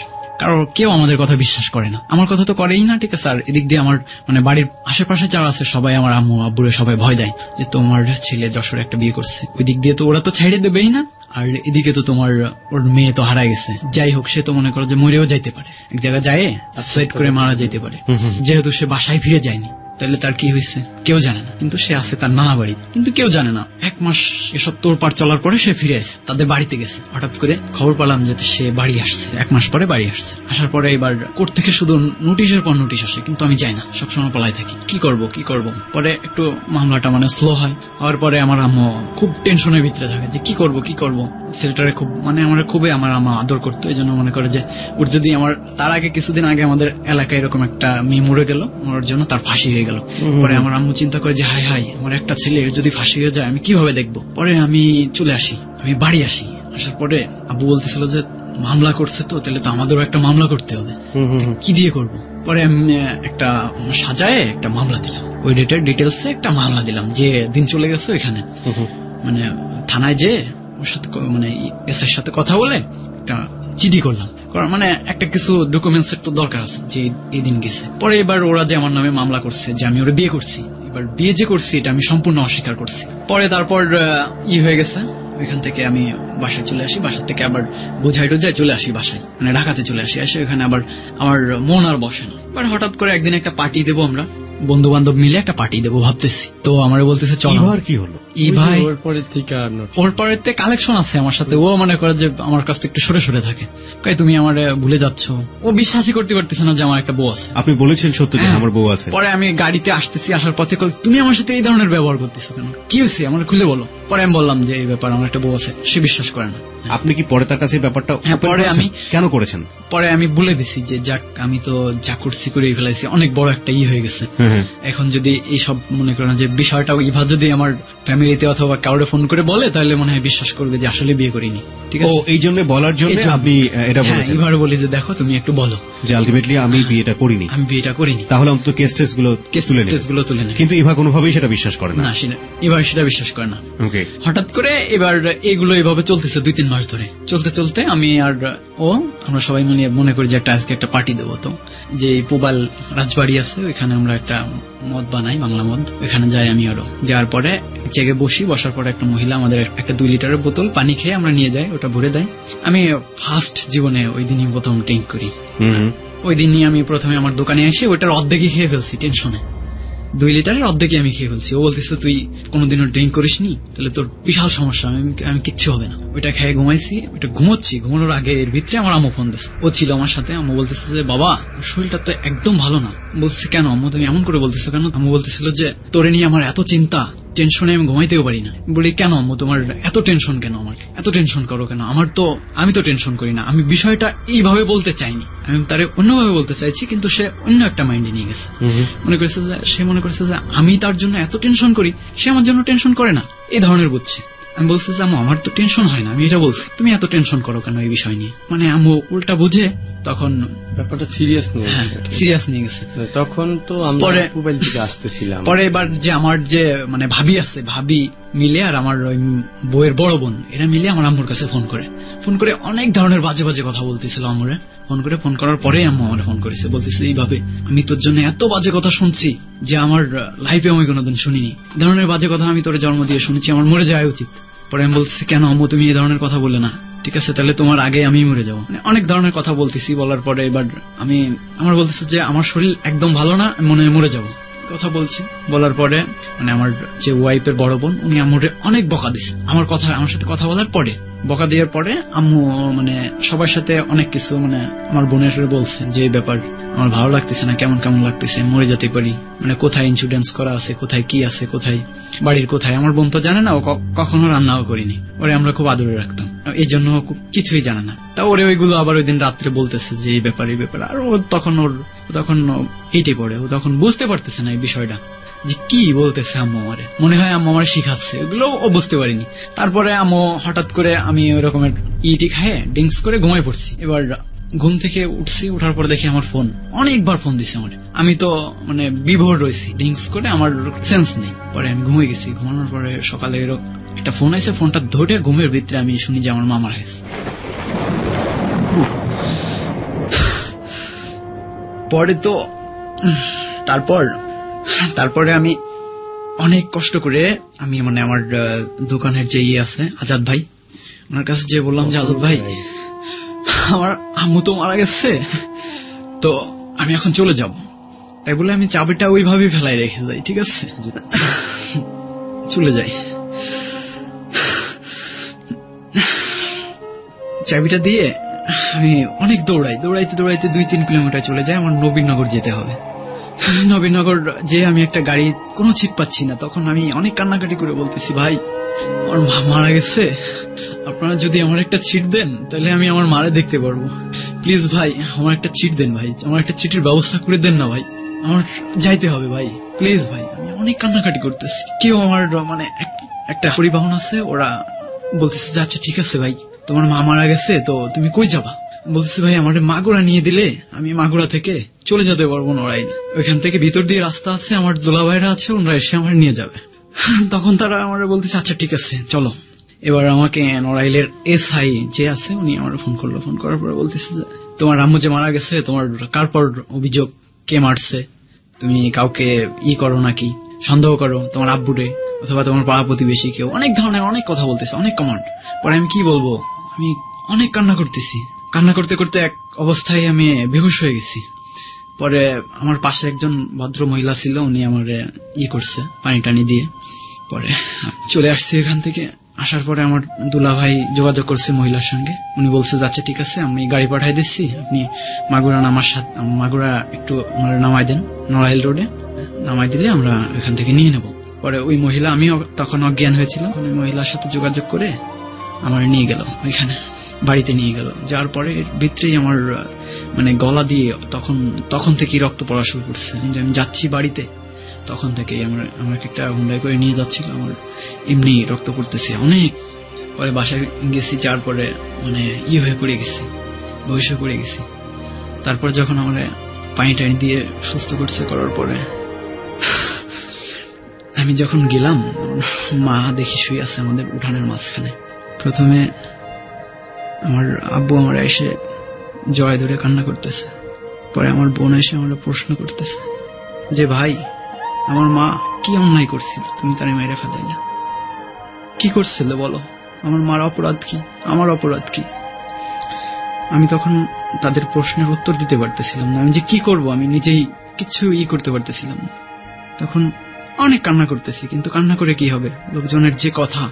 কেউ আমাদের কথা বিশ্বাস করে না, আমার কথা তো করেই না। ঠিক আছে, আর এদিক দিয়ে আমার মানে বাড়ির আশেপাশে যারা আছে সবাই আমার আম্মু আব্বুরে সবাই ভয় দেয় যে তোমার ছেলে যশোরে একটা বিয়ে করছে, ওই দিক দিয়ে তো ওরা তো ছেড়ে দেবেই না, আর এদিকে তো তোমার ওর মেয়ে তো হারাই গেছে। যাই হোক, সে তো মনে করো যে মরেও যাইতে পারে, এক জায়গায় যায় সুইসাইড করে মারা যাইতে পারে, যেহেতু সে বাসায় ফিরে যায়নি। তাহলে তার কি হয়েছে কেউ জানে না, কিন্তু সে আছে তার নানা বাড়ি, কিন্তু কেউ জানে না। 1 মাস এসব তোরপাড় চলার পরে সে ফিরে আসে, তাদের বাড়িতে গেছে। হঠাৎ করে খবর পেলাম যে সে বাড়ি আসছে, 1 মাস পরে বাড়ি আসছে। আসার পরে এবার কোর্ট থেকে শুধু নোটিশের পর নোটিশ আসে, কিন্তু আমি যাই না, সবসময় পলাই থাকি, কি করব। পরে একটু মামলাটা মানে স্লো হয়, হওয়ার পরে আমার আম্মু খুব টেনশনের ভিতরে থাকে যে কি করব। ছেলেটারে খুব মানে আমার আম্মা আদর করতো, এই জন্য মনে করে যে ওর যদি আমার তার আগে কিছুদিন আগে আমাদের এলাকায় এরকম একটা মেয়ে মরে গেল, মরার জন্য তার ফাঁসি হয়ে গেল। পরে আমার আম্মু চিন্তা করে যে হাই আমার একটা ছেলে যদি ফাঁসি হয়ে যায় আমি কিভাবে দেখবো। পরে আমি চলে আসি, আমি বাড়ি আসি। আসার পরে আব্বু বলতেছিল যে মামলা করছে তো, তাহলে তো আমাদেরও একটা মামলা করতে হবে, কি দিয়ে করব। পরে আমি একটা সাজায় একটা মামলা দিলাম, ওই ডেটের ডিটেলসে একটা মামলা দিলাম, যে দিন চলে গেছে ওইখানে মানে থানায় যে ওর সাথে মানে এসআইর সাথে কথা বলে একটা চিঠি করলাম, মানে একটা কিছু ডকুমেন্টস এর তো দরকার আছে যে এই দিন গেছে। পরে এবার ওরা যে আমার নামে মামলা করছে যে আমি ওরা বিয়ে করছি, এবার বিয়ে যে করছি এটা আমি সম্পূর্ণ অস্বীকার করছি। পরে তারপর হয়ে গেছে, ওইখান থেকে আমি বাসায় চলে আসি, বাসা থেকে আবার বোঝাই টোঝাই চলে আসি বাসায়, মানে ঢাকাতে চলে আসি। এসে ওখানে আবার আমার মন আর বসে না। এবার হঠাৎ করে একদিন একটা পার্টি দেবো, আমরা বন্ধু বান্ধব মিলে একটা পার্টি দেবো ভাবতেছি। তো আমার বলতেছে চল। এবার কি হলো? ভাই ওর পরের থেকে আর not। ওর পরের কালেকশন আছে আমার সাথে। ও মনে করে যে আমার কাছ থেকে একটু সরে সরে থাকে, কই তুমি আমার ভুলে যাচ্ছ। ও বিশ্বাসই করতে পারতেছে না যে আমার একটা বউ আছে। আপনি বলেছেন সত্য যে হ্যাঁ। আমার বউ আছে। পরে আমি গাড়িতে আসতেছি, আসার পথে কই, তুমি আমার সাথে এই ধরনের ব্যবহার করতেছো কেন, কি হয়েছে আমার খুলে বলো। পরে আমি বললাম যে এই ব্যাপার, আমার একটা বউ আছে। সে বিশ্বাস করে না। আপনি কি পরে তার কাছে ব্যাপারটা হ্যাঁ, open পরে করেছেন? আমি- কেন করেছেন? পরে আমি বলে দিছি যে যাক, আমি তো যা করছি করে ফেলাইছি, অনেক বড় একটা হয়ে গেছে। এখন যদি এইসব মনে করেন যে বিষয়টা ইভা যদি আমার ফ্যামিলিতে অথবা কাউরে ফোন করে বলে, তাহলে মনে হয় বিশ্বাস করবে যে আসলে বিয়ে করিনি। ঠিক ও আছে, এই জন্য বলার জন্য এই জন্য। আপনি এটা হ্যাঁ, বলেছেন এবার বলি যে দেখো তুমি একটু বলো যে আলটিমেটলি আমি বিয়েটা করিনি। আমি বিয়েটা করিনি। তাহলে অন্তত কেস টেস্ট গুলো তুলে নিন। কেসগুলো তুলে নেয়। কিন্তু ইভা কোনোভাবেই সেটা বিশ্বাস করে না। না, এবার সেটা বিশ্বাস করে না। ওকে। হঠাৎ করে এবার এগুলো এভাবে চলতেছে 2-3 মাস ধরে। চলতে চলতে আমি আর ও আমরা সবাই মনে করি যে একটা আজকে একটা পার্টি দেবো। তো যে পুবাল রাজবাড়ি আছে ওইখানে আমরা একটা মদ বানাই, বাংলা মদ। ওইখানে যাই আমি আরো। যাওয়ার পরে জেগে বসার পরে একটা মহিলা আমাদের একটা 2 লিটারের বোতল পানি খেয়ে আমরা নিয়ে যাই, ওটা ভরে দেয়। আমি ফার্স্ট জীবনে ওই দিনই প্রথম ড্রিঙ্ক করি। ওই দিনই আমি প্রথমে আমার দোকানে এসে ওইটার অর্ধেকই খেয়ে ফেলছি টেনশনে। 2 লিটারের অর্ধেকই আমি খেয়ে ফেলছি। ও বলতেছে তুই কোনোদিনও ড্রিঙ্ক করিসনি, তাহলে তোর বিশাল সমস্যা, আমি কিচ্ছু হবে না। ওইটা খেয়ে ঘুমাইছি। ওইটা ঘুমোচ্ছি, ঘুমানোর আগে এর ভিতরে আমার আম্মু ফোন দিচ্ছে। ও ছিল আমার সাথে। আম্মু বলতেছে যে বাবা শরীরটা তো একদম ভালো না। বলছে কেন আম্মু তুমি এমন করে বলতেছো কেন? আম্মু বলতেছিল যে তোরে নিয়ে আমার এত চিন্তা, টেনশনে আমি ঘুমাইতেও পারি না। বলি কেন আম্মু তোমার এত টেনশন কেন, আমার এত টেনশন করো কেন? আমি তো টেনশন করি না, আমি বিষয়টা এইভাবে বলতে চাইনি, আমি তারে অন্যভাবে বলতে চাইছি, কিন্তু সে অন্য একটা মাইন্ডে নিয়ে গেছে। সে মনে করেছে যে আমি তার জন্য এত টেনশন করি, সে আমার জন্য টেনশন করে না, এই ধরনের বুঝছে। আমি বলছি যে আম্মু আমার তো টেনশন হয় না, আমি এটা বলছি, তুমি এত টেনশন করো কেন এই বিষয় নিয়ে। মানে আম্মু উল্টা বুঝে তখন ব্যাপারটা সিরিয়াস নিয়ে হ্যাঁ গেছে। সিরিয়াস নিয়ে গেছে। তখন তো আমরা পরে- মোবাইল থেকে আসতেছিলাম। পরে এবার যে আমার যে মানে ভাবি আছে, ভাবি মিলে আর আমার ওই বউয়ের বড় বোন, এরা মিলে আমার আম্মুর কাছে ফোন করে অনেক ধরনের বাজে বাজে কথা বলতেছিল আম্মুরে। ফোন করার পরে আম্মু আমার ফোন করেছে, বলতেছে এইভাবে আমি তোর জন্য এত বাজে কথা শুনছি যে আমার লাইফে আমি কোনোদিন শুনিনি। এই ধরনের বাজে কথা আমি তোর জন্ম দিয়ে শুনেছি, আমার মরে যাওয়া উচিত। পরে আমি বলতেছি কেন আম্মু তুমি এই ধরনের কথা বললে না, ঠিক আছে তাহলে তোমার আগে আমি মরে যাবো। মানে অনেক ধরনের কথা বলতেছি। বলার পরে এবার আমার বলতেছে যে আমার শরীর একদম ভালো না, আমি মনে হয় মরে যাবো। কথা বলছি, বলার পরে মানে আমার যে ওয়াইফের বড় বোন উনি আম্মুরে অনেক বকা দিছে আমার সাথে কথা বলার পরে। বকা দেওয়ার পরে আম্মু মানে সবার সাথে অনেক কিছু মানে আমার বোনের বলছে যে এই ব্যাপার আমার ভালো লাগতেছে না, কেমন লাগতেছে, মরে যেতে পারি, মানে কোথায় ইন্স্যুরেন্স করা আছে, কোথায় কি আছে, কোথায় বাড়ির কোথায়। আমার বোন তো জানে না, ও কখনো রান্নাও করিনি। ওরে আমরা খুব আদরে রাখতাম, এই জন্য কিছুই জানে না। তা ওরে ওইগুলো আবার ওই দিন রাত্রে বলতেছে যে এই ব্যাপার। আর ও তখন এইটাই পড়ে, ও তখন বুঝতে পারতেছে না এই বিষয়টা যে কি বলতেছে আম্মু আমারে। মনে হয় আম্মু আমার শিখাচ্ছে, ওগুলো ও বুঝতে পারিনি। তারপরে আম্মু হঠাৎ করে আমি ওই রকমের ইটি খায় ড্রিঙ্কস করে ঘুমাই পড়ছি। এবার ঘুম থেকে উঠছি, উঠার পর দেখি আমার ফোন, অনেকবার ফোন দিছে আমার। আমি তো মানে বিভোর রয়েছি, ড্রিঙ্কস করে আমার সেন্স নেই। পরে আমি ঘুমিয়ে গেছি। ঘুমানোর পরে সকালে একটা ফোন আছে, ফোনটা ধরে ঘুমের ভিতরে আমি শুনি যে আমার মামার হয়েছে। পরে তো তারপরে আমি অনেক কষ্ট করে আমি মানে আমার দোকানের যে আছে আজাদ ভাই, ওনার কাছে যে বললাম যে আজাদ ভাই আমার আম্মু তো মারা গেছে, তো আমি এখন চলে যাব। তাই বলে আমি চাবিটা ওইভাবে ফেলাই রেখে যাই, ঠিক আছে, চলে যাই। চাবিটা দিয়ে আমি অনেক দৌড়াইতে 2-3 কিলোমিটার চলে যাই। আমার নবীনগর যেতে হবে। নবীনগর যে আমি একটা গাড়ি কোনো সিট পাচ্ছি না। তখন আমি অনেক কান্নাকাটি করে বলতেছি ভাই আমার মা মারা গেছে, আপনারা যদি আমার একটা সিট দেন তাহলে আমি আমার মারে দেখতে পারবো। প্লিজ ভাই আমার একটা সিট দেন ভাই, আমার একটা সিটের ব্যবস্থা করে দেন না ভাই, আমার যাইতে হবে ভাই, প্লিজ ভাই। আমি অনেক কান্নাকাটি করতেছি। কেউ আমার মানে একটা পরিবহন আছে, ওরা বলতেছে যে আচ্ছা ঠিক আছে ভাই তোমার মা মারা গেছে তো তুমি কই যাবা। বলতেছে ভাই আমার মাগুরা নিয়ে দিলে আমি মাগুরা থেকে চলে যেতে পারবো নড়াইল, ওইখান থেকে ভিতর দিয়ে রাস্তা আছে, আমার দোলাভাইরা আছে, ওনারা এসে আমার নিয়ে যাবে। তখন তারা আমার বলতেছে আচ্ছা ঠিক আছে চলো। এবার আমাকে নড়াইলের SI যে আছে উনি আমার ফোন করলো। ফোন করার পরে বলতেছে যে তোমার আম্মু যে মারা গেছে, তোমার কার পর অভিযোগ, কে মারছে, তুমি কাউকে করো নাকি, সন্দেহ করো তোমার আব্বুরে। অথবা তোমার পাড়া প্রতিবেশী কেউ, অনেক ধরনের অনেক কথা বলতেছে, অনেক কমান্ড। পরে আমি কি বলবো, আমি অনেক কান্না করতেছি। কান্না করতে করতে এক অবস্থায় আমি বেহুশ হয়ে গেছি। পরে আমার পাশে একজন ভদ্র মহিলা ছিল, উনি আমার করছে পানি টানি দিয়ে। পরে চলে আসছি এখান থেকে। আসার পরে আমার দুলা ভাই যোগাযোগ করছে মহিলার সঙ্গে। উনি বলছে যাচ্ছে ঠিক আছে, আমি গাড়ি পাঠাই দিচ্ছি, আপনি মাগুরা একটু আমার নামাই দেন, নড়াইল রোডে নামাই দিলে আমরা এখান থেকে নিয়ে নেব। পরে ওই মহিলা, আমিও তখন অজ্ঞান হয়েছিলাম, ওই মহিলার সাথে যোগাযোগ করে আমার নিয়ে গেল, ওইখানে বাড়িতে নিয়ে গেল। যার পরে ভিতরেই আমার মানে গলা দিয়ে তখন থেকেই রক্ত পড়া শুরু করছে। আমি যাচ্ছি বাড়িতে, তখন থেকেই আমাকে একটা হুন্ডাই করে নিয়ে যাচ্ছিল, আমার এমনি রক্ত পড়তেছে অনেক। পরে বাসায় গেছি, যার পরে মানে হয়ে পড়ে গেছি, বয়স হয়ে পড়ে গেছি। তারপর যখন আমার পানি টানি দিয়ে সুস্থ করার পরে আমি যখন গেলাম, মা দেখি শুয়ে আছে আমাদের উঠানের মাঝখানে। প্রথমে আমার আব্বু আমার এসে জড়ায় ধরে কান্না করতেছে। পরে আমার বোন এসে আমার প্রশ্ন করতেছে যে ভাই, আমার মা কি অন্যায় করছিল, তুমি তারে মেরে ফেলাইলা, কি করছিল বলো, আমার মার অপরাধ কি, আমার অপরাধ কি? আমি তখন তাদের প্রশ্নের উত্তর দিতে পারতেছিলাম না। আমি যে কি করব, আমি নিজেই কিছু করতে পারতেছিলাম না। তখন অনেক কান্না করতেছি, কিন্তু কান্না করে কি হবে? লোকজনের যে কথা,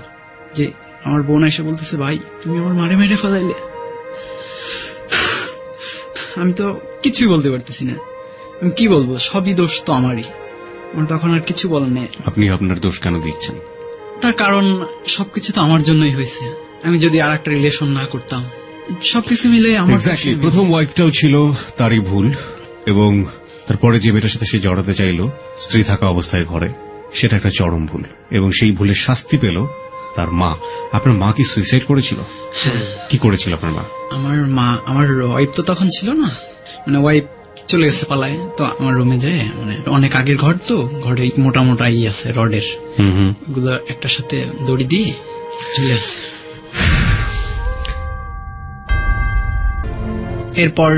যে আমার বোন এসে বলতেছে ভাই তুমি আমার মারে মেরে ফেলাইলে, আমি তো কিছুই বলতে পারতেছি না। আমি কি বলবো, সবই দোষ তো আমারই। আমার তখন আর কিছু বলার নেই। আপনি আপনার দোষ কেন দিচ্ছেন? তার কারণ সবকিছু তো আমার জন্যই হয়েছে। আমি যদি আর একটা রিলেশন না করতাম, সবকিছু মিলে আমার প্রথম ওয়াইফটাও ছিল তারই ভুল, এবং তারপরে যে মেয়েটার সাথে সে জড়াতে চাইলো স্ত্রী থাকা অবস্থায় ঘরে, সেটা একটা চরম ভুল, এবং সেই ভুলের শাস্তি পেল তার মা। আপনার মা কি সুইসাইড করেছিল? কি করেছিল আপনার মা? আমার ওয়াইফ তো তখন ছিল না, মানে ওয়াইফ চলে গেছে পালায়। তো আমার রুমে যায়, মানে অনেক আগের ঘর, তো ঘরে মোটা মোটা আছে রডের, ওগুলো একটার সাথে দড়ি দিয়ে ঝুলে আছে। এরপর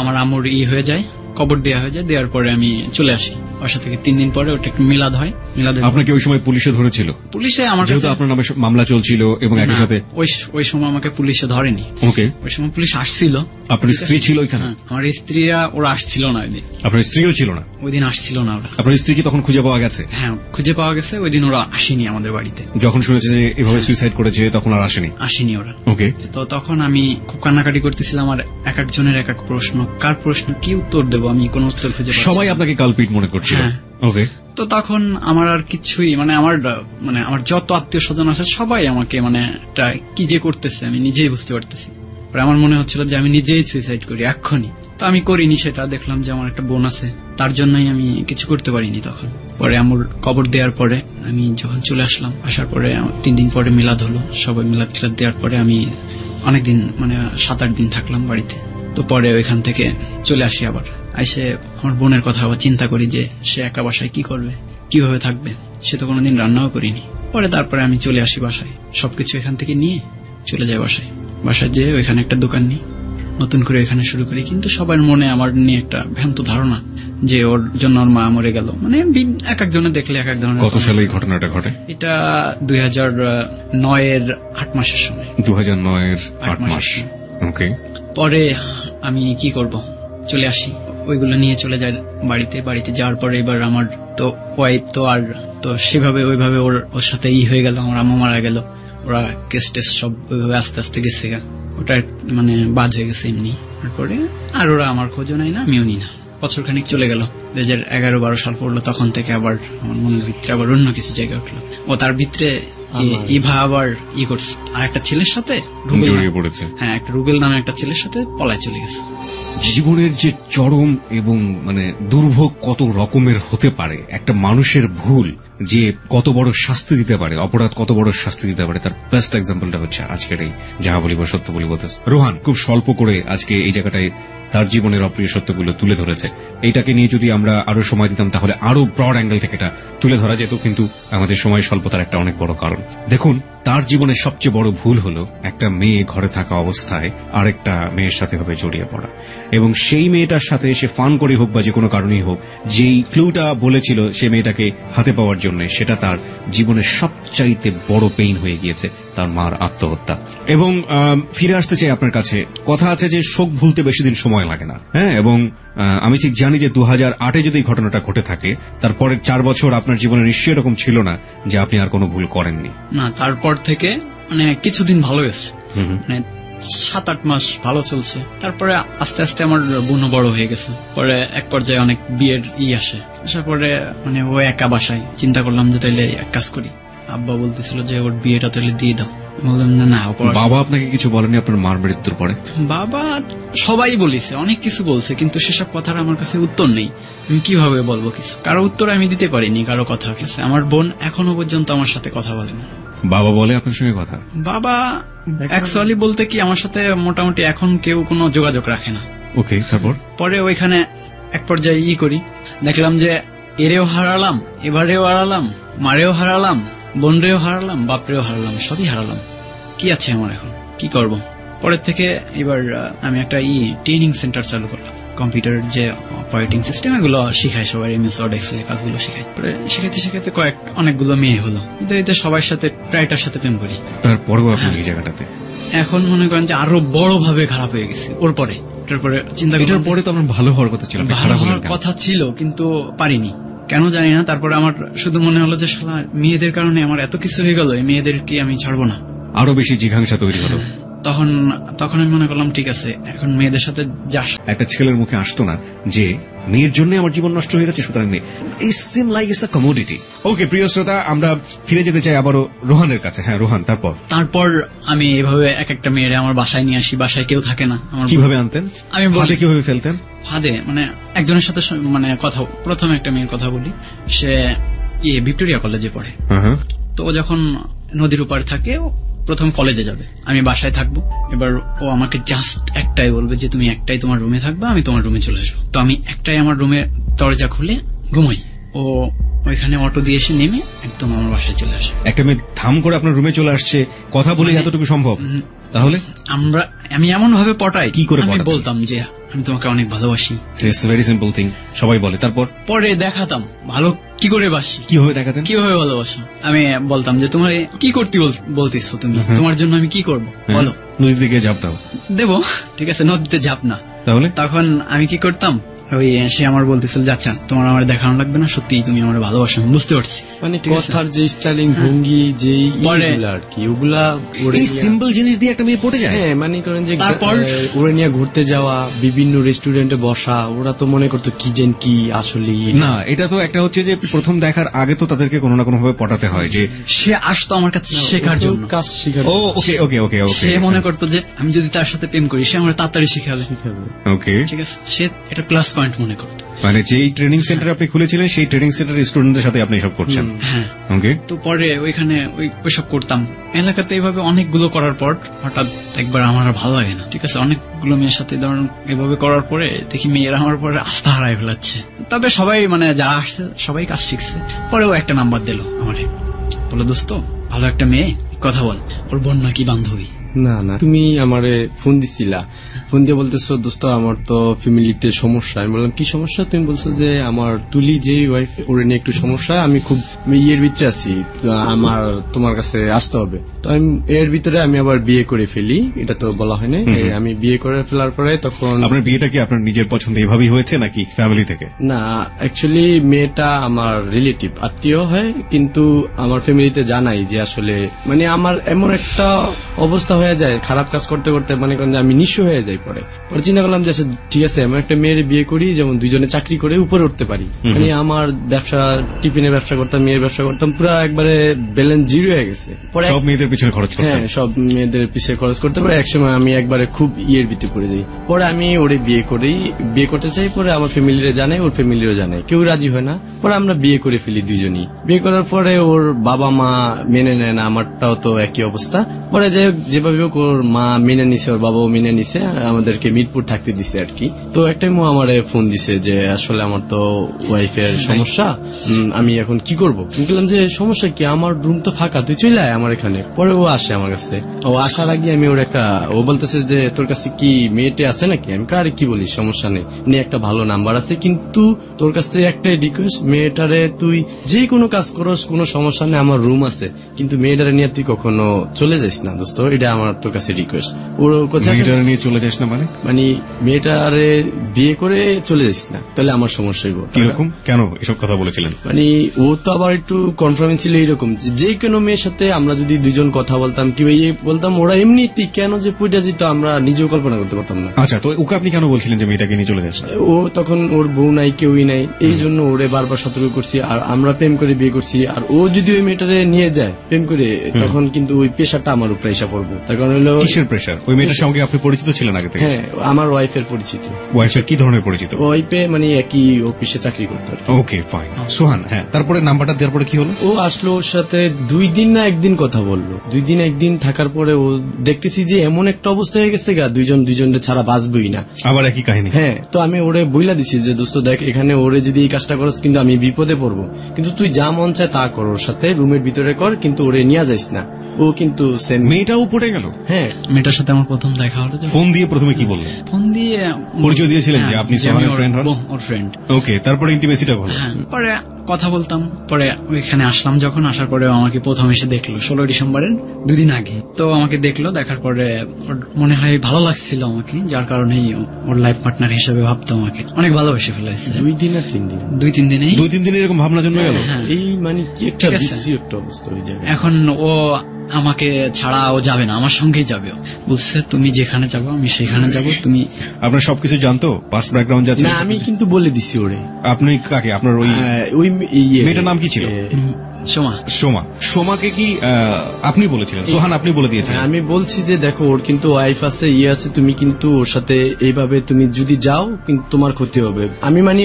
আমার আম্মুর হয়ে যায়, কবর দেওয়া হয়ে যায়। দেওয়ার পরে আমি চলে আসি বাসা থেকে। 3 দিন পরে ওটা একটা মিলাদ হয়। আপনাকে ওই সময় পুলিশে ধরেছিল? পুলিশে আমার যেহেতু আপনার নামে মামলা চলছিল, এবং একই সাথে ওই সময় আমাকে পুলিশে ধরেনি। ওকে, ওই সময় পুলিশ আসছিল। আপনার স্ত্রী ছিল ওইখানে? আমার স্ত্রীরা ওরা আসছিল না ওই দিন। আপনার স্ত্রীও ছিল না ওই দিন? আসছিল না ওরা। আপনার স্ত্রী কি তখন খুঁজে পাওয়া গেছে? হ্যাঁ, খুঁজে পাওয়া গেছে। ওই দিন ওরা আসেনি আমাদের বাড়িতে। যখন শুনেছে যে এভাবে সুইসাইড করেছে, তখন আর আসেনি ওরা? ওকে। তো তখন আমি খুব কান্নাকাটি করতেছিলাম। আর এক একজনের এক এক প্রশ্ন, কার প্রশ্ন কি উত্তর দেবো, আমি কোনো উত্তর খুঁজে পাচ্ছি না। সবাই আপনাকে কালপিট মনে করছিল? ওকে। তো তখন আমার আর কিছুই, মানে আমার যত আত্মীয় স্বজন আছে সবাই আমাকে মানে কি যে করতেছে আমি নিজেই বুঝতে পারতেছি। আমার মনে হচ্ছিল যে আমি নিজেই সুইসাইড করি এক্ষুনি। তো আমি করিনি সেটা। দেখলাম যে আমার একটা বোন আছে, তার জন্যই আমি কিছু করতে পারিনি তখন। পরে আমার কবর দেওয়ার পরে আমি যখন চলে আসলাম, আসার পরে 3 দিন পরে মিলাদ হলো। সবাই মিলাদ দেওয়ার পরে আমি অনেকদিন, মানে 7-8 দিন থাকলাম বাড়িতে। তো পরে ওইখান থেকে চলে আসি। আবার এসে আমার বোনের কথা আবার চিন্তা করি যে সে একা বাসায় কি করবে, কিভাবে থাকবে। সে তো কোনোদিন রান্নাও করিনি। পরে তারপরে আমি চলে আসি বাসায়, সবকিছু এখান থেকে নিয়ে চলে যাই বাসায় যেয়ে ওইখানে একটা দোকান নিই, নতুন করে এখানে শুরু করি। কিন্তু সবার মনে আমার নিয়ে একটা ভ্রান্ত ধারণা যে ওর জন্য ওর মা মরে গেল, মানে এক একজনে দেখলে এক এক ধরনের। কত সালে এই ঘটনাটা ঘটে? এটা 2009-এর 8 মাসের সময়। 2009-এর 8 মাস। ওকে। পরে আমি কি করব, চলে আসি, ওইগুলো নিয়ে চলে যায় বাড়িতে যাওয়ার পরে এবার আমার তো ওয়াইফ তো আর তো সেভাবে ওইভাবে ওর সাথে হয়ে গেল। আমার আম্মা মারা গেল, ওরা কেস টেস সব ওইভাবে আস্তে আস্তে গেছে, ওটা মানে বাদ হয়ে গেছে এমনি। তারপরে আর ওরা আমার খোঁজও নাই না, আমিও নি না। বছর খানিক চলে গেল, 2011-12 সাল পড়লো। তখন থেকে আবার আমার মনের ভিতরে আবার অন্য কিছু জায়গায় উঠলো। ও তার ভিতরে ইভা আবার করছে আর একটা ছেলের সাথে, হ্যাঁ, একটা রুবেল নামে একটা ছেলের সাথে পলায় চলে গেছে। জীবনের যে চরম এবং মানে দুর্ভোগ কত রকমের হতে পারে, একটা মানুষের ভুল যে কত বড় শাস্তি দিতে পারে, অপরাধ কত বড় শাস্তি দিতে পারে, তার বেস্ট এক্সাম্পলটা হচ্ছে আজকের এই যাহা বলিব সত্য বলিব। রোহান খুব স্বল্প করে আজকে এই জায়গাটায় তার জীবনের অপ্রিয় সত্যগুলো তুলে ধরেছে। এইটাকে নিয়ে যদি আমরা আরো সময় দিতাম তাহলে আরো ব্রড অ্যাঙ্গেল থেকে এটা তুলে ধরা যেত, কিন্তু আমাদের সময় স্বল্পতার একটা অনেক বড় কারণ। দেখুন, তার জীবনের সবচেয়ে বড় ভুল হলো একটা মেয়ে ঘরে থাকা অবস্থায় আরেকটা মেয়ের সাথে ভাবে জড়িয়ে পড়া, এবং সেই মেয়েটার সাথে সে ফান করে হোক বা যে কোনো কারণেই হোক, যেই ক্লুটা বলেছিল সে মেয়েটাকে হাতে পাওয়ার জন্য, সেটা তার জীবনের সবচাইতে বড় পেইন হয়ে গিয়েছে, তার মার আত্মহত্যা। এবং ফিরে আসতে চাই আপনার কাছে, কথা আছে যে শোক ভুলতে বেশি দিন সময় লাগে না, হ্যাঁ, এবং আমি ঠিক জানি যে 2008 যদি ঘটনাটা ঘটে থাকে, তারপরের 4 বছর আপনার জীবনে নিশ্চয়ই এরকম ছিল না যে আপনি আর কোনো ভুল করেননি। না, তারপর থেকে মানে কিছুদিন ভালো গেছে, মানে 7-8 মাস ভালো চলছে। তারপরে আস্তে আস্তে আমার বোনও বড় হয়ে গেছে, পরে এক পর্যায়ে অনেক বিয়ের আসে, আসার পরে মানে ও একা বাসায়, চিন্তা করলাম যে তাইলে এক কাজ করি। আব্বা বলতেছিল যে ওর বিয়েটা তাহলে দিয়ে দাও, বললাম না। বাবা আপনাকে কিছু বলেনি আপনার মার মৃত্যুর পরে? বাবা সবাই বলেছে, অনেক কিছু বলছে, কিন্তু সেসব কথার আমার কাছে উত্তর নেই। আমি কিভাবে বলবো কিছু? কারো উত্তর আমি দিতে পারিনি কারো কথার কাছে। আমার বোন এখনো পর্যন্ত আমার সাথে কথা বলে না। বাবা বলে আপনার সঙ্গে কথা? বাবা অ্যাকচুয়ালি বলতে কি, আমার সাথে মোটামুটি এখন কেউ কোনো যোগাযোগ রাখে না। ওকে, তারপর? পরে ওইখানে এক পর্যায়ে করি, দেখলাম যে এরেও হারালাম, এবারেও হারালাম, মারেও হারালাম, বোনরেও হারালাম, বাপরেও হারালাম, সবই হারালাম। কি আছে আমার এখন, কি করব? পরের থেকে এবার আমি একটা ট্রেনিং সেন্টার চালু করলাম, কম্পিউটারের যে অপারেটিং সিস্টেম এগুলো শিখায় সবাই, এমএস ওয়ার্ড এক্সেল কাজগুলো শিখায়। পরে শিখাতে শিখাতে অনেকগুলো মেয়ে হলো, এদের সবার সাথে প্রায়টার সাথে প্রেম করি। তারপরও আপনি এই জায়গাটাতে এখন মনে করেন যে আরো বড় ভাবে খারাপ হয়ে গেছে ওর পরে। তারপরে চিন্তা করি, এটার পরে তো আমার ভালো হওয়ার কথা ছিল, ভালো হওয়ার কথা ছিল, কিন্তু পারিনি, কেন জানি না। তারপরে আমার শুধু মনে হলো যে শালা মেয়েদের কারণে আমার এত কিছু হয়ে গেল, এই মেয়েদেরকে আমি ছাড়বো না। আরো বেশি জিঘাংসা তৈরি হলো। তখন আমি মনে করলাম ঠিক আছে, এখন মেয়েদের সাথে যাস। একটা ছেলের মুখে আসতো না যে মেয়ের জন্য আমার জীবন নষ্ট হয়ে গেছে, সুতরাং কমোডিটি। ওকে প্রিয় শ্রোতা, আমরা ফিরে যেতে চাই আবারও রোহানের কাছে। হ্যাঁ রোহান, তারপর আমি এভাবে এক একটা মেয়েরে আমার বাসায় নিয়ে আসি, বাসায় কেউ থাকে না। কিভাবে আনতেন? আমি ফাঁদে কিভাবে ফেলতেন? ফাঁদে মানে একজনের সাথে মানে কথা, প্রথমে একটা মেয়ের কথা বলি, সে ভিক্টোরিয়া কলেজে পড়ে। তো ও যখন নদীর উপর থাকে, প্রথম কলেজে যাবে, আমি বাসায় থাকবো। এবার ও আমাকে জাস্ট একটাই বলবে যে তুমি একটাই তোমার রুমে থাকবে, আমি তোমার রুমে চলে আসবো। তো আমি একটাই আমার রুমে দরজা খুলে ঘুমাই। ও ওইখানে অটো দিয়ে এসে নেমে একদম আমার বাসায় চলে আসে। একটা মেয়ে ধাম করে আপনার রুমে চলে আসছে, কথা বলে এতটুকু সম্ভব? তাহলে আমি এমন ভাবে পটাই, কি করে আমি বলতাম যে আমি তোমাকে অনেক ভালোবাসি। ভেরি সিম্পল থিং, সবাই বলে। তারপর পরে দেখাতাম ভালো কি করে বাসি। কিভাবে দেখাতেন? কিভাবে ভালোবাসো? আমি বলতাম যে তোমার কি করতে বলতেছো তুমি, তোমার জন্য আমি কি করবো বলো। নদীর দিকে ঝাঁপ দাও। দেবো, ঠিক আছে, নদীতে ঝাঁপ না। তাহলে তখন আমি কি করতাম, সে আমার বলতেছিল যে আচ্ছা তোমার আমার দেখানো লাগবে না, সত্যি তুমি আমার ভালোবাসো। বুঝতে পারছি, মানে কথার যে স্টাইলিং ভঙ্গি যে আর কি, ওগুলা এই সিম্পল জিনিস দিয়ে একটা মেয়ে পড়ে যায়। হ্যাঁ, মানে করেন যে তারপর ওরা নিয়ে ঘুরতে যাওয়া, বিভিন্ন রেস্টুরেন্টে বসা, ওরা তো মনে করতো কি যেন কি আসলে না। এটা তো একটা হচ্ছে যে প্রথম দেখার আগে তো তাদেরকে কোনো না কোনো ভাবে পটাতে হয় যে সে আসতো আমার কাছে শেখার জন্য, কাজ শেখার। ওকে ওকে ওকে ওকে। সে মনে করতো যে আমি যদি তার সাথে প্রেম করি সে আমার তাড়াতাড়ি শিখাবে। ওকে, ঠিক আছে, সে এটা প্লাস পয়েন্ট মনে করতো। মানে যেই ট্রেনিং সেন্টার আপনি খুলেছিলেন সেই ট্রেনিং সেন্টারের স্টুডেন্টদের সাথে আপনি সব করছেন? হ্যাঁ। ওকে। তো পরে ওইখানে ওইসব করতাম এলাকাতে। এইভাবে অনেকগুলো করার পর হঠাৎ একবার আমার আর ভালো লাগে না, ঠিক আছে, অনেকগুলো মেয়ের সাথে ধরুন এভাবে করার পরে দেখি মেয়েরা আমার পরে আস্থা হারাই ফেলাচ্ছে। তবে সবাই মানে যা আসছে সবাই কাজ শিখছে। পরেও একটা নাম্বার দিল আমারে, বলো দোস্ত ভালো একটা মেয়ে, কথা বল, ওর বোন নাকি বান্ধবী। না না, তুমি আমারে ফোন দিছিলা, ফোন দিয়ে বলতেছো দোস্ত আমার তো ফ্যামিলিতে সমস্যা। আমি বললাম কি সমস্যা? তুমি বলছো যে আমার তুলি যে ওয়াইফ, ওর নিয়ে একটু সমস্যা, আমি খুব ইয়ের ভিতরে আছি, আমার তোমার কাছে আসতে হবে। তো আমি এর ভিতরে আমি আবার বিয়ে করে ফেলি, এটা তো বলা হয় না। আমি বিয়ে করে ফেলার পরে তখন আপনার বিয়েটা কি আপনার নিজের পছন্দ এইভাবেই হয়েছে নাকি ফ্যামিলি থেকে? না, অ্যাকচুয়ালি মেয়েটা আমার রিলেটিভ, আত্মীয় হয়, কিন্তু আমার ফ্যামিলিতে জানাই যে আসলে মানে আমার এমন একটা অবস্থা হয়ে যায় খারাপ কাজ করতে করতে, মানে করেন যে আমি নিঃস্ব হয়ে যাই। পরে চিন্তা করলাম যে ঠিক আছে আমি একটা মেয়ের বিয়ে করি, যেমন দুইজনে চাকরি করে উপরে উঠতে পারি। মানে আমার ব্যবসা, টিফিনের ব্যবসা করতাম, মেয়ের ব্যবসা করতাম, পুরো একবারে ব্যালেন্স জিরো হয়ে গেছে। সব মেয়েদের পিছনে খরচ করতে, হ্যাঁ সব মেয়েদের পিছিয়ে খরচ করতে পারে। একসময় আমি একবারে খুব ইয়ের ভিতরে পড়ে যাই। পরে আমি ওরে বিয়ে করতে চাই। পরে আমার ফ্যামিলিরে জানাই, ওর ফ্যামিলিও জানাই, কেউ রাজি হয় না। পরে আমরা বিয়ে করে ফেলি দুইজনই। বিয়ে করার পরে ওর বাবা মা মেনে নেয় না, আমারটাও তো একই অবস্থা। পরে যেভাবে স্বাভাবিক ওর মা মেনে নিছে, ওর বাবাও মেনে নিছে, আমাদেরকে মিরপুর থাকতে দিছে আর কি। তো একটা টাইম আমারে ফোন দিছে যে আসলে আমার তো ওয়াইফের সমস্যা, আমি এখন কি করবো। আমি বললাম যে সমস্যা কি, আমার রুম তো ফাঁকা, তুই চলে আয় আমার এখানে। পরে ও আসে আমার কাছে, ও আসার আগে আমি ওর একটা, ও বলতেছে যে তোর কাছে কি মেয়েটে আছে নাকি। আমি আরে কি বলিস, সমস্যা নেই, নিয়ে একটা ভালো নাম্বার আছে, কিন্তু তোর কাছে একটা রিকোয়েস্ট, মেয়েটারে তুই যে কোনো কাজ করস কোনো সমস্যা নেই, আমার রুম আছে, কিন্তু মেয়েটারে নিয়ে তুই কখনো চলে যাস না দোস্ত, এটা আমার তোর কাছে রিকোয়েস্ট। ওর কাছে মেয়েটারে নিয়ে চলে যাস না মানে? মানে মেয়েটারে বিয়ে করে চলে যাস না, তাহলে আমার সমস্যা হইব। কিরকম, কেন এসব কথা বলেছিলেন? মানে ও তো আবার একটু কনফারেন্স ছিল এইরকম যে কোনো মেয়ের সাথে আমরা যদি দুজন কথা বলতাম কি বলতাম, ওরা এমনিতেই কেন যে পইটা যেত আমরা নিজেও কল্পনা করতে পারতাম না। আচ্ছা, তো ওকে আপনি কেন বলছিলেন যে মেয়েটাকে নিয়ে চলে যাস? ও তখন ওর বউ নাই, কেউই নাই, এই জন্য ওরে বারবার সতর্ক করছি। আর আমরা প্রেম করে বিয়ে করছি, আর ও যদি ওই মেয়েটারে নিয়ে যায় প্রেম করে, তখন কিন্তু ওই প্রেশারটা আমার উপরে এসে পড়বো। তার কারণ হলো কিসের প্রেশার? ওই মেয়েটার সঙ্গে আপনি পরিচিত ছিলেন আগে থেকে? হ্যাঁ, আমার ওয়াইফের পরিচিত। ওয়াইফের কি ধরনের পরিচিত? ওয়াইফে মানে একই অফিসে চাকরি করতো। Okay fine. সোহান, হ্যাঁ, তারপরে নাম্বারটা দেওয়ার পরে কি হলো? ও আসলো, ওর সাথে 2 দিন না 1 দিন কথা বললো। 2 দিন 1 দিন থাকার পরে ও দেখতেছি যে এমন একটা অবস্থা হয়ে গেছে গা, দুজনের ছাড়া বাঁচবই না। আবার একই কাহিনী? হ্যাঁ, তো আমি ওরে বইলা দিছি যে দোস্ত দেখ, এখানে ওরে যদি এই কাজটা করস কিন্তু আমি বিপদে পড়বো, কিন্তু তুই যা মন চায় তা কর, ওর সাথে রুমের ভিতরে কর, কিন্তু ওরে নিয়ে যাইস না। ও কিন্তু মেয়েটাও পড়ে গেল? হ্যাঁ, মেয়েটার সাথে আমার প্রথম দেখা হলো। ফোন দিয়ে প্রথমে কি বললেন? ফোন দিয়ে পরিচয় দিয়েছিলেন যে আপনি সোহানের ফ্রেন্ড হন? ওর ফ্রেন্ড। ওকে, তারপরে ইন্টিমেসিটা হলো? হ্যাঁ, পরে কথা বলতাম। পরে ওইখানে আসলাম যখন, আসার পরে আমাকে প্রথম এসে দেখলো 16 ডিসেম্বরের 2 দিন আগে। তো আমাকে দেখলো, দেখার পরে ওর মনে হয় ভালো লাগছিল আমাকে, যার কারণেই ওর লাইফ পার্টনার হিসেবে ভাবতো আমাকে, অনেক ভালোবেসে ফেলেছে। 2 দিন আর 3 দিন, 2-3 দিনেই 2-3 দিন এরকম ভাবনা জন্মে গেল। এই মানে কি একটা ঠিক আছে। বিশ্রী একটা অবস্থা ওই জায়গায়। এখন ও আমাকে ছাড়া ও যাবে না, আমার সঙ্গেই যাবে। বলছে তুমি যেখানে যাবো আমি সেখানে যাবো। তুমি আপনার সবকিছু জানতো, পাস্ট ব্যাকগ্রাউন্ড যাচ্ছে? না, আমি কিন্তু বলে দিছি ওরে। আপনি কাকে? আপনার ওই মেয়েটার নাম কি ছিল? সোমা। সোমা। সোমাকে কি আপনি বলেছিলেন? সোহান আপনি বলে দিয়েছিলেন? আমি বলছি যে দেখো, ওর কিন্তু ওয়াইফ আছে, আছে, তুমি কিন্তু ওর সাথে এইভাবে তুমি যদি যাও কিন্তু তোমার ক্ষতি হবে। আমি মানে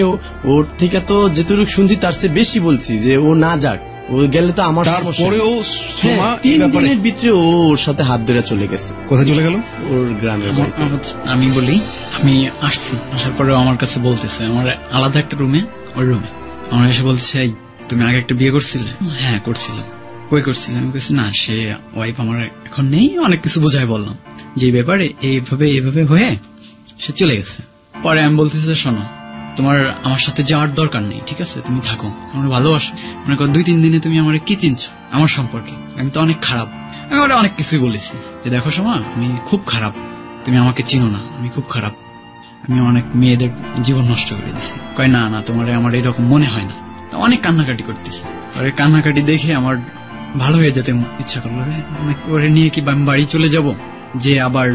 ওর থেকে তো যেটুকু শুনছি তার চেয়ে বেশি বলছি যে ও না যাক, ও গেলে তো আমার তারপরেও সোমা 3 দিনের ভিতরে ও ওর সাথে হাত ধরে চলে গেছে। কোথায় চলে গেল? ওর গ্রামের বাড়িতে। আমি বলি আমি আসছি, আসার পরে আমার কাছে বলতেছে আমার আলাদা একটা রুমে, ওই রুমে আমার এসে বলছে তুমি আগে একটা বিয়ে করছিলে? হ্যাঁ করছিলাম। কই করছিলাম? আমি বলছি না, সে ওয়াইফ আমার এখন নেই। অনেক কিছু বোঝাই বললাম যে ব্যাপারে এইভাবে হয়ে সে চলে গেছে। পরে আমি বলতেছি শোনো, তোমার আমার সাথে যাওয়ার দরকার নেই, ঠিক আছে, তুমি থাকো, আমার ভালোবাসো। মনে করো 2-3 দিনে তুমি আমার কি চিনছো আমার সম্পর্কে? আমি তো অনেক খারাপ। আমি ওরা অনেক কিছুই বলেছি যে দেখো সোমা, আমি খুব খারাপ, তুমি আমাকে চিনো না, আমি খুব খারাপ, আমি অনেক মেয়েদের জীবন নষ্ট করে দিছি। কয় না না, তোমার আমার এরকম মনে হয় না। তো অনেক কান্নাকাটি করতেছে। আর কান্নাকাটি দেখে আমার ভালো হয়ে যেতে ইচ্ছা করলো, ওরে নিয়ে কি আমি বাড়ি চলে যাব, যে আবার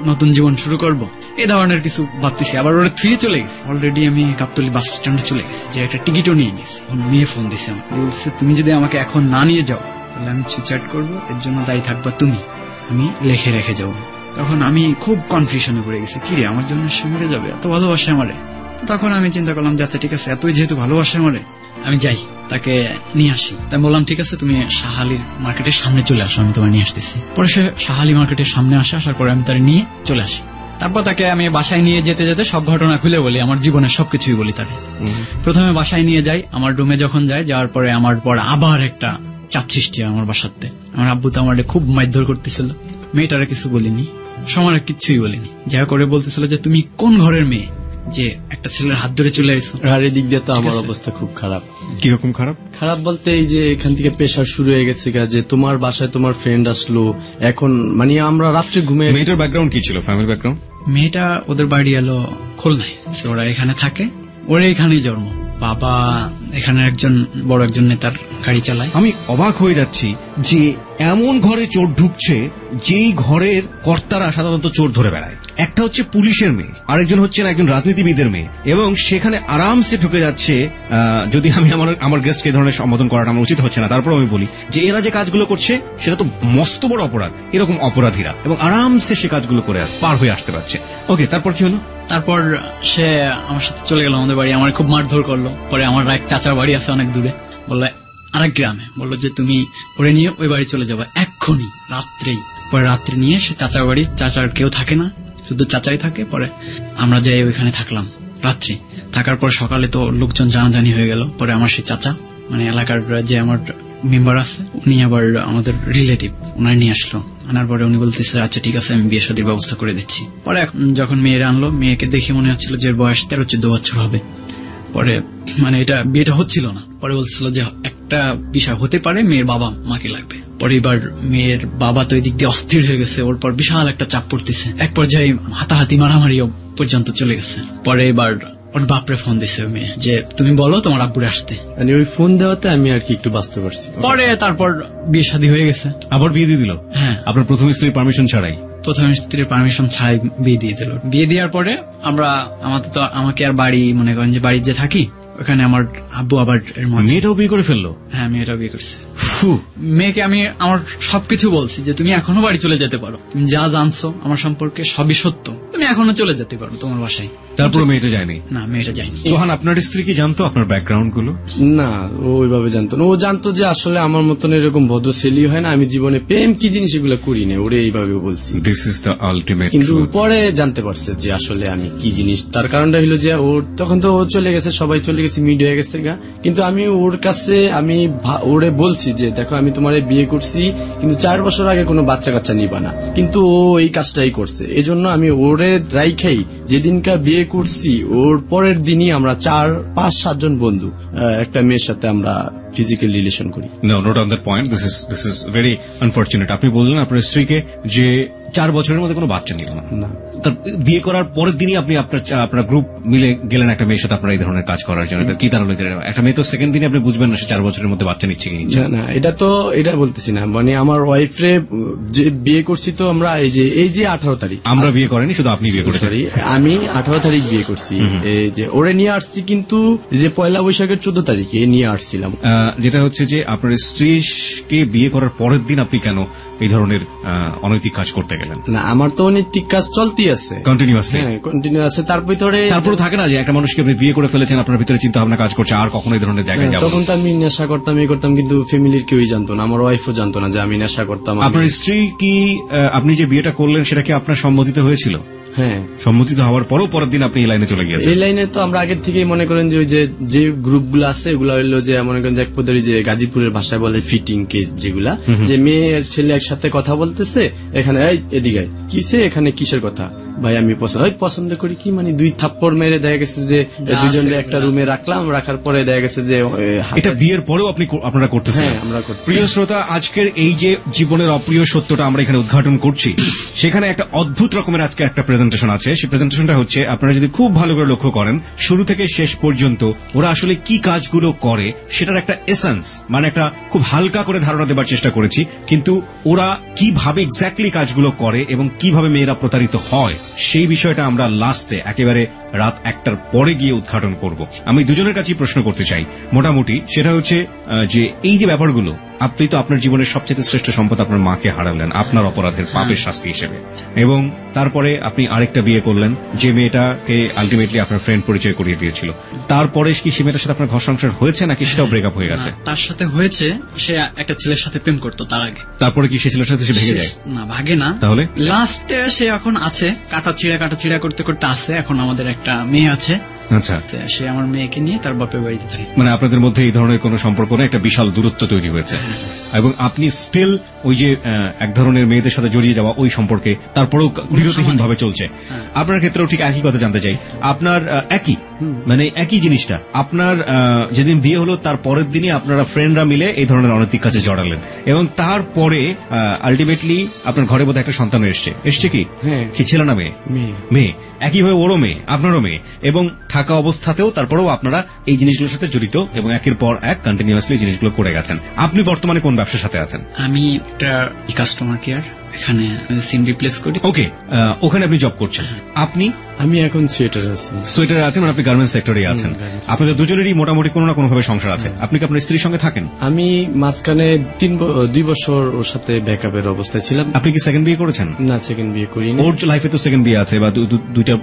নতুন জীবন শুরু করব, এই ধরনের কিছু ভাবতেছি। আবার ওরা থুয়ে চলে গেছে। অলরেডি আমি গাবতলী বাস স্ট্যান্ডে চলে গেছি, যে একটা টিকিটও নিয়ে নিয়েছি। এখন মেয়ে ফোন দিছে আমাকে, বলছে তুমি যদি আমাকে এখন না নিয়ে যাও তাহলে আমি সুইসাইড করবো, এর জন্য দায়ী থাকবা তুমি, আমি লিখে রেখে যাবো। তখন আমি খুব কনফিউশনে পড়ে গেছি, কিরে আমার জন্য সে মরে যাবে, এত ভালোবাসে আমারে। তখন আমি চিন্তা করলাম যে আচ্ছা ঠিক আছে, এতই যেহেতু ভালোবাসে আমারে, আমি যাই তাকে নিয়ে আসি। তাই বললাম ঠিক আছে, তুমি শাহালির মার্কেটের সামনে চলে আসো, আমি তোমার নিয়ে আসতেছি। পরে সে শাহালি মার্কেটের সামনে আসে, আসার পরে আমি তার নিয়ে চলে আসি। তারপর তাকে আমি বাসায় নিয়ে যেতে যেতে সব ঘটনা খুলে বলি, আমার জীবনের সবকিছুই বলি তাকে। প্রথমে বাসায় নিয়ে যাই, আমার রুমে যখন যাই, যাওয়ার পরে আমার পর আবার একটা চাপ সৃষ্টি হয় আমার বাসাতে। আমার আব্বু তো আমার খুব মারধর করতেছিল। মেয়েটারে কিছু বলিনি, সমার কিচ্ছুই বলিনি। যা করে বলতেছিল যে তুমি কোন ঘরের মেয়ে যে একটা ছেলের হাত ধরে চলে এসো। আর এদিক দিয়ে তো আমার অবস্থা খুব খারাপ। কিরকম খারাপ? খারাপ বলতে এই যে এখান থেকে প্রেশার শুরু হয়ে গেছে, যে তোমার বাসায় তোমার ফ্রেন্ড আসলো, এখন মানে আমরা রাত্রে ঘুমে। মেয়েটার ব্যাকগ্রাউন্ড কি ছিল, ফ্যামিলি ব্যাকগ্রাউন্ড? মেয়েটা ওদের বাড়ি এলো খুলনায়, ওরা এখানে থাকে, ওরা এখানেই জন্ম। বাবা এখানে একজন বড় একজন নেতার গাড়ি চালায়। আমি অবাক হয়ে যাচ্ছি যে এমন ঘরে চোর ঢুকছে যেই ঘরের কর্তারা সাধারণত চোর ধরে বেড়ায়। একটা হচ্ছে পুলিশের মেয়ে, আরেকজন হচ্ছেন একজন রাজনীতিবিদের মেয়ে, এবং সেখানে আরামসে ঢুকে যাচ্ছে। যদি আমি আমার গেস্টকে এই ধরনের সম্বোধন করাটা আমার উচিত হচ্ছে না, তারপর আমি বলি যে এরা যে কাজগুলো করছে সেটা তো মস্ত বড় অপরাধ। এরকম অপরাধীরা এবং আরামসে সে কাজগুলো করে পার হয়ে আসতে পারছে। ওকে, তারপর কি হলো? তারপর সে আমার সাথে চলে গেল আমাদের বাড়ি, আমার খুব মারধর করলো। পরে আমার এক চাচার বাড়ি আছে অনেক দূরে, বললো আরেক গ্রামে, বললো যে তুমি ওরে নিয়ে ওই বাড়ি চলে যাবে এক্ষুনি রাত্রেই। পরে রাত্রি নিয়ে সে চাচার বাড়ি, চাচার কেউ থাকে না, শুধু চাচাই থাকে। পরে আমরা যাই ওইখানে থাকলাম রাত্রি, থাকার পর সকালে তো লোকজন জানাজানি হয়ে গেল। পরে আমার সেই চাচা, মানে এলাকার যে আমার মেম্বার আছে, উনি আবার আমাদের রিলেটিভ, ওনার নিয়ে আসলো। আনার পরে উনি বলতেছে আচ্ছা ঠিক আছে, আমি বিয়ে শাদীর ব্যবস্থা করে দিচ্ছি। পরে যখন মেয়েরা আনলো, মেয়েকে দেখে মনে হচ্ছিল যে বয়স 13-14 বছর হবে। পরে মানে বিয়েটা হচ্ছিল না। পরে বলছিল যে একটা বিষয় হতে পারে, মেয়ের বাবা মাকে লাগবে। পরে এবার মেয়ের বাবা তো এদিক দিয়ে অস্থির হয়ে গেছে, ওর পর বিশাল একটা চাপ পড়তেছে, এক পর্যায়ে হাতাহাতি মারামারিও পর্যন্ত চলে গেছে। পরে এবার ওর বাপরে ফোন দিছে মেয়ে যে তুমি বলো তোমার আব্বুরে আসতে। মানে ওই ফোন দেওয়াতে আমি আর কি একটু বাঁচতে পারছি। পরে তারপর বিয়ে শাদী হয়ে গেছে। আবার বিয়ে দিয়ে দিল? হ্যাঁ, আপনার প্রথম স্ত্রীর পারমিশন ছাড়াই? প্রথম স্ত্রীর পারমিশন ছাড়াই বিয়ে দিয়ে দিল। বিয়ে দেওয়ার পরে আমাকে আর বাড়ি, মনে করেন যে বাড়ির যে থাকি ওখানে আমার আব্বু আবার মেয়েটাও বিয়ে করে ফেললো? হ্যাঁ, মেয়েটাও বিয়ে করছে। মেয়েকে আমি আমার সবকিছু বলছি যে তুমি এখনো বাড়ি চলে যেতে পারো, তুমি যা জানছো আমার সম্পর্কে সবই সত্য, তুমি এখনো চলে যেতে পারো তোমার বাসায়। তারপরে মেয়েটা যায়নি? না, মেয়েটা যায়নি। সোহান, আপনার স্ত্রী কি জানতো আপনার ব্যাকগ্রাউন্ড গুলো? না, ও ওইভাবে জানতো না। ও জানতো যে আসলে আমার মতন এরকম ভদ্র ছেলে হয় না, আমি জীবনে প্রেম কি জিনিস এগুলো করি না, ওরে এইভাবে বলছি। This is the ultimate. কিন্তু পরে জানতে পারছে যে আসলে আমি কি জিনিস। তার কারণটা হলো যে ওর তখন তো ও চলে গেছে, সবাই চলে গেছে, মিড হয়ে গেছে গা। কিন্তু আমি ওর কাছে ওরে বলছি যে দেখো আমি তোমারে বিয়ে করছি, কিন্তু 4 বছর আগে কোনো বাচ্চা কাচ্চা নিবা না। কিন্তু ও এই কাজটাই করছে। এজন্য আমি ওরে রাইখাই যেদিনকা বিয়ে করছি, ওর পরের দিনই আমরা 4-5-7 জন বন্ধু একটা মেয়ের সাথে আমরা ফিজিক্যাল রিলেশন করি। No, not on that point. This is very unfortunate. আপনি বললেন আপনার স্ত্রীকে যে 4 বছরের মধ্যে কোনো বাচ্চা নিল না। তার বিয়ে করার পরের দিনই আপনি আপনার গ্রুপ মিলে গেলেন একটা মেয়ের সাথে আপনারা এই ধরনের কাজ করার জন্য। কি দাঁড়ালো? একটা মেয়ে তো সেকেন্ড দিনে আপনি বুঝবেন না সে 4 বছরের মধ্যে বাচ্চা নিচ্ছে কি নিচ্ছে না। এটা বলতেছি না, মানে আমার ওয়াইফরে যে বিয়ে করছি তো আমরা এই যে 18 তারিখ আমরা বিয়ে করেনি, শুধু আপনি বিয়ে করেছেন। আমি 18 তারিখ বিয়ে করছি। এই যে ওরে নিয়ে আসছি, কিন্তু যে পয়লা বৈশাখের 14 তারিখে নিয়ে আসছিলাম। যেটা হচ্ছে যে আপনার স্ত্রীকে বিয়ে করার পরের দিন আপনি কেন এই ধরনের অনৈতিক কাজ করতে গেলেন? না, আমার তো অনৈতিক কাজ চলতেই আছে কন্টিনিউয়াসলি। হ্যাঁ, কন্টিনিউ আছে। তারপরে থাকে না যে একটা মানুষকে আপনি বিয়ে করে ফেলেছেন, আপনার ভিতরে চিন্তা ভাবনা কাজ করছে আর কখনো এই ধরনের জায়গায় যাবো। তখন তো আমি নেশা করতাম, কিন্তু ফ্যামিলির কেউই জানতো না, আমার ওয়াইফও জানতো না যে আমি নেশা করতাম। আপনার স্ত্রী কি, আপনি যে বিয়েটা করলেন সেটা কি আপনার সম্মতিতে হয়েছিল? হ্যাঁ, সম্মতিত হওয়ার পরও পরের দিন আপনি এই লাইনে চলে গিয়েছেন। এই লাইনে তো আমরা আগের থেকেই মনে করেন যে ওই যে গ্রুপগুলো আছে ওগুলো হইলো যে মনে করেন যে এক পদের যে গাজীপুরের ভাষায় বলে ফিটিং কেস, যেগুলা যে মেয়ে আর ছেলে একসাথে কথা বলতেছে, এখানে এদিকে কিসে, এখানে কিসের কথা ভাই আমি পছন্দ করি কি, মানে 2 থাপ্পড় মেরে দেখা গেছে যে দুজনে একটা রুমে রাখার পরে দেখা গেছে যে এটা বিয়ের পরেও আপনারা করতেছেন? হ্যাঁ, আমরা করতেছি। প্রিয় শ্রোতা, আজকের এই যে জীবনের অপ্রিয় সত্যটা আমরা এখানে উদ্ঘাটন করছি, সেখানে একটা অদ্ভুত রকমের আজকে একটা প্রেজেন্টেশন আছে। সেই প্রেজেন্টেশনটা হচ্ছে, আপনারা যদি খুব ভালো করে লক্ষ্য করেন, শুরু থেকে শেষ পর্যন্ত ওরা আসলে কি কাজগুলো করে সেটার একটা এসেন্স, মানে একটা খুব হালকা করে ধারণা দেবার চেষ্টা করেছি। কিন্তু ওরা কিভাবে এক্স্যাক্টলি কাজগুলো করে এবং কিভাবে মেয়েরা প্রতারিত হয় সেই বিষয়টা আমরা লাস্টে একেবারে রাত 1টার পরে গিয়ে উদ্ঘাটন করব। আমি দুজনের কাছেই প্রশ্ন করতে চাই মোটামুটি, সেটা হচ্ছে যে এই যে ব্যাপারগুলো, আপনি তো আপনার জীবনের সবচেয়ে শ্রেষ্ঠ সম্পদ আপনার মাকে হারালেন আপনার অপরাধের পাপের শাস্তি হিসেবে, এবং তারপরে আপনি আরেকটা বিয়ে করলেন যে মেয়েটাকে আলটিমেটলি আপনার ফ্রেন্ড পরিচয় করিয়ে দিয়েছিল। তারপরে কি সে মেয়েটার সাথে আপনার ঘর সংসার হয়েছে নাকি সেটাও ব্রেকআপ হয়ে গেছে? তার সাথে হয়েছে, সে একটা ছেলের সাথে প্রেম করতো তার আগে। তারপরে কি সে ছেলের সাথে সে ভেঙে যায়? না, ভাগে না। তাহলে লাস্টে সে এখন আছে, কাটা ছিঁড়া করতে করতে আছে। এখন আমাদের একটা মেয়ে আছে। আচ্ছা, সে আমার মেয়েকে নিয়ে তার বাপের বাড়িতে থাকে। মানে আপনাদের মধ্যে এই ধরনের কোন সম্পর্ক নেই, একটা বিশাল দূরত্ব তৈরি হয়েছে, এবং আপনি স্টিল ওই যে এক ধরনের মেয়েদের সাথে জড়িয়ে যাওয়া ওই সম্পর্কে তারপরেও বিরতিহীন ভাবে চলছে। আপনার ক্ষেত্রেও ঠিক একই কথা জানতে চাই। আপনার একই জিনিসটা, আপনার যেদিন বিয়ে হলো তার পরের দিনই আপনারা ফ্রেন্ডরা মিলে এই ধরনের অনৈতিক কাজে জড়ালেন, এবং তারপরে আলটিমেটলি আপনার ঘরে বোধহয় একটা সন্তান এসছে কি? কি ছিল না? মেয়ে। একইভাবে ওরও মেয়ে, আপনারও মেয়ে, এবং থাকা অবস্থাতেও তারপরেও আপনারা এই জিনিসগুলোর সাথে জড়িত এবং একের পর এক কন্টিনিউয়াসলি জিনিসগুলো করে গেছেন। আপনি বর্তমানে কোন ব্যবসার সাথে আছেন? আমি একটা কাস্টমার কেয়ার, এখানে সিম রিপ্লেস করি। ওকে, ওখানে আপনি জব করছেন। আমি এখন সোয়েটারে আছি, মানে আপনি গার্মেন্টস সেক্টরে আছেন। আপনাদের দুজনেরই মোটামুটি কোনো না কোনো ভাবে সংসার আছে। আপনি কি আপনার স্ত্রীর সঙ্গে থাকেন? আমি মাঝখানে 2 বছর ওর সাথে ব্যাকআপের অবস্থায় ছিলাম। আপনি কি সেকেন্ড বিয়ে করেছেন? না, সেকেন্ড বিয়ে করিনি। ওর লাইফে তো সেকেন্ড বিয়ে আছে বা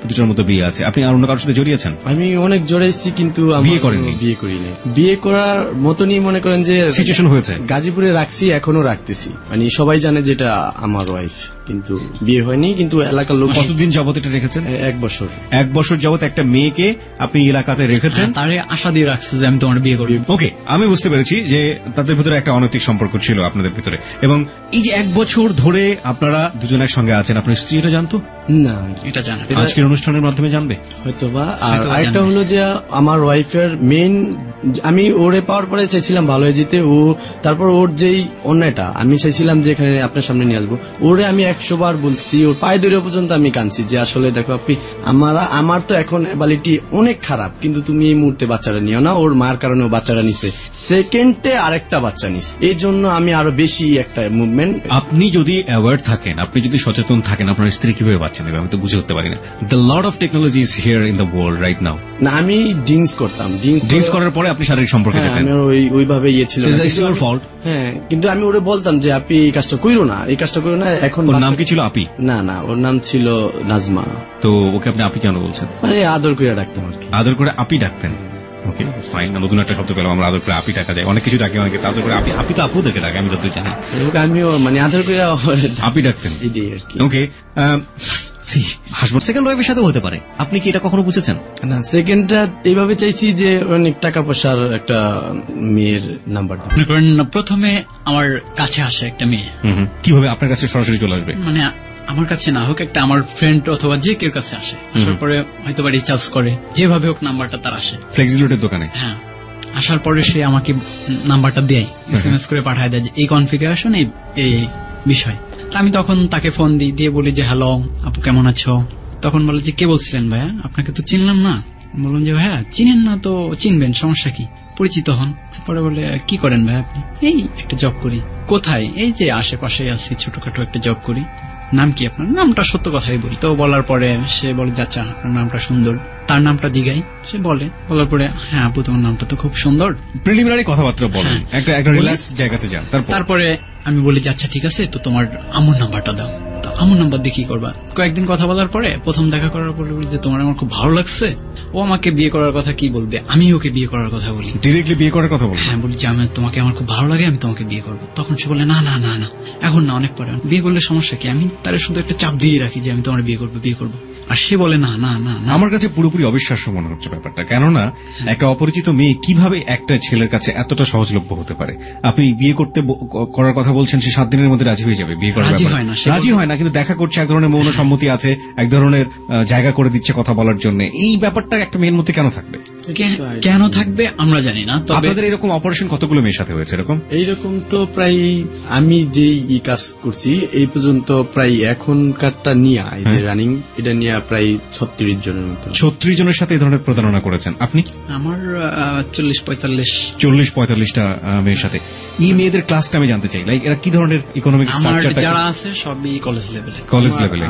দুইটার মতো বিয়ে আছে। আপনি আর অন্য কারোর সাথে জড়িয়েছেন? আমি অনেক জড়াইছি, কিন্তু বিয়ে করেননি? বিয়ে করিনি। বিয়ে করার মতনই মনে করেন যে সিচুয়েশন হয়েছে। গাজীপুরে রাখছি, এখনো রাখতেছি, মানে সবাই জানে যেটা আমার আমার ওয়াইফ, কিন্তু বিয়ে হয়নি, কিন্তু এলাকার লোক কতদিন যাবত এটা রেখেছেন? 1 বছর। 1 বছর যাবত একটা মেয়েকে আপনি এলাকাতে রেখেছেন, তারে আশা দিয়ে রাখছে যে আমি তোমার বিয়ে করবো। ওকে, আমি বুঝতে পেরেছি যে তাদের ভিতরে একটা অনৈতিক সম্পর্ক ছিল আপনাদের ভিতরে। এবং এই যে 1 বছর ধরে আপনারা দুজন একসঙ্গে আছেন, আপনার স্ত্রী এটা জানতো? না, এটা জানা আজকের অনুষ্ঠানের মাধ্যমে জানবে হয়তোবা। আর হয়তোবা আরেকটা জানে। হলো যে আমার ওয়াইফের মেইন, আমি ওরে পাওয়ার পরে চাইছিলাম ভালো হয়ে যেতে, ও তারপর ওর যেই অন্যায়টা আমি চাইছিলাম যে এখানে আপনার সামনে নিয়ে আসবো, ওরে আমি 100 বার বলছি, ওর পায়ে ধরে পর্যন্ত আমি কাঁদছি যে আসলে দেখো আপনি, আমার তো এখন অ্যাবিলিটি অনেক খারাপ, কিন্তু তুমি এই মুহূর্তে বাচ্চাটা নিও না। ওর মার কারণে ও বাচ্চাটা নিছে, সেকেন্ডে আরেকটা বাচ্চা নিছে, এই জন্য আমি আরো বেশি একটা মুভমেন্ট। আপনি যদি অ্যাওয়ার্ড থাকেন, আপনি যদি সচেতন থাকেন, আপনার স্ত্রী কিভাবে বাচ্চা নেবে? আমি তো বুঝে উঠতে পারি না। The lot of technology is here in the world right now. না, আমি ড্রিঙ্কস করতাম, ড্রিঙ্কস করার পরে আপনি শারীরিক সম্পর্কে হ্যাঁ, যেতেন। আমি ওইভাবে ইয়ে ছিল না। It's your fault. হ্যাঁ, কিন্তু আমি ওরে বলতাম যে আপনি এই কাজটা কইরো না, এই কাজটা কইরো না। এখন ওর নাম কি ছিল? আপি? না, ওর নাম ছিল নাজমা। তো ওকে আপনি আপি কেন বলছেন? মানে আদর করে ডাকতাম আর কি। আদর করে আপি ডাকতেন? ওকে, ফাইন। নতুন একটা শব্দ পেলাম আমরা, আদর করে আপি ডাকা যায়। অনেক কিছু ডাকে, অনেকে আদর করে আপি। আপি তো আপুদেরকে ডাকে, আমি যতদূর জানি। আমিও মানে আদর করে আপি ডাকতেন, এটাই আর কি। ওকে। হাসপাতাল সেকেন্ড ওয়াইফের সাথে হতে পারে, আপনি কি এটা কখনো বুঝেছেন? না, সেকেন্ডটা এইভাবে চাইছি যে অনেক টাকা পয়সার একটা মেয়ের নাম্বার দিই। মনে করেন প্রথমে আমার কাছে আসে একটা মেয়ে, কিভাবে আপনার কাছে সরাসরি চলে আসবে? মানে আমার কাছে না হোক, একটা আমার ফ্রেন্ড অথবা যে কেউ কাছে আসে, আসার পরে হয়তো বা রিচার্জ করে, যেভাবে হোক নাম্বারটা তার আসে। ফ্লেক্সিবিলিটির দোকানে? হ্যাঁ, আসার পরে সে আমাকে নাম্বারটা দেয়, SMS করে পাঠায় দেয় যে এই কনফিগারেশন, এই বিষয়। তা আমি তখন তাকে ফোন দিয়ে বলি যে হ্যালো আপু, কেমন আছো? তখন বলে যে কে বলছিলেন ভাইয়া, আপনাকে তো চিনলাম না। বললাম যে ভাইয়া চিনেন না তো চিনবেন, সমস্যা কি, পরিচিত হন। পরে বলে কি করেন ভাই আপনি? এই একটা জব করি। কোথায়? এই যে আশেপাশে আছি, ছোটখাটো একটা জব করি। নাম কি আপনার? নামটা সত্য কথাই বলি। তো বলার পরে সে বলে যে আচ্ছা আপনার নামটা সুন্দর। তার নামটা জিগাই, সে বলার পরে হ্যাঁ আপু তোমার নামটা তো খুব সুন্দর। প্রিলিমিনারি কথাবার্তা বলেন, একটা রিল্যাক্স জায়গাতে যান। তারপরে আমি বলি যে আচ্ছা ঠিক আছে, তো তোমার আম্মুর নাম্বারটা দাও। তো আম্মুর নাম্বার দিয়ে কি করবা? কয়েকদিন কথা বলার পরে, প্রথম দেখা করার পরে বলি যে তোমার আমার খুব ভালো লাগছে। ও আমাকে বিয়ে করার কথা কি বলবে, আমি ওকে বিয়ে করার কথা বলি। ডিরেক্টলি বিয়ে করার কথা বলি? হ্যাঁ, বলি যে তোমাকে আমার খুব ভালো লাগে, আমি তোমাকে বিয়ে করবো। তখন সে বলে না না না না, এখন না, অনেক পরে। বিয়ে করলে সমস্যা কি? আমি তার শুধু একটা চাপ দিয়ে রাখি যে আমি তোমার বিয়ে করবো। আর সে বলে না না না না। আমার কাছে পুরোপুরি অবিশ্বাস্য মনে হচ্ছে ব্যাপারটা। কেননা একটা অপরিচিত মেয়ে কিভাবে একটা ছেলের কাছে এতটা সহজলভ্য হতে পারে? আপনি বিয়ে করার কথা বলছেন, সে 7 দিনের মধ্যে রাজি হয়ে যাবে বিয়ে করার ব্যাপারে? রাজি হয় না, কিন্তু দেখা করছে, এক ধরনের মৌন সম্মতি আছে, এক ধরনের জায়গা করে দিচ্ছে কথা বলার জন্য। এই ব্যাপারটা একটা মেয়ের মধ্যে কেন থাকবে? কেন থাকবে আমরা জানি না। তবে আপনাদের এরকম অপারেশন কতগুলো মেয়ের সাথে হয়েছে এরকম? এইরকম তো প্রায়, আমি যেই কাজ করছি এই পর্যন্ত প্রায় এখনকারটা নিয়ে, এই যে রানিং, এটা নিয়ে প্রায় 36 জনের মতো। 36 জনের সাথে এই ধরনের প্রতারণা করেছেন আপনি? আমার 40-45টা মেয়ের সাথে। এই মেয়েদের ক্লাসটা আমি জানতে চাই, লাইক এরা কি ধরনের ইকোনমিক স্ট্রাকচারটা? যারা আছে সবই কলেজ লেভেলে।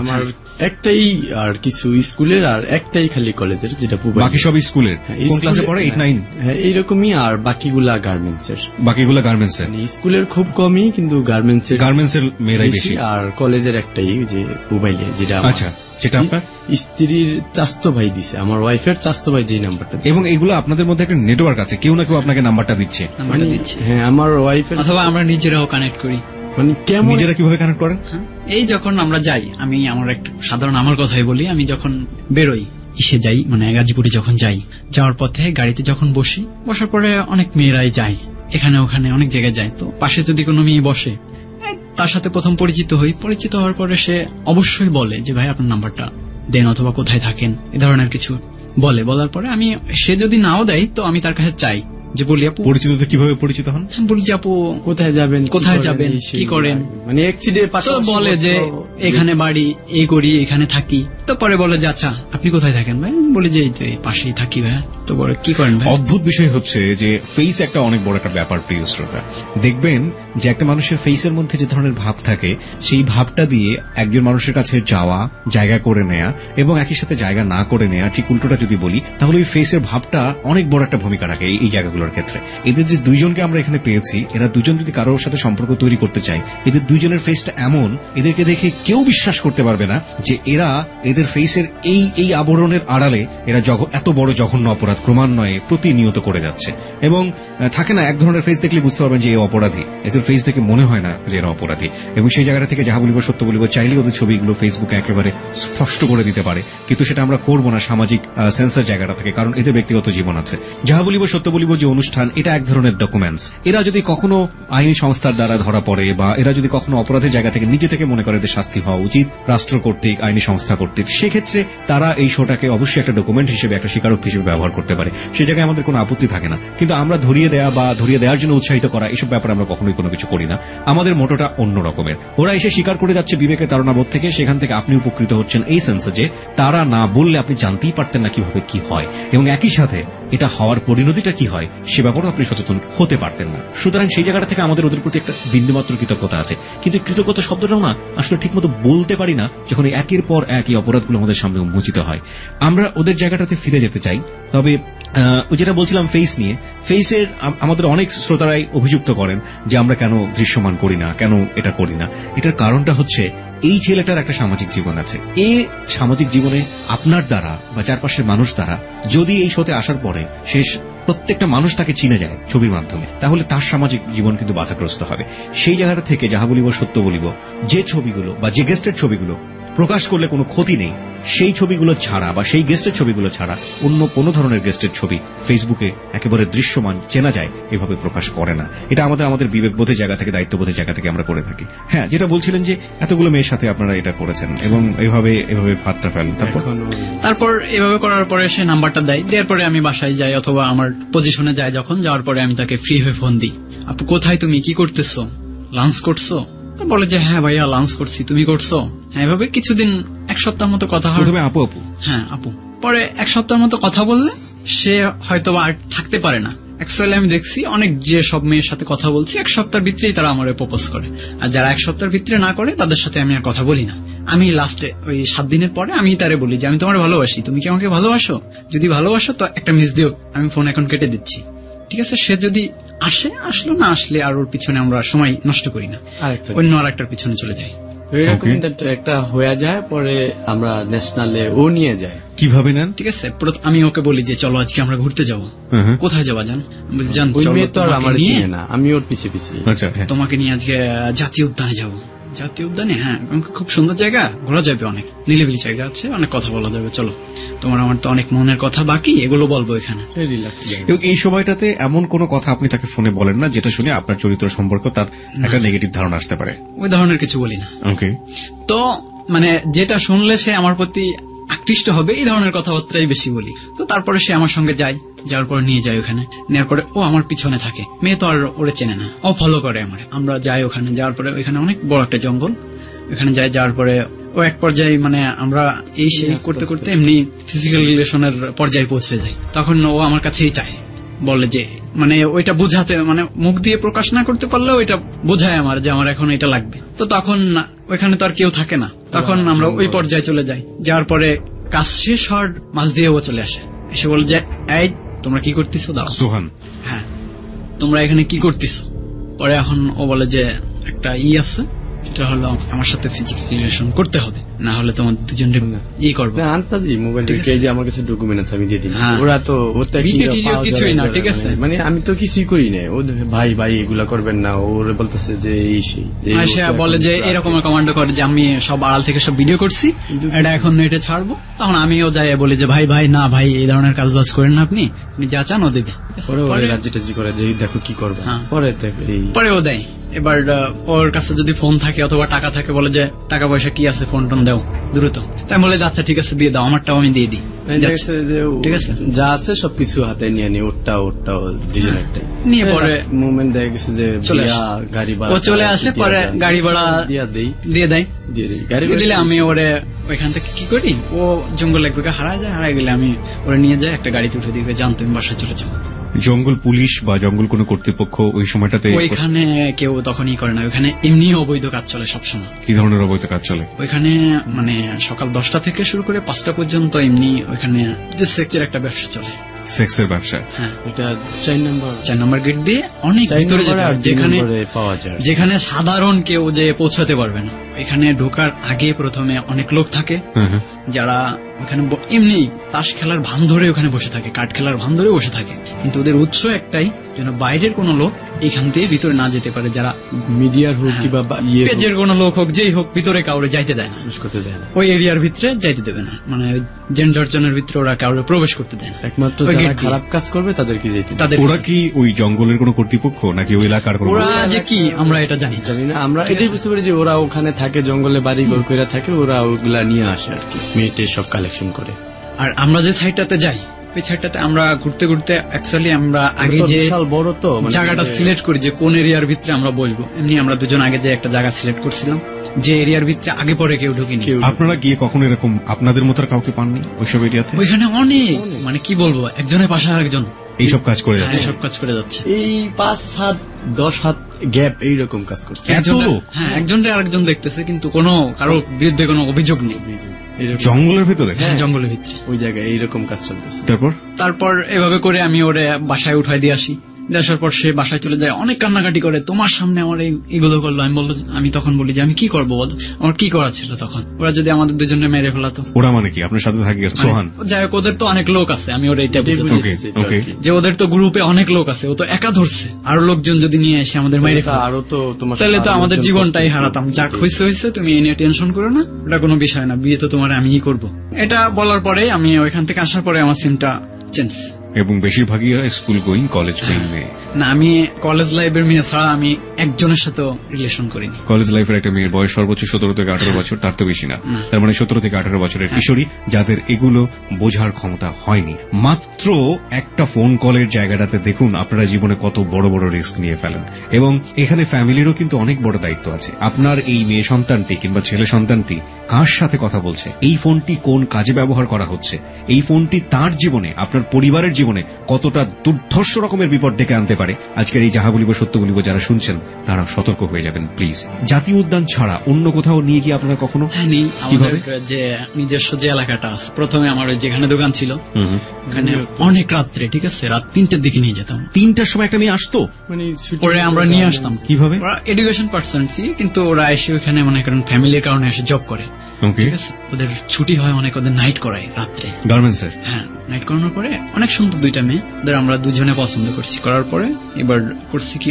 আমার একটাই আর কিছু স্কুলের, আর একটাই খালি কলেজের, যেটা বাকি সব স্কুলের। কোন ক্লাসে পড়ে? 8-9? হ্যাঁ, এইরকমই। আর বাকিগুলা গার্মেন্টসের। বাকিগুলা গার্মেন্টসের? স্কুলের খুব কমই, কিন্তু গার্মেন্টসের মেয়েরাই বেশি। আর কলেজের একটাই, যে মোবাইলে, যেটা আচ্ছা, যেটা আপনার স্ত্রীর চাস্তো ভাই দিছে, আমার ওয়াইফের চাস্তো ভাই যে নাম্বারটা। এবং এগুলো আপনাদের মধ্যে একটা নেটওয়ার্ক আছে, কেউ না কেউ আপনাকে নাম্বারটা দিচ্ছে? হ্যাঁ, আমার ওয়াইফের, অথবা আমরা নিজেরাও কানেক্ট করি। মানে কেমন? নিজেরা কিভাবে কানেক্ট করেন? এই যখন আমরা যাই, আমি আমার একটা সাধারণ আমার কথাই বলি, আমি যখন বেরোই, যাই মানে গাজীপুরে যখন যাই, যাওয়ার পথে গাড়িতে যখন বসার পরে অনেক মেয়েরাই যায়, এখানে ওখানে অনেক জায়গায় যায়। তো পাশে যদি কোনো মেয়ে বসে, তার সাথে প্রথম পরিচিত হওয়ার পরে সে অবশ্যই বলে যে ভাই আপনার নাম্বারটা দেন, অথবা কোথায় থাকেন, এ ধরনের কিছু বলার পরে আমি, সে যদি নাও দেয় তো আমি তার কাছে চাই যে বলি আপু, পরিচিত কিভাবে পরিচিত হন? বলি যে আপু কোথায় যাবেন, কি করেন, মানে বলে যে এখানে বাড়ি, এই করি, এখানে থাকি। তো পরে বলে যে আচ্ছা আপনি কোথায় থাকেন ভাই? বলি যে এই পাশেই থাকি ভাই। তো বলে কি করেন ভাই? অদ্ভুত বিষয় হচ্ছে যে ফেস একটা অনেক বড় একটা ব্যাপার, প্রিয় শ্রোতা। দেখবেন যে একটা মানুষের ফেসের মধ্যে যে ধরনের ভাব থাকে, সেই ভাবটা দিয়ে একজন মানুষের কাছে যাওয়া, জায়গা করে নেয়া, এবং একই সাথে জায়গা না করে নেয়া, ঠিক উল্টোটা যদি বলি, তাহলে ওই ফেসের ভাবটা অনেক বড় একটা ভূমিকা রাখে এই জায়গাগুলো। ঘটনাগুলোর ক্ষেত্রে। এদের যে দুইজনকে আমরা এখানে পেয়েছি, এরা দুজন যদি কারোর সাথে সম্পর্ক তৈরি করতে চায়, এদের দুইজনের ফেসটা এমন, এদেরকে দেখে কেউ বিশ্বাস করতে পারবে না যে এরা এদের ফেসের এই আবরণের আড়ালে এরা এত বড় জঘন্য অপরাধ ক্রমান্বয়ে প্রতিনিয়ত করে যাচ্ছে। এবং থাকে না, এক ধরনের ফেস দেখলে বুঝতে পারবেন যে এ অপরাধী, এদের ফেস দেখে মনে হয় না যে এরা অপরাধী। এবং সেই জায়গাটা থেকে যাহা বলিব সত্য বলিব চাইলে ওদের ছবিগুলো ফেসবুকে একেবারে স্পষ্ট করে দিতে পারে, কিন্তু সেটা আমরা করব না সামাজিক সেন্সর জায়গাটা থেকে, কারণ এদের ব্যক্তিগত জীবন আছে। যাহা বলিব সত্য বলিব যে অনুষ্ঠান, এটা এক ধরনের ডকুমেন্টস। এরা যদি কখনো আইনি সংস্থার দ্বারা ধরা পড়ে বা এরা যদি কখনো অপরাধের জায়গা থেকে নিজে থেকে মনে করে এদের শাস্তি হওয়া উচিত রাষ্ট্র কর্তৃক, আইনি সংস্থা কর্তৃক, সেক্ষেত্রে তারা এই শোটাকে অবশ্যই একটা ডকুমেন্ট হিসেবে, একটা স্বীকারোক্তি হিসেবে ব্যবহার করতে পারে। সেই জায়গায় আমাদের কোনো আপত্তি থাকে না। কিন্তু আমরা ধরিয়ে দেওয়া বা ধরিয়ে দেওয়ার জন্য উৎসাহিত করা, এসব ব্যাপারে আমরা কখনোই কোনো কিছু করি না। আমাদের মোটোটা অন্য রকমের। ওরা এসে স্বীকার করে যাচ্ছে বিবেকের তাড়নাবোধ থেকে, সেখান থেকে আপনি উপকৃত হচ্ছেন এই সেন্সে যে তারা না বললে আপনি জানতেই পারতেন না কিভাবে কি হয়, এবং একই সাথে এটা হওয়ার পরিণতিটা কি হয় সে ব্যাপারেও আপনি সচেতন হতে পারতেন না। সুতরাং সেই জায়গাটা থেকে আমাদের ওদের প্রতি একটা বিন্দুমাত্র কৃতজ্ঞতা আছে। কিন্তু কৃতজ্ঞতা শব্দটাও না আসলে ঠিকমতো বলতে পারি না যখন একের পর এক এই অপরাধগুলো আমাদের সামনে উন্মোচিত হয়। আমরা ওদের জায়গাটাতে ফিরে যেতে চাই। তবে যেটা বলছিলাম ফেস নিয়ে, ফেসের আমাদের অনেক শ্রোতারাই অভিযুক্ত করেন যে আমরা কেন দৃশ্যমান করি না, কেন এটা করি না। এটার কারণটা হচ্ছে এই ছেলেটার একটা সামাজিক জীবন আছে। এই সামাজিক জীবনে আপনার দ্বারা বা চারপাশের মানুষ দ্বারা যদি এই শোতে আসার পরে শেষ প্রত্যেকটা মানুষ তাকে চিনে যায় ছবির মাধ্যমে, তাহলে তার সামাজিক জীবন কিন্তু বাধাগ্রস্ত হবে। সেই জায়গাটা থেকে যাহা বলিব সত্য বলিব যে ছবিগুলো বা যে গেস্টের ছবিগুলো প্রকাশ করলে কোনো ক্ষতি নেই, সেই ছবিগুলো ছাড়া বা সেই গেস্টের ছবিগুলো ছাড়া অন্য কোনো ধরনের গেস্টের ছবি ফেসবুকে একেবারে দৃশ্যমান চেনা যায় এভাবে প্রকাশ করে না। এটা আমাদের বিবেকবোধের জায়গা থেকে, দায়িত্ববোধের জায়গা থেকে আমরা করে থাকি। হ্যাঁ, যেটা বলছিলেন যে এতগুলো মেয়ের সাথে আপনারা এটা করেছেন এবং এভাবে ফাঁদটা ফেলেন, তারপর এভাবে করার পরে সে নাম্বারটা দেওয়ার পরে আমি বাসায় যাই অথবা আমার পজিশনে যাই, যখন যাওয়ার পরে আমি তাকে ফ্রি হয়ে ফোন দিই, আপু কোথায় তুমি, কি করতেছো, লাঞ্চ করছো? তো বলে যে হ্যাঁ ভাইয়া লাঞ্চ করছি, তুমি করছো? হ্যাঁ। এভাবে কিছুদিন, এক সপ্তাহ মতো কথা হয়। আপু আপু হ্যাঁ আপু। পরে এক সপ্তাহের মতো কথা বললে সে হয়তো আর থাকতে পারে না। অ্যাকচুয়ালি আমি দেখছি অনেক যে সব মেয়ের সাথে কথা বলছি এক সপ্তাহের ভিতরেই তারা আমার প্রপোজ করে, আর যারা এক সপ্তাহের ভিতরে না করে তাদের সাথে আমি আর কথা বলি না। আমি লাস্টে ওই 7 দিনের পরে আমি তারে বলি যে আমি তোমার ভালোবাসি, তুমি কি আমাকে ভালোবাসো? যদি ভালোবাসো তো একটা মিস দিও, আমি ফোন এখন কেটে দিচ্ছি, ঠিক আছে? সে যদি আসলো, না আসলে আর ওর পিছনে আমরা সময় নষ্ট করি না, অন্য আর একটার পিছনে চলে যাই। এরকম একটা হয়ে যায়, পরে আমরা ন্যাশনালে ও নিয়ে যায়। কিভাবে নেন? ঠিক আছে, আমি ওকে বলি যে চলো আজকে আমরা ঘুরতে যাবো। কোথায় যাবা জান? আমি ওর পিছিয়ে পিছিয়ে তোমাকে নিয়ে আজকে জাতীয় উদ্যানে যাবো। জাতীয় উদ্যানে? হ্যাঁ, খুব সুন্দর জায়গা, ঘোরা যাবে, অনেক নিরিবিলি জায়গা আছে, অনেক কথা বলা যাবে, চলো। আমার তো অনেক মনের কথা বাকি, এগুলো বলবো এখানে। এবং এই সময়টাতে এমন কোন কথা আপনি তাকে ফোনে বলেন না যেটা শুনে আপনার চরিত্র সম্পর্কে তার একটা নেগেটিভ ধারণা আসতে পারে? ওই ধরনের কিছু বলি না। ওকে। তো যেটা শুনলে সে আমার প্রতি আকৃষ্ট হবে এই ধরনের কথাবার্তাই বেশি বলি। তো তারপরে সে আমার সঙ্গে যায়, যাওয়ার পরে নিয়ে যায় ওখানে, নেওয়ার পরে ও আমার পিছনে থাকে। মেয়ে তো আর ওরে চেনে না, ও ফলো করে আমার। আমরা যাই ওখানে, যাওয়ার পরে ওইখানে অনেক বড় একটা জঙ্গল, ওখানে যাওয়ার পরে ও এক পর্যায়ে আমরা এই সেই করতে করতে এমনি ফিজিক্যাল রিলেশনের পর্যায়ে পৌঁছে যাই। তখন ও আমার কাছেই চায়, বলে যে ওইটা বোঝাতে, মুখ দিয়ে প্রকাশ না করতে পারলেও ওইটা বোঝায় আমার যে আমার এখন এটা লাগবে। তো তখন ওইখানে তো আর কেউ থাকে না, তখন আমরা ওই পর্যায়ে চলে যাই। যাওয়ার পরে কাজ শেষ হওয়ার মাঝ দিয়ে ও চলে আসে, এসে বলে যে এই তোমরা কি করতেছো? দাও সোহান, হ্যাঁ তোমরা এখানে কি করতেছো? পরে এখন ও বলে যে একটা আছে, সেটা হলো আমার সাথে ফিজিক্যাল রিলেশন করতে হবে, না হলে তোমার দুজনের করবো। আন্তাজি মোবাইল যে আমার কাছে ডকুমেন্ট আছে আমি দিয়ে দিই। ওরা তো কিছুই না, ঠিক আছে? আমি তো কিছুই করি না। ও ভাই এগুলা করবেন না, ওরে বলতেছে যে এই সেই বলে যে এরকম কমান্ড করে যে আমি সব আড়াল থেকে সব ভিডিও করছি, এটা এখন নেটে ছাড়বো। তখন আমিও যাই বলি যে ভাই না ভাই এই ধরনের কাজ বাজ করেন না, আপনি যা চান ও দেবে। রাজি করে যে দেখো কি করবে, পরে ও দেয়। এবার ওর কাছে যদি ফোন থাকে অথবা টাকা থাকে, বলে যে টাকা পয়সা কি আছে, ফোন টোন দাও দ্রুত। তাই বলে আচ্ছা ঠিক আছে দিয়ে দাও, আমারটাও আমি দিয়ে দিই, ঠিক আছে? যা আছে সবকিছু হাতে নিয়ে নি, ওরটাও দুজনেরটাই নিয়ে পরে মুভমেন্ট দেখা গেছে যে গাড়ি ভাড়া ও চলে আসে, পরে গাড়ি ভাড়া দিয়ে দেয়। গাড়ি দিলে আমি ওরে ওইখান থেকে কি করি, ও জঙ্গল এক জায়গায় হারায় গেলে আমি ওরে নিয়ে যাই, একটা গাড়িতে উঠে দিবে, জান তুমি বাসায় চলে যাও। জঙ্গল পুলিশ বা জঙ্গল কোন কর্তৃপক্ষ ওই সময়টাতে ওইখানে কেউ তখনই করে না, ওইখানে এমনি অবৈধ কাজ চলে সবসময়। কি ধরনের অবৈধ কাজ চলে ওইখানে? সকাল 10টা থেকে শুরু করে 5টা পর্যন্ত এমনি ওইখানে সেক্সের একটা ব্যবসা চলে। সেক্সের ব্যবসা। হ্যাঁ, এটা 4 নম্বর গেট দিয়ে অনেক ভিতরে যেতে হয়, পাওয়া যায়, যেখানে সাধারণ কেউ যে পৌঁছাতে পারবে না। এখানে ঢোকার আগে প্রথমে অনেক লোক থাকে যারা ওখানে এমনি তাস খেলার ভান ধরে ওখানে বসে থাকে, কাঠ খেলার ভান ধরে বসে থাকে, কিন্তু ওদের উৎস একটাই যেন বাইরের কোনো লোক এখান থেকে ভিতরে না যেতে পারে, যারা মিডিয়ার হোক কিংবা পেজের কোনো লোক হোক, যেই হোক, ভিতরে কাউরে যাইতে দেয় না, করতে দেয় না, ওই এরিয়ার ভিতরে যাইতে দেবে না, মানে জেন্ডার জোনের ভিতরে ওরা কাউরে প্রবেশ করতে দেয় না। একমাত্র যারা খারাপ কাজ করবে তাদেরকে যেতে দেয়। ওরা কি ওই জঙ্গলের কোনো কর্তৃপক্ষ নাকি ওই এলাকার কোনো? ওরা যে কি আমরা এটা জানি না, আমরা এটাই বুঝতে পারি যে ওরা ওখানে থাকে, জঙ্গলে বাড়ি ঘর করে থাকে, ওরা ওগুলা নিয়ে আসে আর কি, মেয়েটে সব কালেকশন করে। আর আমরা যে সাইডটাতে যাই, ওই সাইডটাতে আমরা ঘুরতে ঘুরতে অ্যাকচুয়ালি আমরা আগে যে বিশাল বড় তো জায়গাটা সিলেক্ট করি যে কোন এরিয়ার ভিতরে আমরা বসবো, এমনি আমরা দুজন আগে যে একটা জায়গা সিলেক্ট করছিলাম যে এরিয়ার ভিতরে আগে পরে কেউ ঢুকিনি। আপনারা গিয়ে কখনো এরকম আপনাদের মতো কাউকে পাননি ওইসব এরিয়াতে? ওইখানে অনেক মানে কি বলবো, একজনের পাশে আরেকজন এইসব কাজ করে যাচ্ছে, এইসব কাজ করে যাচ্ছে, এই 5 7 10 হাত গ্যাপ এইরকম কাজ করছে। হ্যাঁ, একজনটা আরেকজন দেখতেছে, কিন্তু কোনো কারো বিরুদ্ধে কোনো অভিযোগ নেই। জঙ্গলের ভিতরে? হ্যাঁ, জঙ্গলের ভিতরে ওই জায়গায় এইরকম কাজ চলতেছে। তারপর এভাবে করে আমি ওরে বাসায় উঠাই দিয়ে আসি। আসার পর সে বাসায় চলে যায়, অনেক কান্নাকাটি করে, তোমার সামনে আমার এগুলো করলো। আমি তখন বলি যে আমি কি করবো বল, আমার কি করা ছিল তখন, ওরা যদি আমাদের দুজনে মেরে ফেলাতো। ওরা মানে কি আপনার সাথে থাকে সোহান? যাই হোক, ওদের তো অনেক লোক আছে, আমি ওরা এটা যে ওদের তো গ্রুপে অনেক লোক আছে, ও তো একা ধরছে, আরো লোকজন যদি নিয়ে এসে আমাদের মেরে ফেলা, আরো তো তোমার তাহলে তো আমাদের জীবনটাই হারাতাম। যাক হয়েছে তুমি এই নিয়ে টেনশন করো না, ওটা কোনো বিষয় না, বিয়ে তো তোমার আমিই করবো। এটা বলার পরে আমি ওইখান থেকে আসার পরে আমার সিমটা চেঞ্জ, এবং বেশিরভাগই স্কুল গোয়িং, কলেজ গোয়িং মেয়ে। না, আমি কলেজ লাইফের মেয়ে ছাড়া আমি একজনের সাথে রিলেশন করিনি। কলেজ লাইফের একটা মেয়ের বয়স সর্বোচ্চ 17 থেকে 18 বছর, তার তো বেশি না। তার মানে 17 থেকে 18 বছরের কিশোরী, যাদের এগুলো বোঝার ক্ষমতা হয়নি। মাত্র একটা ফোন কলের জায়গাটাতে দেখুন আপনারা জীবনে কত বড় বড় রিস্ক নিয়ে ফেলেন। এবং এখানে ফ্যামিলিরও কিন্তু অনেক বড় দায়িত্ব আছে। আপনার এই মেয়ে সন্তানটি কিংবা ছেলে সন্তানটি কার সাথে কথা বলছে, এই ফোনটি কোন কাজে ব্যবহার করা হচ্ছে, এই ফোনটি তার জীবনে, আপনার পরিবারের জীবনে কতটা দুর্ধর্ষ রকমের বিপদ ডেকে আনতে পারে। আজকের এই যাহা বলিব সত্য বলিব যারা শুনছেন তারা সতর্ক হয়ে যাবেন প্লিজ। জাতীয় উদ্যান ছাড়া অন্য কোথাও নিয়ে গিয়ে আপনারা কখনো? হ্যাঁ, নেই। আমাদের যে নিজস্ব যে এলাকাটা আছে, প্রথমে আমার যেখানে দোকান ছিল ওখানে অনেক রাত্রে, ঠিক আছে, রাত 3টার দিকে নিয়ে যেতাম। 3টার সময় একটা মেয়ে আসতো, মানে পরে আমরা নিয়ে আসতাম। কিভাবে? ওরা এডুকেশন পার্সনসি, কিন্তু ওরা এসে ওখানে মনে করেন ফ্যামিলির কারণে এসে জব করে, ঠিক আছে, ওদের ছুটি হয় অনেক, ওদের নাইট করায় রাত্রে গার্মেন্টস এর। হ্যাঁ, নাইট করানোর পরে অনেক সুন্দর দুইটা মেয়ে, ওদের আমরা দুজনে পছন্দ করছি। করার পরে এবার করছি কি,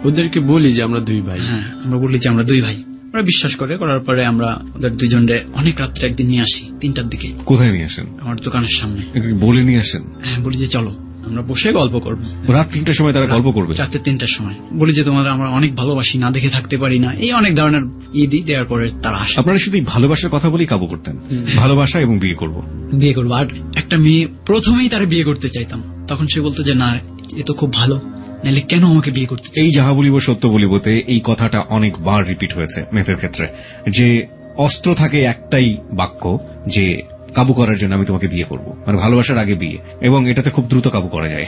ওদেরকে বলি যে আমরা 2 ভাই। হ্যাঁ, আমরা বলি যে আমরা 2 ভাই, ওরা বিশ্বাস করে। করার পরে আমরা ওদের দুজনে অনেক রাত্রে একদিন নিয়ে আসি 3টার দিকে। কোথায় নিয়ে আসেন? আমার দোকানের সামনে। বলে নিয়ে আসেন? হ্যাঁ, বলি যে চলো আমরা বসে গল্প করবো। রাত 3টার সময় তারা গল্প করবে? রাতে 3টার সময় বলি যে তোমাদের আমরা অনেক ভালোবাসি, না দেখে থাকতে পারি না, এই অনেক ধরনের দেওয়ার পরে তারা আসে। আপনারা শুধু ভালোবাসার কথা বলেই কাবু করতেন, ভালোবাসা এবং বিয়ে করবো। আর একটা মেয়ে প্রথমেই তারা বিয়ে করতে চাইতাম, তখন সে বলতো যে না, এ তো খুব ভালো, নাহলে কেন আমাকে বিয়ে করতে? এই যাহা বলিব সত্য বলিবতে এই কথাটা অনেকবার রিপিট হয়েছে মেয়েদের ক্ষেত্রে, যে অস্ত্র থাকে একটাই বাক্য, যে কাবু করার জন্য আমি তোমাকে বিয়ে করব, মানে ভালোবাসার আগে বিয়ে, এবং এটাতে খুব দ্রুত কাবু করা যায়।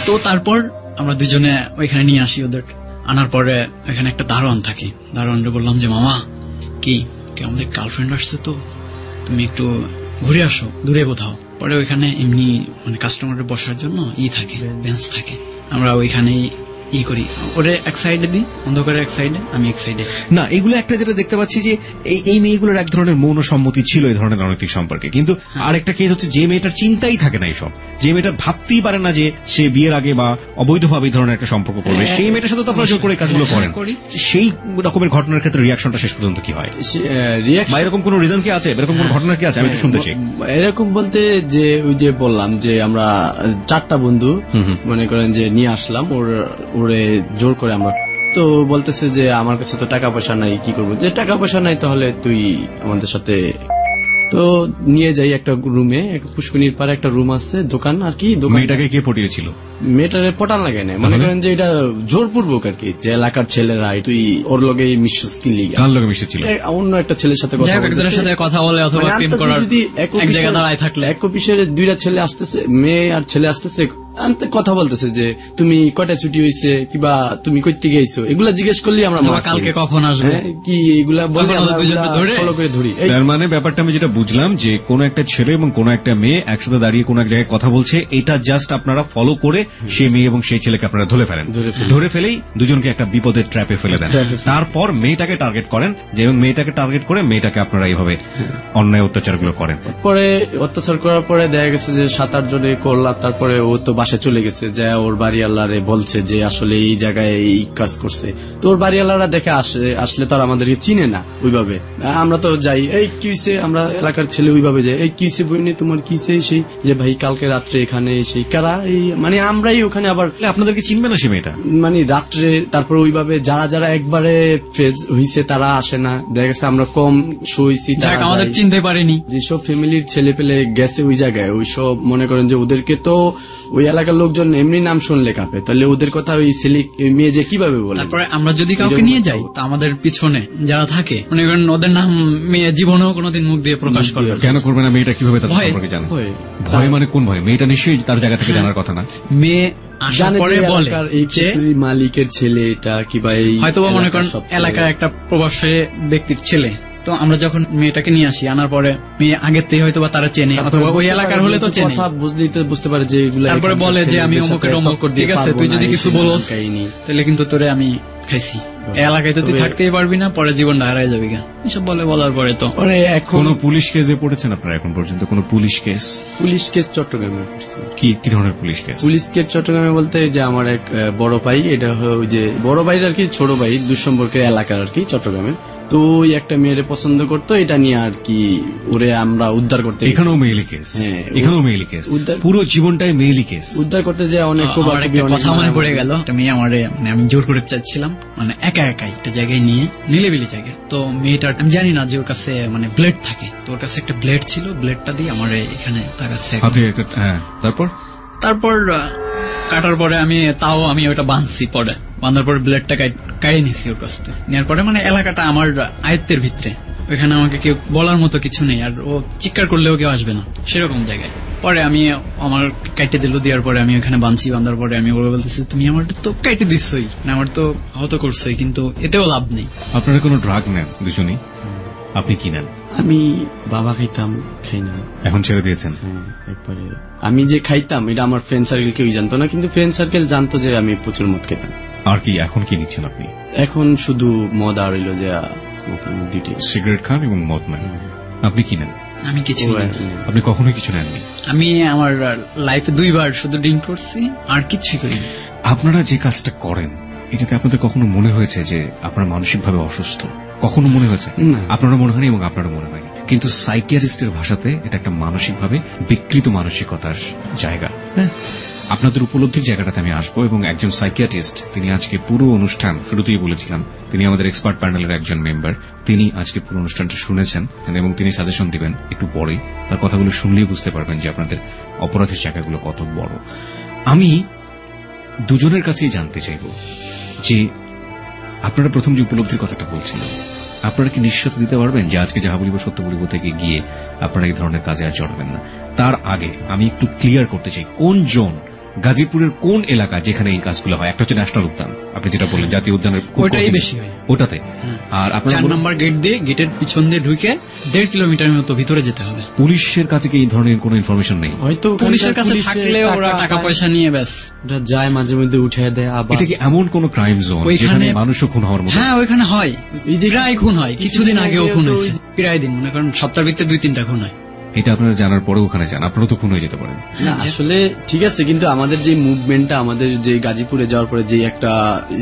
তো তারপর আমরা দুজনে ওইখানে নিয়ে আসি ওদের। আনার পরে ওইখানে একটা দারোয়ান থাকে, দারোয়ানরে বললাম যে মামা, কি আমাদের গার্লফ্রেন্ড আসছে, তো তুমি একটু ঘুরে আসো দূরে কোথাও। পরে ওইখানে এমনি মানে কাস্টমারের বসার জন্য থাকে, বেঞ্চ থাকে, আমরা ওইখানেই করি, ওরে এক সাইডে দিই, অন্ধকারের এক সাইডে, আমি এক সাইডে। না, এগুলো একটা যেটা দেখতে পাচ্ছি যে এই মেয়েগুলোর এক ধরনের মৌন সম্মতি ছিল এই ধরনের অনৈতিক সম্পর্কে, কিন্তু আরেকটা কেস হচ্ছে যে মেয়েটার চিন্তাই থাকে না এইসব, যে মেয়েটা ভাবতেই পারে না যে সে বিয়ের আগে বা অবৈধভাবে এই ধরনের একটা সম্পর্ক করবে, সেই মেয়েটার সাথে তো আপনারা জোর করে কাজগুলো করেন। সেই রকমের ঘটনার ক্ষেত্রে রিয়াকশনটা শেষ পর্যন্ত কি হয়? এরকম কোন রিজন কি আছে, এরকম কোন ঘটনা কি আছে, আমি একটু শুনতে চাই। এরকম বলতে যে ওই যে বললাম যে আমরা 4টা বন্ধু মনে করেন যে নিয়ে আসলাম, ওরে জোর করে আমরা, তো বলতেছে যে আমার কাছে তো টাকা পয়সা নাই, কি করবো, যে টাকা পয়সা নাই তাহলে তুই আমাদের সাথে, তো নিয়ে যাই একটা রুমে, পুষ্কনির পারে একটা রুম আছে, দোকান আর কি। মেয়েটাকে কে পটিয়েছিল? মেয়েটারে পটান লাগে না, মনে করেন যে এটা জোরপূর্বক আর কি, যে এলাকার ছেলেরা তুই ওর লগে মিশছিস কি লিগা, কার লগে মিশেছিল? অন্য একটা ছেলের সাথে কথা বলে অথবা প্রেম করার যদি এক জায়গায় দাঁড়ায় থাকলে, এক অফিসের 2টা ছেলে আসতেছে, মেয়ে আর ছেলে আসতেছে, আনতে কথা বলতেছে যে তুমি কয়টা ছুটি হয়েছে কিবা তুমি কই থেকে আইছো, এগুলা জিজ্ঞেস করলে আমরা অথবা মার খাই। কালকে কখন আসবে? হ্যাঁ, কি এগুলা বলে তখন আমরা দুজনকে ধরে ফলো করে ধরি। এই তার মানে ব্যাপারটা আমি যেটা বুঝলাম যে কোন একটা ছেলে এবং কোন একটা মেয়ে একসাথে দাঁড়িয়ে কোন এক জায়গায় কথা বলছে, এটা জাস্ট আপনারা ফলো করে সেই মেয়ে এবং সেই ছেলেকে আপনারা ধরে ফেলেন, ধরে ফেলেই দুজনকে একটা বিপদের ট্র্যাপে ফেলে দেন। তারপর মেয়েটাকে টার্গেট করেন, যে মেয়েটাকে টার্গেট করে মেয়েটাকে আপনারা এইভাবে অন্যায় অত্যাচারগুলো করেন। পরে অত্যাচার করার পরে দেখা গেছে যে 7-8 জনে করলাম, তারপরে ও তো বাসায় চলে গেছে, যা ওর বাড়িওয়ালারে বলছে যে আসলে এই জায়গায় এই কাজ করছে। তো ওর বাড়িওয়ালারা দেখে আসলে তো আর আমাদেরকে চিনে না ওইভাবে, আমরা তো যাই এই কি হইছে, আমরা এলাকার ছেলে ওইভাবে যাই, এই কি হইছে বইনে তোমার কি হইছে, সেই যে ভাই কালকে রাত্রে এখানে সেই কারা, এই মানে আমরাই ওখানে আবার আপনাদেরকে চিনবে না সে মেয়েটা? মানে রাত্রে তারপর ওইভাবে যারা যারা একবারে ফ্রেজ হইছে তারা আসে না, দেখা গেছে আমরা কম শুইছি, যাক আমাদের চিনতে পারেনি। যেসব ফ্যামিলির ছেলে পেলে গেছে ওই জায়গায়, ওই সব মনে করেন যে ওদেরকে তো ওই এলাকার লোকজন এমনি নাম শুনলে কাঁপে, তাহলে ওদের কথা ওই ছেলে মেয়ে যে কিভাবে বলে। তারপরে আমরা যদি কাউকে নিয়ে যাই তো আমাদের পিছনে যারা থাকে মনে করেন ওদের নাম মেয়ে জীবনেও কোনোদিন মুখ দিয়ে প্রকাশ করবে না। কেন করবে না? মেয়েটা কিভাবে তার ভয়। সম্পর্কে জানে? ভয়। ভয় মানে কোন ভয়? মেয়েটা নিশ্চয়ই তার জায়গা থেকে জানার কথা না। মেয়ে আসার জানে পরে যে বলে এলাকার এই যে ফ্যাক্টরির মালিকের ছেলে এটা কিবা এই হয়তো মনে এলাকার করেন সব ছেলে। এলাকার একটা প্রভাবশালী ব্যক্তির ছেলে। তো আমরা যখন মেয়েটাকে নিয়ে আসি, আনার পরে মেয়ে আগের থেকে হয়তো বা তারা চেনে, অথবা ওই এলাকার হলে তো চেনে, কথা বুঝতে পারে যে এগুলা তারপরে এখানকার বলে যে আমি ছেলেদের অমুকের সাথে অমুক, টক্কর দিয়ে ঠিক আছে পারবো তুই না, যদি এই কিছু সেই বলস কাহিনী। তাহলে কিন্তু তোরে আমি খাইছি, এই এলাকায় তো তুই তবে- থাকতেই পারবি না, পরে জীবনটা হারাই যাবি গা, এসব বলার পরে তো পরে এখন কোন পুলিশ কেসে পড়েছেন আপনারা এখন পর্যন্ত? কোন পুলিশ কেস? পুলিশ কেস চট্টগ্রামে করছে। কি কি ধরনের পুলিশ কেস? পুলিশ কেস চট্টগ্রামে বলতে যে আমার এক বড় ভাই, এটা ওই যে বড় ভাইয়ের আর কি ছোট ভাই, দুঃসম্পর্কের এলাকার আর কি চট্টগ্রামে, তো ওই একটা মেয়েরে পছন্দ করতো, এটা নিয়ে আর কি ওরে আমরা উদ্ধার করতে গেছি। এখানেও মেইলি কেস? হ্যাঁ, এখানেও মেইলি কেস? উদ্ধার- পুরো জীবনটাই মেইলি কেস? উদ্ধার করতে যে অনেক আমার কোবাকুবি, একটা অনেক কথা মনে মারামারি। পড়ে গেল, একটা মেয়ে আমারে মানে আমি জোর করে চাচ্ছিলাম, মানে একা একাই একটা জায়গায় নিয়ে, নিলেবিলি জায়গায়। তো মেয়েটার আমি জানি না যে ওর কাছে মানে ব্লেড থাকে, তো ওর কাছে একটা ব্লেড ছিল, ব্লেডটা দিয়ে আমার এখানে তার কাছে হাতে একটা, হ্যাঁ, তারপর কাটার পরে আমি ওটা বাঁধছি, পরে বাঁধার পরে ব্লেডটা কাড়িয়ে নিছি ওর কাছ থেকে। নেওয়ার পরে মানে এলাকাটা আমার আয়ত্তের ভিতরে, ওইখানে আমাকে কেউ বলার মতো কিছু নেই, আর ও চিৎকার করলেও কেউ আসবে না, সেরকম জায়গায়। পরে আমি আমার কাইটে দিল, দেওয়ার পরে আমি ওখানে বাঁধছি, বাঁধার পরে আমি ওরা বলতেছি তুমি আমার তো কাইটে দিচ্ছই না, আমার তো আহত করছোই, কিন্তু এতেও লাভ নেই। আপনারা কোনো ড্রাগ নেন দুজনেই? আপনি কি নেন? আমি বাবা খাইতাম, খাই না, এখন ছেড়ে দিয়েছেন? হ্যাঁ, একবারে। আমি যে খাইতাম এটা আমার ফ্রেন্ড সার্কেল কেউ জানতো না, কিন্তু ফ্রেন্ড সার্কেল জানতো যে আমি প্রচুর মদ খেতাম। আর কি এখন কি নিচ্ছেন আপনি? এখন শুধু মদ আর হইলো যে স্মোকিং, দুইটাই। সিগারেট খান এবং মদ নেন। আপনি কি নেন? আমি কিছু ও, নেই। আপনি কখনোই কিছু নেননি? আমি আমার লাইফে 2 বার শুধু ড্রিঙ্ক করছি, আর কিছুই করিনি। আপনারা যে কাজটা করেন এটাতে আপনাদের কখনো মনে হয়েছে যে আপনারা মানসিকভাবে অসুস্থ? কখনো মনে হয়েছে? না। আপনারা মনে হয়নি এবং আপনারা মনে হয়নি, কিন্তু সাইকিয়াট্রিস্টের ভাষাতে এটা একটা মানসিকভাবে বিকৃত মানসিকতার জায়গা। হ্যাঁ, আপনাদের উপলব্ধির জায়গাটাতে আমি আসবো, এবং একজন সাইকিয়াট্রিস্ট তিনি আজকে পুরো অনুষ্ঠান, শুরুতেই বলেছিলাম তিনি আমাদের এক্সপার্ট প্যানেলের একজন মেম্বার, তিনি আজকে পুরো অনুষ্ঠানটা শুনেছেন এবং তিনি সাজেশন দিবেন একটু পরেই। তার কথাগুলো শুনলেই বুঝতে পারবেন যে আপনাদের অপরাধের জায়গাগুলো কত বড়। আমি দুজনের কাছেই জানতে চাইব যে আপনারা প্রথম যে উপলব্ধির কথাটা বলছিলেন, আপনারা কি নিশ্চয়তা দিতে পারবেন যে আজকে যাহা বলিব সত্য বলিব থেকে গিয়ে আপনারা এই ধরনের কাজে আর জড়াবেন না? তার আগে আমি একটু ক্লিয়ার করতে চাই, কোন জোন, গাজীপুরের কোন এলাকা যেখানে এই কাজগুলো হয়? একটা হচ্ছে ন্যাশনাল উদ্যান, আপনি যেটা বললেন জাতীয় উদ্যানের খুব ওইটাই কঠিন। বেশি হয়। ওটাতে। আর 4 আপনারা নম্বর গেট দিয়ে, গেটের পিছন দিয়ে ঢুকে 1.5 কিলোমিটার মতো ভিতরে যেতে হবে। পুলিশের কাছে কি এই ধরনের কোনো ইনফরমেশন নেই? হয়তো ওখানকার পুলিশের কাছে পুলিশে থাকলে ওরা টাকা পায়, পয়সা নিয়ে ব্যাস। ওরা যায় মাঝে মধ্যে উঠে দেয় আবার। এটা কি এমন কোন ক্রাইম জোন ওইখানে- যেখানে মানুষও খুন হওয়ার মতো? হ্যাঁ, ওইখানে হয়, এই যে প্রায় খুন হয়, কিছুদিন আগেও খুন তো হয়েছে, প্রায় দিন, মনে করেন সপ্তাহের ভিতরে 2-3টা খুন হয়। এটা আপনারা জানার পরেও ওখানে যান, আপনারাও তো খুন হয়ে যেতে পারেন। না, আসলে ঠিক আছে, কিন্তু আমাদের যে মুভমেন্টটা, আমাদের যে গাজীপুরে যাওয়ার পরে যে একটা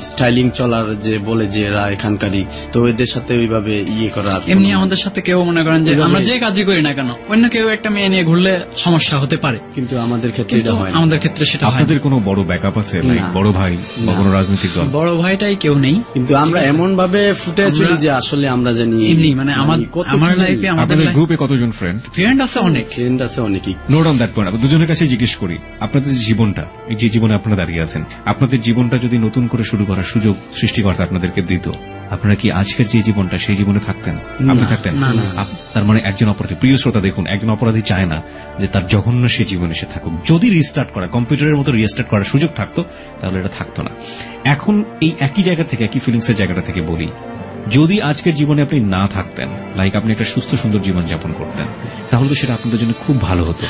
স্টাইলিং চলার, যে বলে যে এরা এখানকারই, তো এদের সাথে ওইভাবে ইয়ে করার এমনি আমাদের সাথে কেউ মনে করেন যে আমরা যে কাজই করি না কেন, অন্য কেউ একটা মেয়ে নিয়ে ঘুরলে সমস্যা হতে পারে, কিন্তু আমাদের ক্ষেত্রে কিন্তু এটা হয় না। আমাদের ক্ষেত্রে সেটা হয় না। আপনাদের কোনো বড় ব্যাকআপ আছে, লাইক না। বড় ভাই বা কোনো রাজনৈতিক দল? বড় ভাইটাই কেউ নেই, কিন্তু আমরা এমন ভাবে ফুটে চলি যে আসলে আমরা জানি এমনি মানে কত আমার কি জানি। লাইফে আমাদের আপনাদের গ্রুপে কতজন ফ্রেন্ড? ফ্রেন্ড আছে অনেক। ফ্রেন্ড আছে অনেকই। Note on that point. দুজনের কাছে জিজ্ঞেস করি, আপনাদের যে জীবনটা, এই যে জীবনে আপনারা দাঁড়িয়ে আছেন, আপনাদের জীবনটা যদি নতুন করে শুরু করার সুযোগ সৃষ্টিকর্তা আপনাদেরকে দিত, আপনারা কি আজকের যে জীবনটা সেই জীবনে থাকতেন? আপনি থাকতেন? তার মানে একজন অপরাধী, প্রিয় শ্রোতা দেখুন, একজন অপরাধী চায় না যে তার জঘন্য সে জীবনে সে থাকুক। যদি রিস্টার্ট করা, কম্পিউটারের মতো রিস্টার্ট করার সুযোগ থাকতো, তাহলে এটা থাকতো না। এখন এই একই জায়গা থেকে, একই ফিলিংসের জায়গাটা থেকে বলি, যদি আজকের জীবনে আপনি না থাকতেন, লাইক আপনি একটা সুস্থ সুন্দর জীবন যাপন করতেন, তাহলে তো সেটা আপনাদের জন্য খুব ভালো হতো।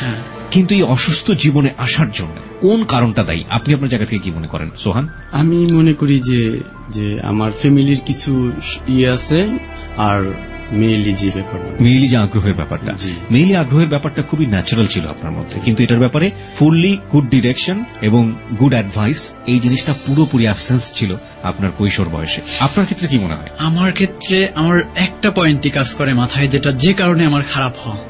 কিন্তু এই অসুস্থ জীবনে আসার জন্য কোন কারণটা দায়ী? আপনি আপনার জায়গা থেকে কি মনে করেন সোহান? আমি মনে করি যে আমার ফ্যামিলির কিছু আছে, আর মেইলি যে ব্যাপারটা, মেইলি যে আগ্রহের ব্যাপারটা, মেইলি আগ্রহের ব্যাপারটা খুবই ন্যাচারাল ছিল আপনার মধ্যে, কিন্তু এটার ব্যাপারে ফুললি গুড ডিরেকশন এবং গুড অ্যাডভাইস, এই জিনিসটা পুরোপুরি অ্যাবসেন্স ছিল আপনার কৈশোর বয়সে। আপনার ক্ষেত্রে কি মনে হয়? আমার ক্ষেত্রে আমার একটা পয়েন্টই কাজ করে মাথায়, যেটা যে কারণে আমার খারাপ হওয়া,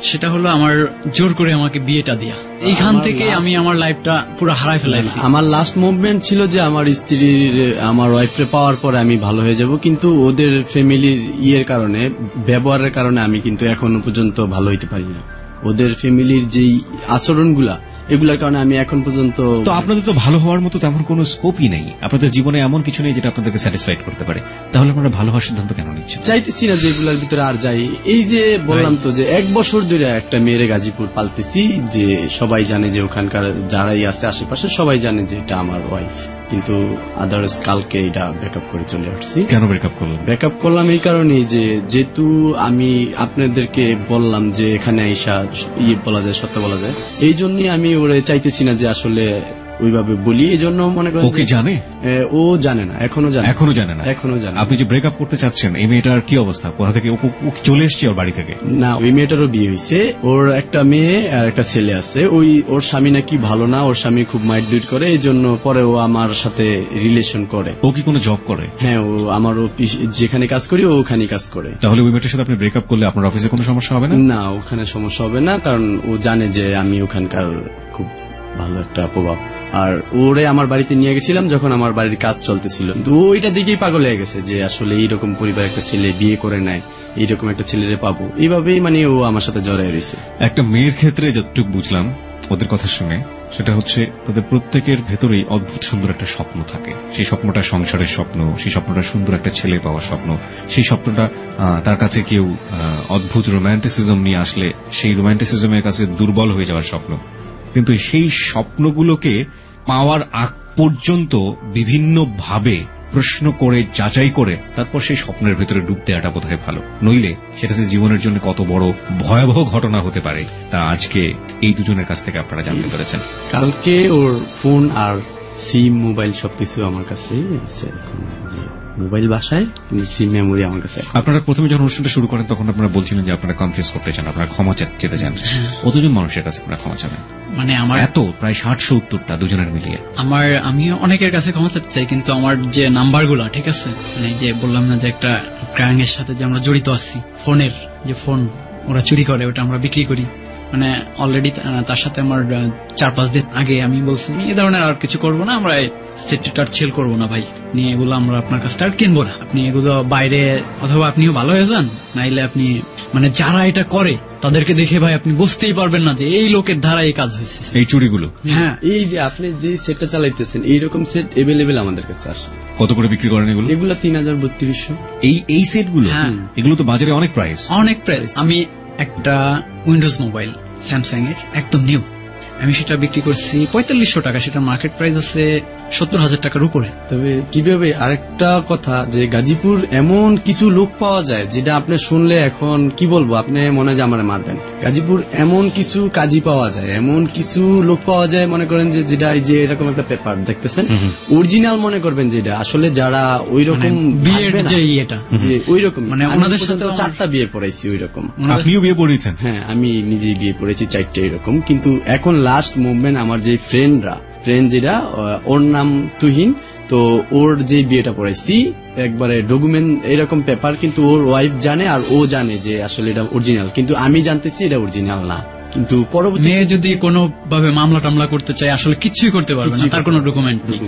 সেটা হলো আমার জোর করে আমাকে বিয়েটা দেয়া। এইখান থেকে আমি আমার লাইফটা পুরো হারাই ফেলাইছি। আমার লাস্ট মুভমেন্ট ছিল যে আমার স্ত্রীর, আমার ওয়াইফকে পাওয়ার পরে আমি ভালো হয়ে যাব, কিন্তু ওদের ফ্যামিলির কারণে, ব্যবহারের কারণে আমি কিন্তু এখনো পর্যন্ত ভালো হইতে পারি না। ওদের ফ্যামিলির যেই আচরণগুলা, এগুলার কারণে আমি এখন পর্যন্ত। তো আপনাদের তো ভালো হওয়ার মতো তেমন কোনো স্কোপই নেই, আপনাদের জীবনে এমন কিছু নেই যেটা আপনাদেরকে স্যাটিসফাইড করতে পারে, তাহলে আপনারা ভালো হওয়ার সিদ্ধান্ত কেন নিচ্ছেন? চাইতেছি না যে এগুলার ভিতরে আর যাই। এই যে বললাম তো যে 1 বছর ধরে একটা মেয়েরে গাজীপুর পালতেছি, যে সবাই জানে যে ওখানকার যারাই আছে আশেপাশে সবাই জানে যে এটা আমার ওয়াইফ, কিন্তু আদার্স কালকে এটা ব্যাকআপ করে চলে আসছি। কেন ব্রেকআপ করলেন? ব্যাকআপ করলাম এই কারণেই যে যেহেতু আমি আপনাদেরকে বললাম যে এখানে আইসা বলা যায়, সত্য বলা যায়, এই জন্যই আমি ওরে চাইতেছি না যে আসলে ওইভাবে বলি। এই জন্য মনে করেন ওকে জানে, ও জানে না, এখনো জানে না। আপনি যে ব্রেকআপ করতে চাচ্ছেন, এই মেয়েটার কি অবস্থা? কোথা থেকে ও চলে এসছে ওর বাড়ি থেকে? না, ওই মেয়েটারও বিয়ে হয়েছে, ওর একটা মেয়ে আর একটা ছেলে আছে। ওর স্বামী নাকি ভালো না, ওর স্বামী খুব মাইটবিট করে, এই জন্য পরে ও আমার সাথে রিলেশন করে। ও কি কোনো জব করে? হ্যাঁ, ও আমার যেখানে কাজ করি ও ওখানে কাজ করে। তাহলে ওই মেয়েটার সাথে আপনি ব্রেকআপ করলে আপনার অফিসে কোনো সমস্যা হবে না? না, ওখানে সমস্যা হবে না, কারণ ও জানে যে আমি ওখানকার খুব ভালো একটা প্রভাব। আর ওরে আমার বাড়িতে নিয়ে গেছিলাম যখন আমার বাড়ির কাজ চলতেছিল, তো ওইটা দিকেই পাগল হয়ে গেছে যে আসলে এইরকম পরিবার একটা ছেলে বিয়ে করে নেয়, এইরকম একটা ছেলেরে পাবো, এইভাবেই মানে ও আমার সাথে জড়ায় রয়েছে। একটা মেয়ের ক্ষেত্রে যতটুকু বুঝলাম ওদের কথা শুনে, সেটা হচ্ছে তাদের প্রত্যেকের ভেতরেই অদ্ভুত সুন্দর একটা স্বপ্ন থাকে। সেই স্বপ্নটা সংসারের স্বপ্ন, সেই স্বপ্নটা সুন্দর একটা ছেলে পাওয়ার স্বপ্ন, সেই স্বপ্নটা তার কাছে কেউ অদ্ভুত রোম্যান্টিসিজম নিয়ে আসলে সেই রোম্যান্টিসিজমের কাছে দুর্বল হয়ে যাওয়ার স্বপ্ন। কিন্তু সেই স্বপ্নগুলোকে পাওয়ার আগ পর্যন্ত বিভিন্নভাবে প্রশ্ন করে, যাচাই করে, তারপর সেই স্বপ্নের ভেতরে ডুব দেওয়াটা বোধহয় ভালো। নইলে সেটাতে জীবনের জন্য কত বড় ভয়াবহ ঘটনা হতে পারে তা আজকে এই দুজনের কাছ থেকে আপনারা জানতে পেরেছেন। কালকে ওর ফোন আর সিম, মোবাইল সবকিছু আমার কাছে আছে এখন। যে মোবাইল বাসায়, কিন্তু সিম মেমোরি আমার কাছে। আপনারা প্রথমে যখন অনুষ্ঠানটা শুরু করেন তখন আপনারা বলছিলেন যে আপনারা কনফিউজ করতে চান, আপনারা ক্ষমা চেতে চান। কতজন মানুষের কাছে আপনারা ক্ষমা চাবেন? মানে আমার এত প্রায় 60-70টা দুজনের মিলিয়ে। আমি অনেকের কাছে ক্ষমা চাইতে চাই, কিন্তু আমার যে নাম্বারগুলো, ঠিক আছে, মানে যে বললাম না যে একটা ক্রাইম এর সাথে যে আমরা জড়িত আছি, ফোনের যে ফোন ওরা চুরি করে, ওটা আমরা বিক্রি করি, মানে অলরেডি তার সাথে আমার 4-5 দিন আগে আমি বলছি এই ধরনের আর কিছু করবো না, আমরা সেটটার ছেল করবো না ভাই, নিয়ে এগুলো আমরা আপনার কাছ থেকে কিনবো না, আপনি এগুলো বাইরে অথবা আপনিও ভালো হয়ে যান, নাইলে আপনি মানে যারা এটা করে তাদেরকে দেখে ভাই আপনি বুঝতেই পারবেন না যে এই লোকের ধারা এই কাজ হয়েছে, এই চুরিগুলো। হ্যাঁ, এই যে আপনি যে সেটটা চালাইতেছেন, এইরকম সেট এভেলেবেল আমাদের কাছে আসে। কত করে বিক্রি করেন এগুলো? এগুলো 3000-3200। এই সেটগুলো? এগুলো তো বাজারে অনেক প্রাইস। আমি একটা উইন্ডোজ মোবাইল স্যামসাং এর একদম নিউ, আমি সেটা বিক্রি করছি 4500 টাকা, সেটা মার্কেট প্রাইস আছে 70,000 টাকার উপরে। তবে কিভাবে, আরেকটা কথা যে গাজীপুর এমন কিছু লোক পাওয়া যায় যেটা আপনি শুনলে এখন কি বলবো, আপনি মনে হয় যে আমারে মারবেন। গাজীপুর এমন কিছু কাজী পাওয়া যায়, এমন কিছু লোক পাওয়া যায়, মনে করেন যে যেটা যে এরকম একটা পেপার দেখতেছেন অরিজিনাল, মনে করবেন যেটা আসলে যারা ওইরকম বিয়ের যে এটা যে ওইরকম, মানে ওনাদের সাথে 4টা বিয়ে পড়াইছি ওইরকম। আপনিও বিয়ে পড়েছেন? হ্যাঁ, আমি নিজেই বিয়ে পড়েছি 4টে এরকম। কিন্তু এখন লাস্ট মুভমেন্ট আমার যে ফ্রেন্ড যেটা, ওর নাম তুহিন, তো ওর যে বিয়েটা পড়াইছি একবারে ডকুমেন্ট এরকম পেপার, কিন্তু ওর ওয়াইফ জানে আর ও জানে যে আসলে এটা অরিজিনাল, কিন্তু আমি জানতেছি এটা অরিজিনাল না। কিন্তু পরবর্তী মেয়ে যদি কোনো ভাবে মামলা টামলা করতে চায় আসলে কিছুই করতে পারবে না, তার কোনো ডকুমেন্ট নেই।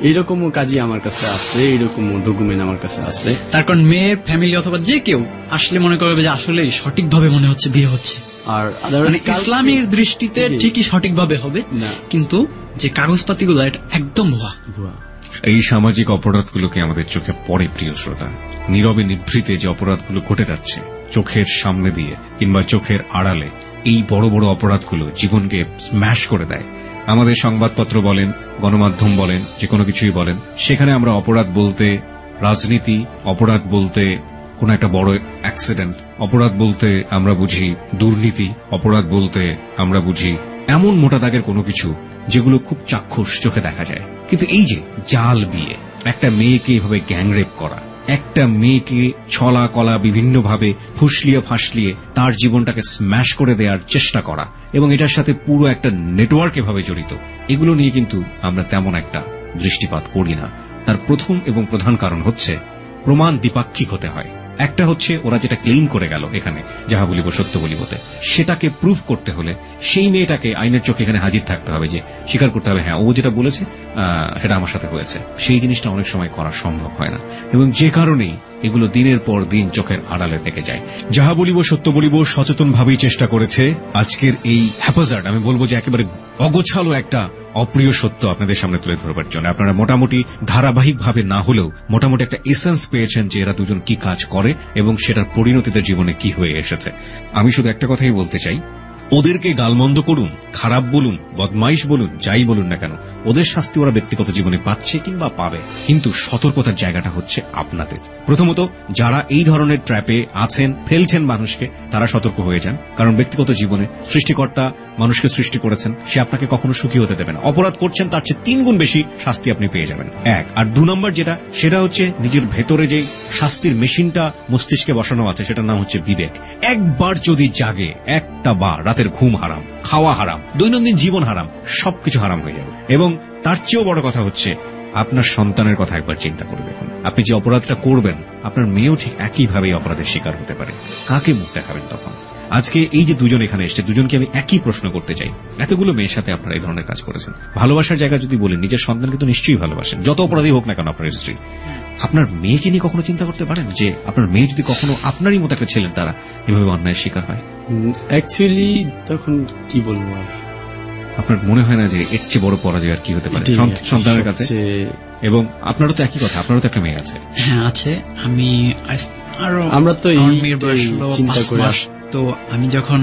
এইরকমও কাজই আমার কাছে আছে, এইরকম ডকুমেন্ট আমার কাছে আছে। তার কারণ মেয়ের ফ্যামিলি অথবা যে কেউ আসলে মনে করবে যে আসলে সঠিকভাবে মনে হচ্ছে বিয়ে হচ্ছে, আর মানে ইসলামের দৃষ্টিতে ঠিকই সঠিকভাবে হবে, না। কিন্তু যে কাগজপাতিগুলো এটা একদম ভুয়া। এই সামাজিক অপরাধগুলোকে আমাদের চোখে পড়ে, প্রিয় শ্রোতা। নীরবে নিভৃতে যে অপরাধগুলো ঘটে যাচ্ছে চোখের সামনে দিয়ে কিংবা চোখের আড়ালে, এই বড় বড় অপরাধগুলো জীবনকে স্ম্যাশ করে দেয়। আমাদের সংবাদপত্র বলেন, গণমাধ্যম বলেন, যে কোনো কিছুই বলেন, সেখানে আমরা অপরাধ বলতে রাজনীতি, অপরাধ বলতে কোন একটা বড় অ্যাক্সিডেন্ট, অপরাধ বলতে আমরা বুঝি দুর্নীতি, অপরাধ বলতে আমরা বুঝি এমন মোটা দাগের কোনো কিছু যেগুলো খুব চাক্ষুষ চোখে দেখা যায়। কিন্তু এই যে জাল বিয়ে, একটা মেয়েকে এভাবে গ্যাংরেপ করা, একটা মেয়েকে ছলা কলা বিভিন্নভাবে ফুসলিয়ে ফাসলিয়ে তার জীবনটাকে স্ম্যাশ করে দেওয়ার চেষ্টা করা, এবং এটার সাথে পুরো একটা নেটওয়ার্ক এভাবে জড়িত, এগুলো নিয়ে কিন্তু আমরা তেমন একটা দৃষ্টিপাত করি না। তার প্রথম এবং প্রধান কারণ হচ্ছে প্রমাণ দ্বিপাক্ষিক হতে হয়। একটা হচ্ছে ওরা যেটা ক্লেইম করে গেল এখানে যাহা বলিব সত্য বলিবতে, সেটাকে প্রুফ করতে হলে সেই মেয়েটাকে আইনের চোখে এখানে হাজির থাকতে হবে, যে স্বীকার করতে হবে হ্যাঁ ও যেটা বলেছে সেটা আমার সাথে হয়েছে। সেই জিনিসটা অনেক সময় করা সম্ভব হয় না, এবং যে কারণেই এগুলো দিনের পর দিন চোখের আড়ালে থেকে যায়। যাহা বলিব সত্য বলিব সচেতনভাবেই চেষ্টা করেছে আজকের এই হ্যাপাজার্ড, আমি বলবো যে একেবারে অগোছালো একটা অপ্রিয় সত্য আপনাদের সামনে তুলে ধরবার জন্য। আপনারা মোটামুটি ধারাবাহিকভাবে না হলেও মোটামুটি একটা এসেন্স পেয়েছেন যে এরা দুজন কি কাজ করে এবং সেটার পরিণতিদের জীবনে কি হয়ে এসেছে। আমি শুধু একটা কথাই বলতে চাই, ওদেরকে গালমন্দ করুন, খারাপ বলুন, বদমাইশ বলুন, যাই বলুন না কেন, ওদের শাস্তি ওরা ব্যক্তিগত জীবনে পাচ্ছে কিংবা পাবে, কিন্তু সতর্কতার জায়গাটা হচ্ছে আপনাদের। প্রথমত যারা এই ধরনের ট্র্যাপে আছেন, ফেলছেন মানুষকে, তারা সতর্ক হয়ে যান, কারণ ব্যক্তিগত জীবনে সৃষ্টিকর্তা মানুষকে সৃষ্টি করেছেন, সে আপনাকে কখনো সুখী হতে দেবে না। অপরাধ করছেন তার চেয়ে 3 গুণ বেশি শাস্তি আপনি পেয়ে যাবেন, এক। আর 2 নম্বর যেটা, সেটা হচ্ছে নিজের ভেতরে যে শাস্তির মেশিনটা মস্তিষ্কে বসানো আছে, সেটার নাম হচ্ছে বিবেক। একবার যদি জাগে, একটা বার রাতের ঘুম হারাম, খাওয়া হারাম, দৈনন্দিন জীবন হারাম, সবকিছু হারাম হয়ে যাবে। এবং তার চেয়েও বড় কথা হচ্ছে আপনার সন্তানের কথা একবার চিন্তা করে দেখুন। আপনি যে অপরাধটা করবেন, আপনার মেয়েও ঠিক একইভাবে অপরাধের শিকার হতে পারে। কাকে মুখ দেখাবেন তখন? আজকে এই যে দুজন এখানে এসছে, দুজনকে আমি একই প্রশ্ন করতে চাই, এতগুলো মেয়ের সাথে আপনারা এই ধরনের কাজ করেছেন, ভালোবাসার জায়গা যদি বলেন, নিজের সন্তানকে তো নিশ্চয়ই ভালোবাসেন, যত অপরাধী হোক না কেন আপনার স্ত্রী। আপনার মেয়েকে নিয়ে কখনো চিন্তা করতে পারেন যে আপনার মেয়ে যদি কখনো আপনারই মতো একটা ছেলের দ্বারা এভাবে অন্যায়ের শিকার হয়? অ্যাকচুয়ালি তখন কি বলবো, আর আপনার মনে হয় না যে এর চেয়ে বড় পরাজয় আর কি হতে পারে সন্তানের কাছে? এবং আপনারও তো একই কথা, আপনারও তো একটা মেয়ে আছে। হ্যাঁ আছে, আমি আরো আমরা তো আমার মেয়ের বয়স হলো 5 মাস। তো আমি যখন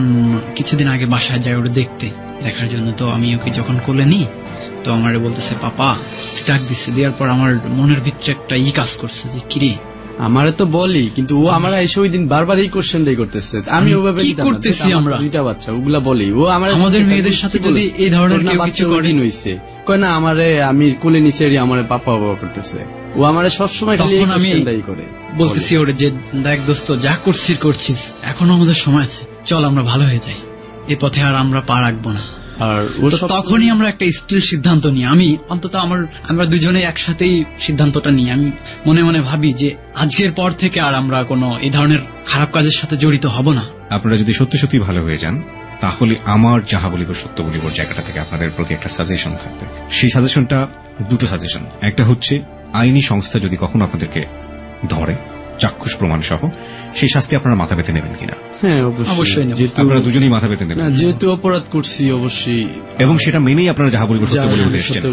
কিছুদিন আগে বাসায় যাই ওটা দেখার জন্য, তো আমি ওকে যখন কোলে নিই, তো আমারে বলতেছে পাপা, ডাক দিচ্ছে। দেওয়ার পর আমার মনের ভিতরে একটা কাজ করছে যে কিরে, আমারে তো বলি, কিন্তু ও আমার এসে ওই দিন বারবার এই কোশ্চেনটাই করতেছে। আমি ওভাবে কি করতেছি, আমরা 2টা বাচ্চা, ওগুলা বলি। ও আমাদের মেয়েদের সাথে যদি এই ধরনের কেউ কিছু করে, হইছে কয় না আমারে, আমি কোলে নিচে আমারে পাপা বাবা করতেছে। ও আমারে সবসময় খালি এই কোশ্চেনটাই করে। বলতেছি ওরে যে দেখ দোস্ত, যা করছিস, এখনো আমাদের সময় আছে, চল আমরা ভালো হয়ে যাই, এই পথে আর আমরা পা রাখবো না। আর তখনই আমরা একটা স্টিল সিদ্ধান্ত নিই, আমি অন্তত আমরা দুজনে একসাথেই সিদ্ধান্তটা নিই। আমি মনে মনে ভাবি যে আজকের পর থেকে আর আমরা কোনো এই ধরনের খারাপ কাজের সাথে জড়িত হব না। আপনারা যদি সত্যি সত্যি ভালো হয়ে যান, তাহলে আমার যাহা বলিব সত্য বলিব জায়গাটা থেকে আপনাদের প্রতি একটা সাজেশন থাকবে। সেই সাজেশনটা 2টো সাজেশন। একটা হচ্ছে আইনি সংস্থা যদি কখনো আপনাদেরকে ধরে চাক্ষুষ প্রমাণ সহ, সেই শাস্তি আপনারা মাথা পেতে নেবেন কিনা? হ্যাঁ অবশ্যই, আপনারা দুজনেই মাথা পেতে নেবেন, যেহেতু অপরাধ করছি অবশ্যই, এবং সেটা মেনেই আপনারা যাহা বলিব সত্য বলিব এসেছেন।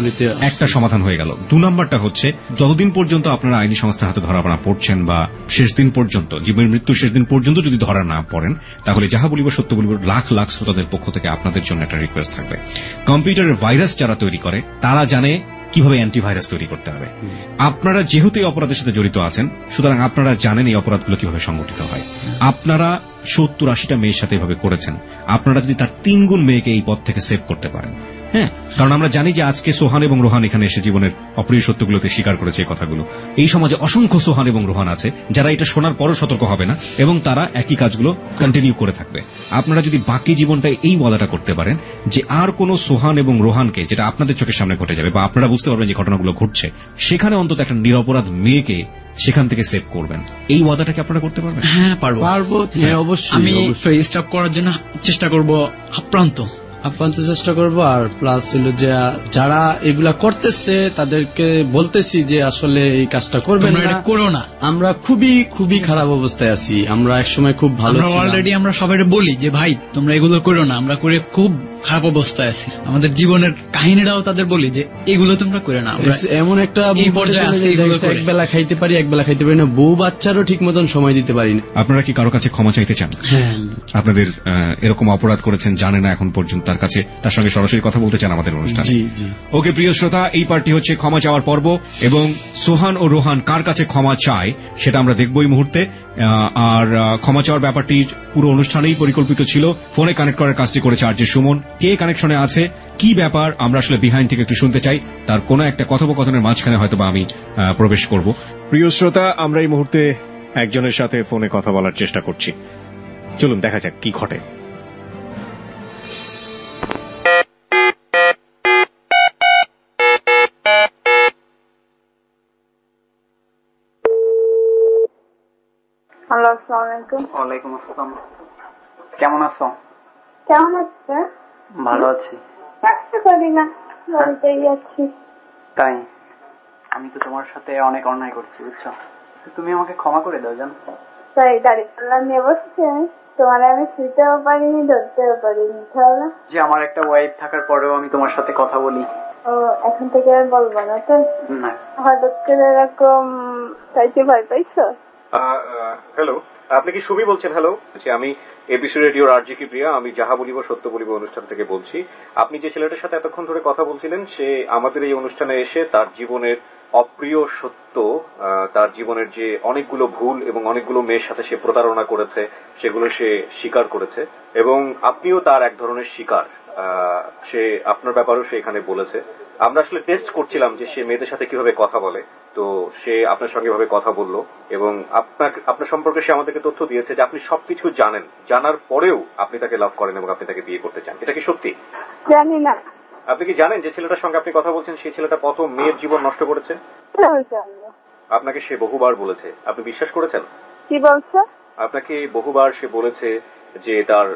একটা সমাধান হয়ে গেল। 2 নম্বরটা হচ্ছে, যতদিন পর্যন্ত আপনারা আইনি সংস্থার হাতে ধরা পড়ছেন বা শেষ দিন পর্যন্ত, জীবনের মৃত্যুর শেষ দিন পর্যন্ত যদি ধরা না পড়েন, তাহলে যাহা বলিব সত্য বলিব লাখ লাখ শ্রোতাদের পক্ষ থেকে আপনাদের জন্য একটা রিকোয়েস্ট থাকবে। কম্পিউটারের ভাইরাস যারা তৈরি করে তারা জানে কিভাবে অ্যান্টিভাইরাস তৈরি করতে হবে। আপনারা যেহেতু এই অপরাধের সাথে জড়িত আছেন, সুতরাং আপনারা জানেন এই অপরাধগুলো কিভাবে সংগঠিত হয়। আপনারা 70-80টা মেয়ের সাথে এভাবে করেছেন, আপনারা যদি তার 3 গুণ মেয়েকে এই পথ থেকে সেভ করতে পারেন, হ্যাঁ, কারণ আমরা জানি যে আজকে সোহান এবং রোহান এখানে এসে জীবনের অপ্রিয় সত্যগুলোতে স্বীকার করেছে এই কথাগুলো। এই সমাজে অসংখ্য সোহান এবং রোহান আছে যারা এটা শোনার পরও সতর্ক হবে না এবং তারা একই কাজগুলো কন্টিনিউ করে থাকবে। আপনারা যদি বাকি জীবনটায় এই ওয়াদাটা করতে পারেন যে আর কোনো সোহান এবং রোহানকে, যেটা আপনাদের চোখের সামনে ঘটে যাবে বা আপনারা বুঝতে পারবেন যে ঘটনাগুলো ঘটছে, সেখানে অন্তত একটা নিরপরাধ মেয়েকে সেখান থেকে সেভ করবেন, এই ওয়াদাটাকে আপনারা করতে পারবেন? হ্যাঁ পারবো, হ্যাঁ অবশ্যই। আমি স্টপ করার জন্য চেষ্টা করব আপ্রান্ত। আপ্যায়ন চেষ্টা করব। আর প্লাস হলো যে যারা এগুলা করতেছে তাদেরকে বলতেছি যে আসলে এই কাজটা করবেন তোমরা না, এটা করো না। আমরা খুবই খুবই খারাপ অবস্থায় আছি। আমরা একসময় খুব ভালো আমরা ছিলাম। অলরেডি আমরা সবাই বলি যে ভাই তোমরা এগুলো করো না, আমরা করে খুব খারাপ অবস্থায় আছি। আমাদের জীবনের কাহিনীটাও তাদের বলি যে এগুলো তোমরা করে না। আমরা এমন একটা এই পর্যায়ে আছি এগুলো করে। একবেলা খাইতে পারি, একবেলা খাইতে পারি না, বউ বাচ্চারও ঠিক মতন সময় দিতে পারি না। আপনারা কি কারো কাছে ক্ষমা চাইতে চান? হ্যাঁ, আপনাদের এরকম অপরাধ করেছেন জানে না এখন পর্যন্ত, তার সঙ্গে সরাসরি কথা বলতে চান আমাদের অনুষ্ঠানে? জি জি। ওকে প্রিয় শ্রোতা, এই পার্টি হচ্ছে ক্ষমা চাওয়ার পর্ব এবং সোহান ও রোহান কার কাছে ক্ষমা চায় সেটা আমরা দেখব এই মুহূর্তে। আর ক্ষমা চাওয়ার ব্যাপারটি পুরো অনুষ্ঠানেই পরিকল্পিত ছিল। ফোনে কানেক্ট করার কাজটি করেছে আরজে সুমন। কে কানেকশনে আছে, কি ব্যাপার, আমরা আসলে বিহাইন্ড থেকে একটু শুনতে চাই। তার কোনো একটা কথোপকথনের মাঝখানে হয়তোবা আমি প্রবেশ করব। প্রিয় শ্রোতা, আমরা এই মুহূর্তে একজনের সাথে ফোনে কথা বলার চেষ্টা করছি। চলুন দেখা যাক কি ঘটে। হ্যালো, আসসালামু আলাইকুম। ওয়ালাইকুম আসসালাম। কেমন আছো? কেমন আছো? ভালো আছি। কাজটা করি না, বাড়িতেই আছি। তাই? আমি তো তোমার সাথে অনেক অন্যায় করছি, বুঝছো? তুমি আমাকে ক্ষমা করে দাও জান। তাই দাড়ি পাল্লা নিয়ে বসছে, তোমার আমি শুইতেও পারিনি, ধরতেও পারিনি, তাহলে যে আমার একটা ওয়াইফ থাকার পরেও আমি তোমার সাথে কথা বলি। ও এখন থেকে আর বলবো না তো? না। হঠাৎ করে এরকম চাইতে ভয় পাইছো? হ্যালো, আপনি কি সুমি বলছেন? হ্যালো, আমি এবিসি রেডিওর আরজি কি প্রিয়া, আমি যাহা বলিব সত্য বলিব অনুষ্ঠান থেকে বলছি। আপনি যে ছেলেটার সাথে এতক্ষণ ধরে কথা বলছিলেন, সে আমাদের এই অনুষ্ঠানে এসে তার জীবনের অপ্রিয় সত্য, তার জীবনের যে অনেকগুলো ভুল এবং অনেকগুলো মেয়ের সাথে সে প্রতারণা করেছে সেগুলো সে স্বীকার করেছে এবং আপনিও তার এক ধরনের শিকার। সে আপনার ব্যাপারেও সে এখানে বলেছে। আমরা আসলে টেস্ট করছিলাম যে সে মেয়েদের সাথে কিভাবে কথা বলে, তো সে আপনার সঙ্গে ভাবে কথা বললো এবং আপনার সম্পর্কে সে আমাদেরকে তথ্য দিয়েছে যে আপনি সবকিছু জানেন, জানার পরেও আপনি তাকে লাভ করেন এবং আপনি তাকে বিয়ে করতে চান। এটা কি সত্যি? জানি না। আপনি কি জানেন যে ছেলেটার সঙ্গে আপনি কথা বলছেন সেই ছেলেটা কত মেয়ের জীবন নষ্ট করেছে? আপনাকে সে বহুবার বলেছে, আপনি বিশ্বাস করেছেন? কি বলছো? আপনাকে বহুবার সে বলেছে যে তার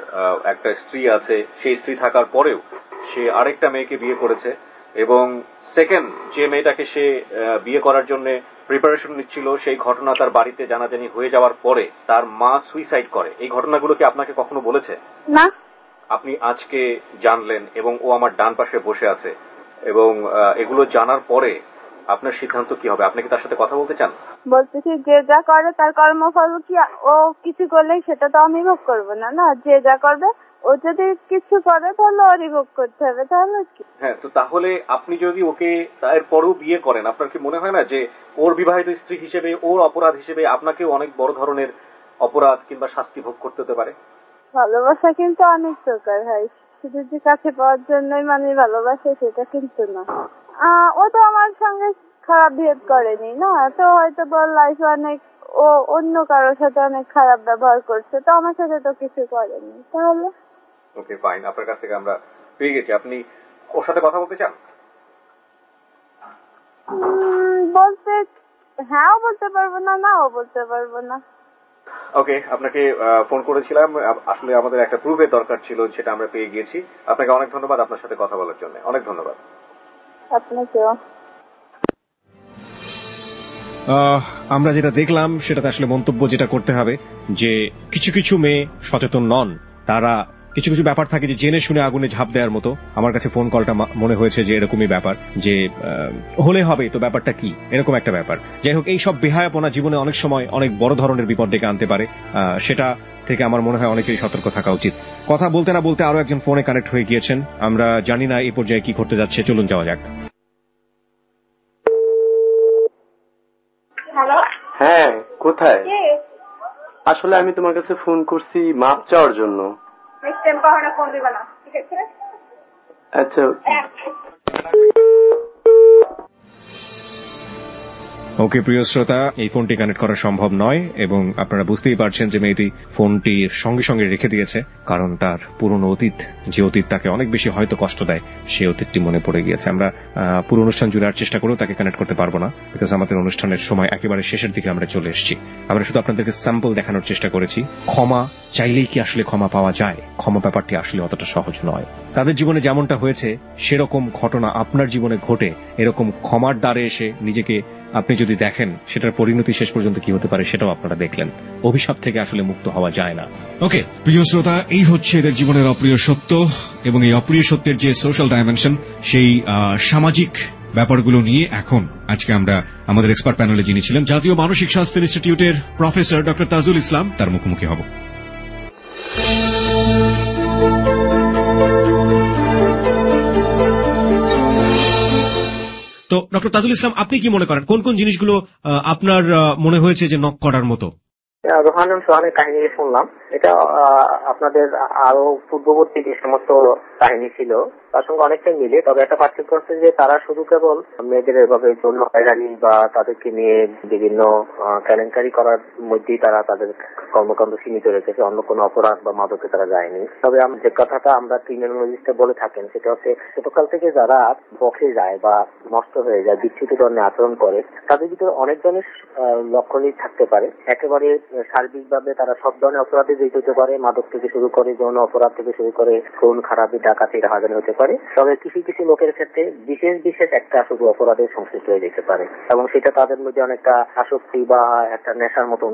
একটা স্ত্রী আছে, সেই স্ত্রী থাকার পরেও সে আরেকটা মেয়েকে বিয়ে করেছে এবং সেকেন্ড যে মেয়েটাকে সে বিয়ে করার জন্য প্রিপারেশন নিচ্ছিল সেই ঘটনা তার বাড়িতে জানাজানি হয়ে যাওয়ার পরে তার মা সুইসাইড করে। এই ঘটনাগুলো কি আপনাকে কখনো বলেছে? না। আপনি আজকে জানলেন এবং ও আমার ডান পাশে বসে আছে এবং এগুলো জানার পরে আপনার সিদ্ধান্ত কি হবে? আপনি কি তার সাথে কথা বলতে চান? বলতেছি যে যা করে তার কর্মফল কি ও কিছু করলে সেটা তো আমি ভোগ করবো না। না, যে যা করবে ও যদি কিছু করে তাহলে ওরই ভোগ করতে হবে, তাহলে কি? হ্যাঁ, তো তাহলে আপনি যদি ওকে এরপরও বিয়ে করেন, আপনার কি মনে হয় না যে ওর বিবাহিত স্ত্রী হিসেবে ওর অপরাধ হিসেবে আপনাকেও অনেক বড় ধরনের অপরাধ কিংবা শাস্তি ভোগ করতে হতে পারে? ভালোবাসা কিন্তু অনেক প্রকার হয়, শুধু যে কাছে পাওয়ার জন্যই মানে ভালোবাসে সেটা কিন্তু না। ও তো আমার সঙ্গে খারাপ বিহেভ করেনি না, তো হয়তো বল লাইফে অনেক ও অন্য কারোর সাথে অনেক খারাপ ব্যবহার করছে, তো আমার সাথে তো কিছু করেনি। তাহলে ওকে ফাইন, আপনার কাছ থেকে আমরা পেয়ে গেছি। আপনি ওর সাথে কথা বলতে চান? বলতে হ্যাঁও বলতে পারবো না, নাও বলতে পারবো না। ওকে, আপনাকে ফোন করেছিলাম, আসলে আমাদের একটা প্রুফের দরকার ছিল, সেটা আমরা পেয়ে গিয়েছি। আপনাকে অনেক ধন্যবাদ আপনার সাথে কথা বলার জন্য, অনেক ধন্যবাদ। আপনাকেও। আমরা যেটা দেখলাম সেটাতে আসলে মন্তব্য যেটা করতে হবে যে কিছু কিছু মেয়ে সচেতন নন, তারা কিছু কিছু ব্যাপার থাকে যে জেনে শুনে আগুনে ঝাঁপ দেওয়ার মতো। আমার কাছে ফোন কলটা মনে হয়েছে যে এরকমই ব্যাপার, যে হলে হবে তো ব্যাপারটা কি, এরকম একটা ব্যাপার। যাই হোক, এই সব বেহায়াপনা জীবনে অনেক সময় অনেক বড় ধরনের বিপদ ডেকে আনতে পারে, সেটা থেকে আমার মনে হয় অনেকেই সতর্ক থাকা উচিত। কথা বলতে না বলতে আরো একজন ফোনে কানেক্ট হয়ে গিয়েছেন, আমরা জানি না এই পর্যায়ে কি ঘটতে যাচ্ছে, চলুন যাওয়া যাক। হ্যালো। হ্যাঁ, কোথায়? আসলে আমি তোমার কাছে ফোন করছি মাপ চাওয়ার জন্য। ফোন দিবা না, ঠিক আছে? আচ্ছা। ওকে প্রিয় শ্রোতা, এই ফোনটি কানেক্ট করা সম্ভব নয় এবং আপনারা বুঝতেই পারছেন যে মেয়েটি ফোনটির সঙ্গে সঙ্গে রেখে দিয়েছে, কারণ তার পুরনো অতীত, যে অতীত তাকে অনেক বেশি হয়তো কষ্ট দেয়, সেই অতীতটি মনে পড়ে গিয়েছে। আমরা পুরো অনুষ্ঠান জুড়ে আর চেষ্টা করেও তাকে কানেক্ট করতে পারবো না, বিকজ আমাদের অনুষ্ঠানের সময় একেবারে শেষের দিকে আমরা চলে এসেছি। আমরা শুধু আপনাদেরকে স্যাম্পল দেখানোর চেষ্টা করেছি। ক্ষমা চাইলেই কি আসলে ক্ষমা পাওয়া যায়? ক্ষমা ব্যাপারটি আসলে অতটা সহজ নয়। তাদের জীবনে যেমনটা হয়েছে সেরকম ঘটনা আপনার জীবনে ঘটে এরকম ক্ষমার দ্বারে এসে নিজেকে আপনি যদি দেখেন, সেটার পরিণতি শেষ পর্যন্ত কি হতে পারে সেটাও আপনারা দেখলেন। অভিশাপ থেকে আসলে মুক্ত হওয়া যায় না। ওকে প্রিয় শ্রোতা, এই হচ্ছে এদের জীবনের অপ্রিয় সত্য, এবং এই অপ্রিয় সত্যের যে সোশ্যাল ডাইমেনশন, সেই সামাজিক ব্যাপারগুলো নিয়ে এখন আজকে আমরা আমাদের এক্সপার্ট প্যানেলে যিনি ছিলেন জাতীয় মানসিক স্বাস্থ্য ইনস্টিটিউটের প্রফেসর ডক্টর তাজুল ইসলাম, তার মুখোমুখি হব। তো ডক্টর তাজুল ইসলাম, আপনি কি মনে করেন কোন কোন জিনিসগুলো আপনার মনে হয়েছে যে নক করার মতো? রোহান এবং সোহানের কাহিনী শুনলাম, এটা আপনাদের আরো পূর্ববর্তী যে সমস্ত কাহিনী ছিল তার সঙ্গে অনেকটাই মিলে। তবে একটা পার্থক্য হচ্ছে যে তারা শুধু কেবল মেয়েদের এভাবে যৌন হয়রানি বা তাদেরকে নিয়ে বিভিন্ন কেলেঙ্কারি করার মধ্যেই তারা তাদের কর্মকাণ্ড সীমিত রেখেছে, অন্য কোনো অপরাধ বা মাদকে তারা যায়নি। তবে যে কথাটা আমরা ক্রিমিনোলজিস্টে বলে থাকেন সেটা হচ্ছে ছোটকাল থেকে যারা বকে যায় বা নষ্ট হয়ে যায়, বিচ্ছুত ধরনের আচরণ করে, তাদের ভিতরে অনেক ধরনের লক্ষণই থাকতে পারে। একেবারে সার্বিকভাবে তারা সব ধরনের অপরাধে জড়িত হতে পারে, মাদক থেকে শুরু করে যৌন অপরাধ থেকে শুরু করে খুন, খারাপি, ডাকাতি, রাহাজানি হতে পারে। তবে কিছু কিছু লোকের ক্ষেত্রে বিশেষ বিশেষ একটা শুধু অপরাধের সংশ্লিষ্ট হয়ে যেতে পারে এবং সেটা তাদের মধ্যে অনেকটা আসক্তি বা একটা নেশার মতন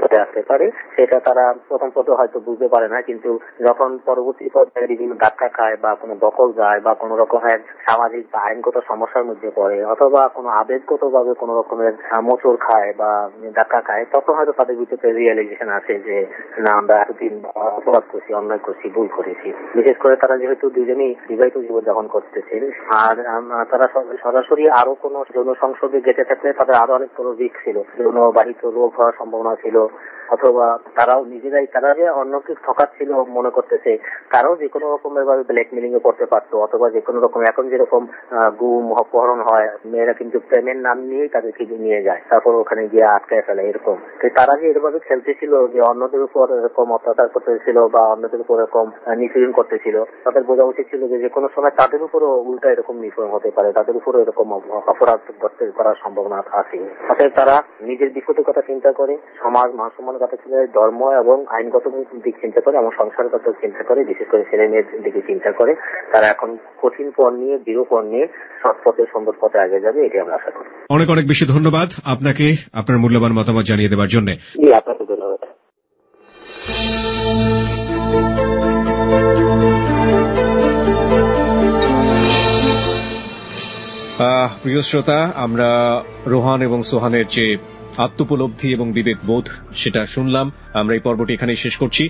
হতে আসতে পারে। সেটা তারা প্রথম হয়তো বুঝতে পারে না, কিন্তু যখন পরবর্তী পর্যায়ে বিভিন্ন ধাক্কা খায় বা কোনো দখল যায় বা কোনো রকমের সামাজিক বা আইনগত সমস্যার মধ্যে পড়ে অথবা কোনো আবেগগত ভাবে কোনো রকমের মোচড় খায় বা ধাক্কা খায়, তখন হয়তো তাদের ভিতরে রিয়েলাইজেশন আছে যে না, আমরা এতদিন অপরাধ করছি, অন্যায় করছি, ভুল করেছি। বিশেষ করে তারা যেহেতু দুজনেই বিবাহিত জীবনযাপন করতেছেন আর তারা সরাসরি আরো কোনো যৌন সংসর্গে যেতে থাকলে তাদের আরো অনেক বড় রিস্ক ছিল, যৌন বাহিত রোগ হওয়ার সম্ভাবনা ছিল, অথবা তারাও নিজেরাই তারা যে অন্যকে ঠকাচ্ছিল মনে করতেছে, তারাও যে কোনো রকমের ভাবে ব্ল্যাকমেলিং এ করতে পারতো, অথবা যে কোনো রকম এখন যেরকম গুম অপহরণ হয়, মেয়েরা কিন্তু প্রেমের নাম নিয়েই তাদেরকে নিয়ে যায়, তারপর ওখানে গিয়ে আটকায় ফেলে, এরকম। তারা যে এরভাবে খেলতেছিল, যে অন্যদের উপর এরকম অত্যাচার করতেছিল বা অন্যদের উপর এরকম নিপীড়ন করতেছিল, তাদের বোঝা উচিত ছিল যে কোনো সময় তাদের উপরও উল্টা এরকম নিপীড়ন হতে পারে, তাদের উপরও এরকম অপরাধ করার সম্ভাবনা আছে। অতএব তারা নিজের বিপদের কথা চিন্তা করে, সমাজ মান সম্মানের কথা চিন্তা করে, ধর্ম এবং আইনগত দিক চিন্তা করে এবং সংসারগত চিন্তা করে, বিশেষ করে ছেলে মেয়ের দিকে চিন্তা করে তারা এখন কঠিন পণ নিয়ে, দৃঢ় পণ নিয়ে সৎ পথে, সুন্দর পথে আগে যাবে, এটি আমরা আশা করি। অনেক অনেক বেশি ধন্যবাদ আপনাকে আপনার মূল্যবান মতামত জানিয়ে দেওয়ার জন্য। জি, আপনাকে ধন্যবাদ। প্রিয় শ্রোতা, আমরা রোহান এবং সোহানের যে আত্মোপলব্ধি এবং বিবেক বোধ সেটা শুনলাম। আমরা এই পর্বটি এখানেই শেষ করছি।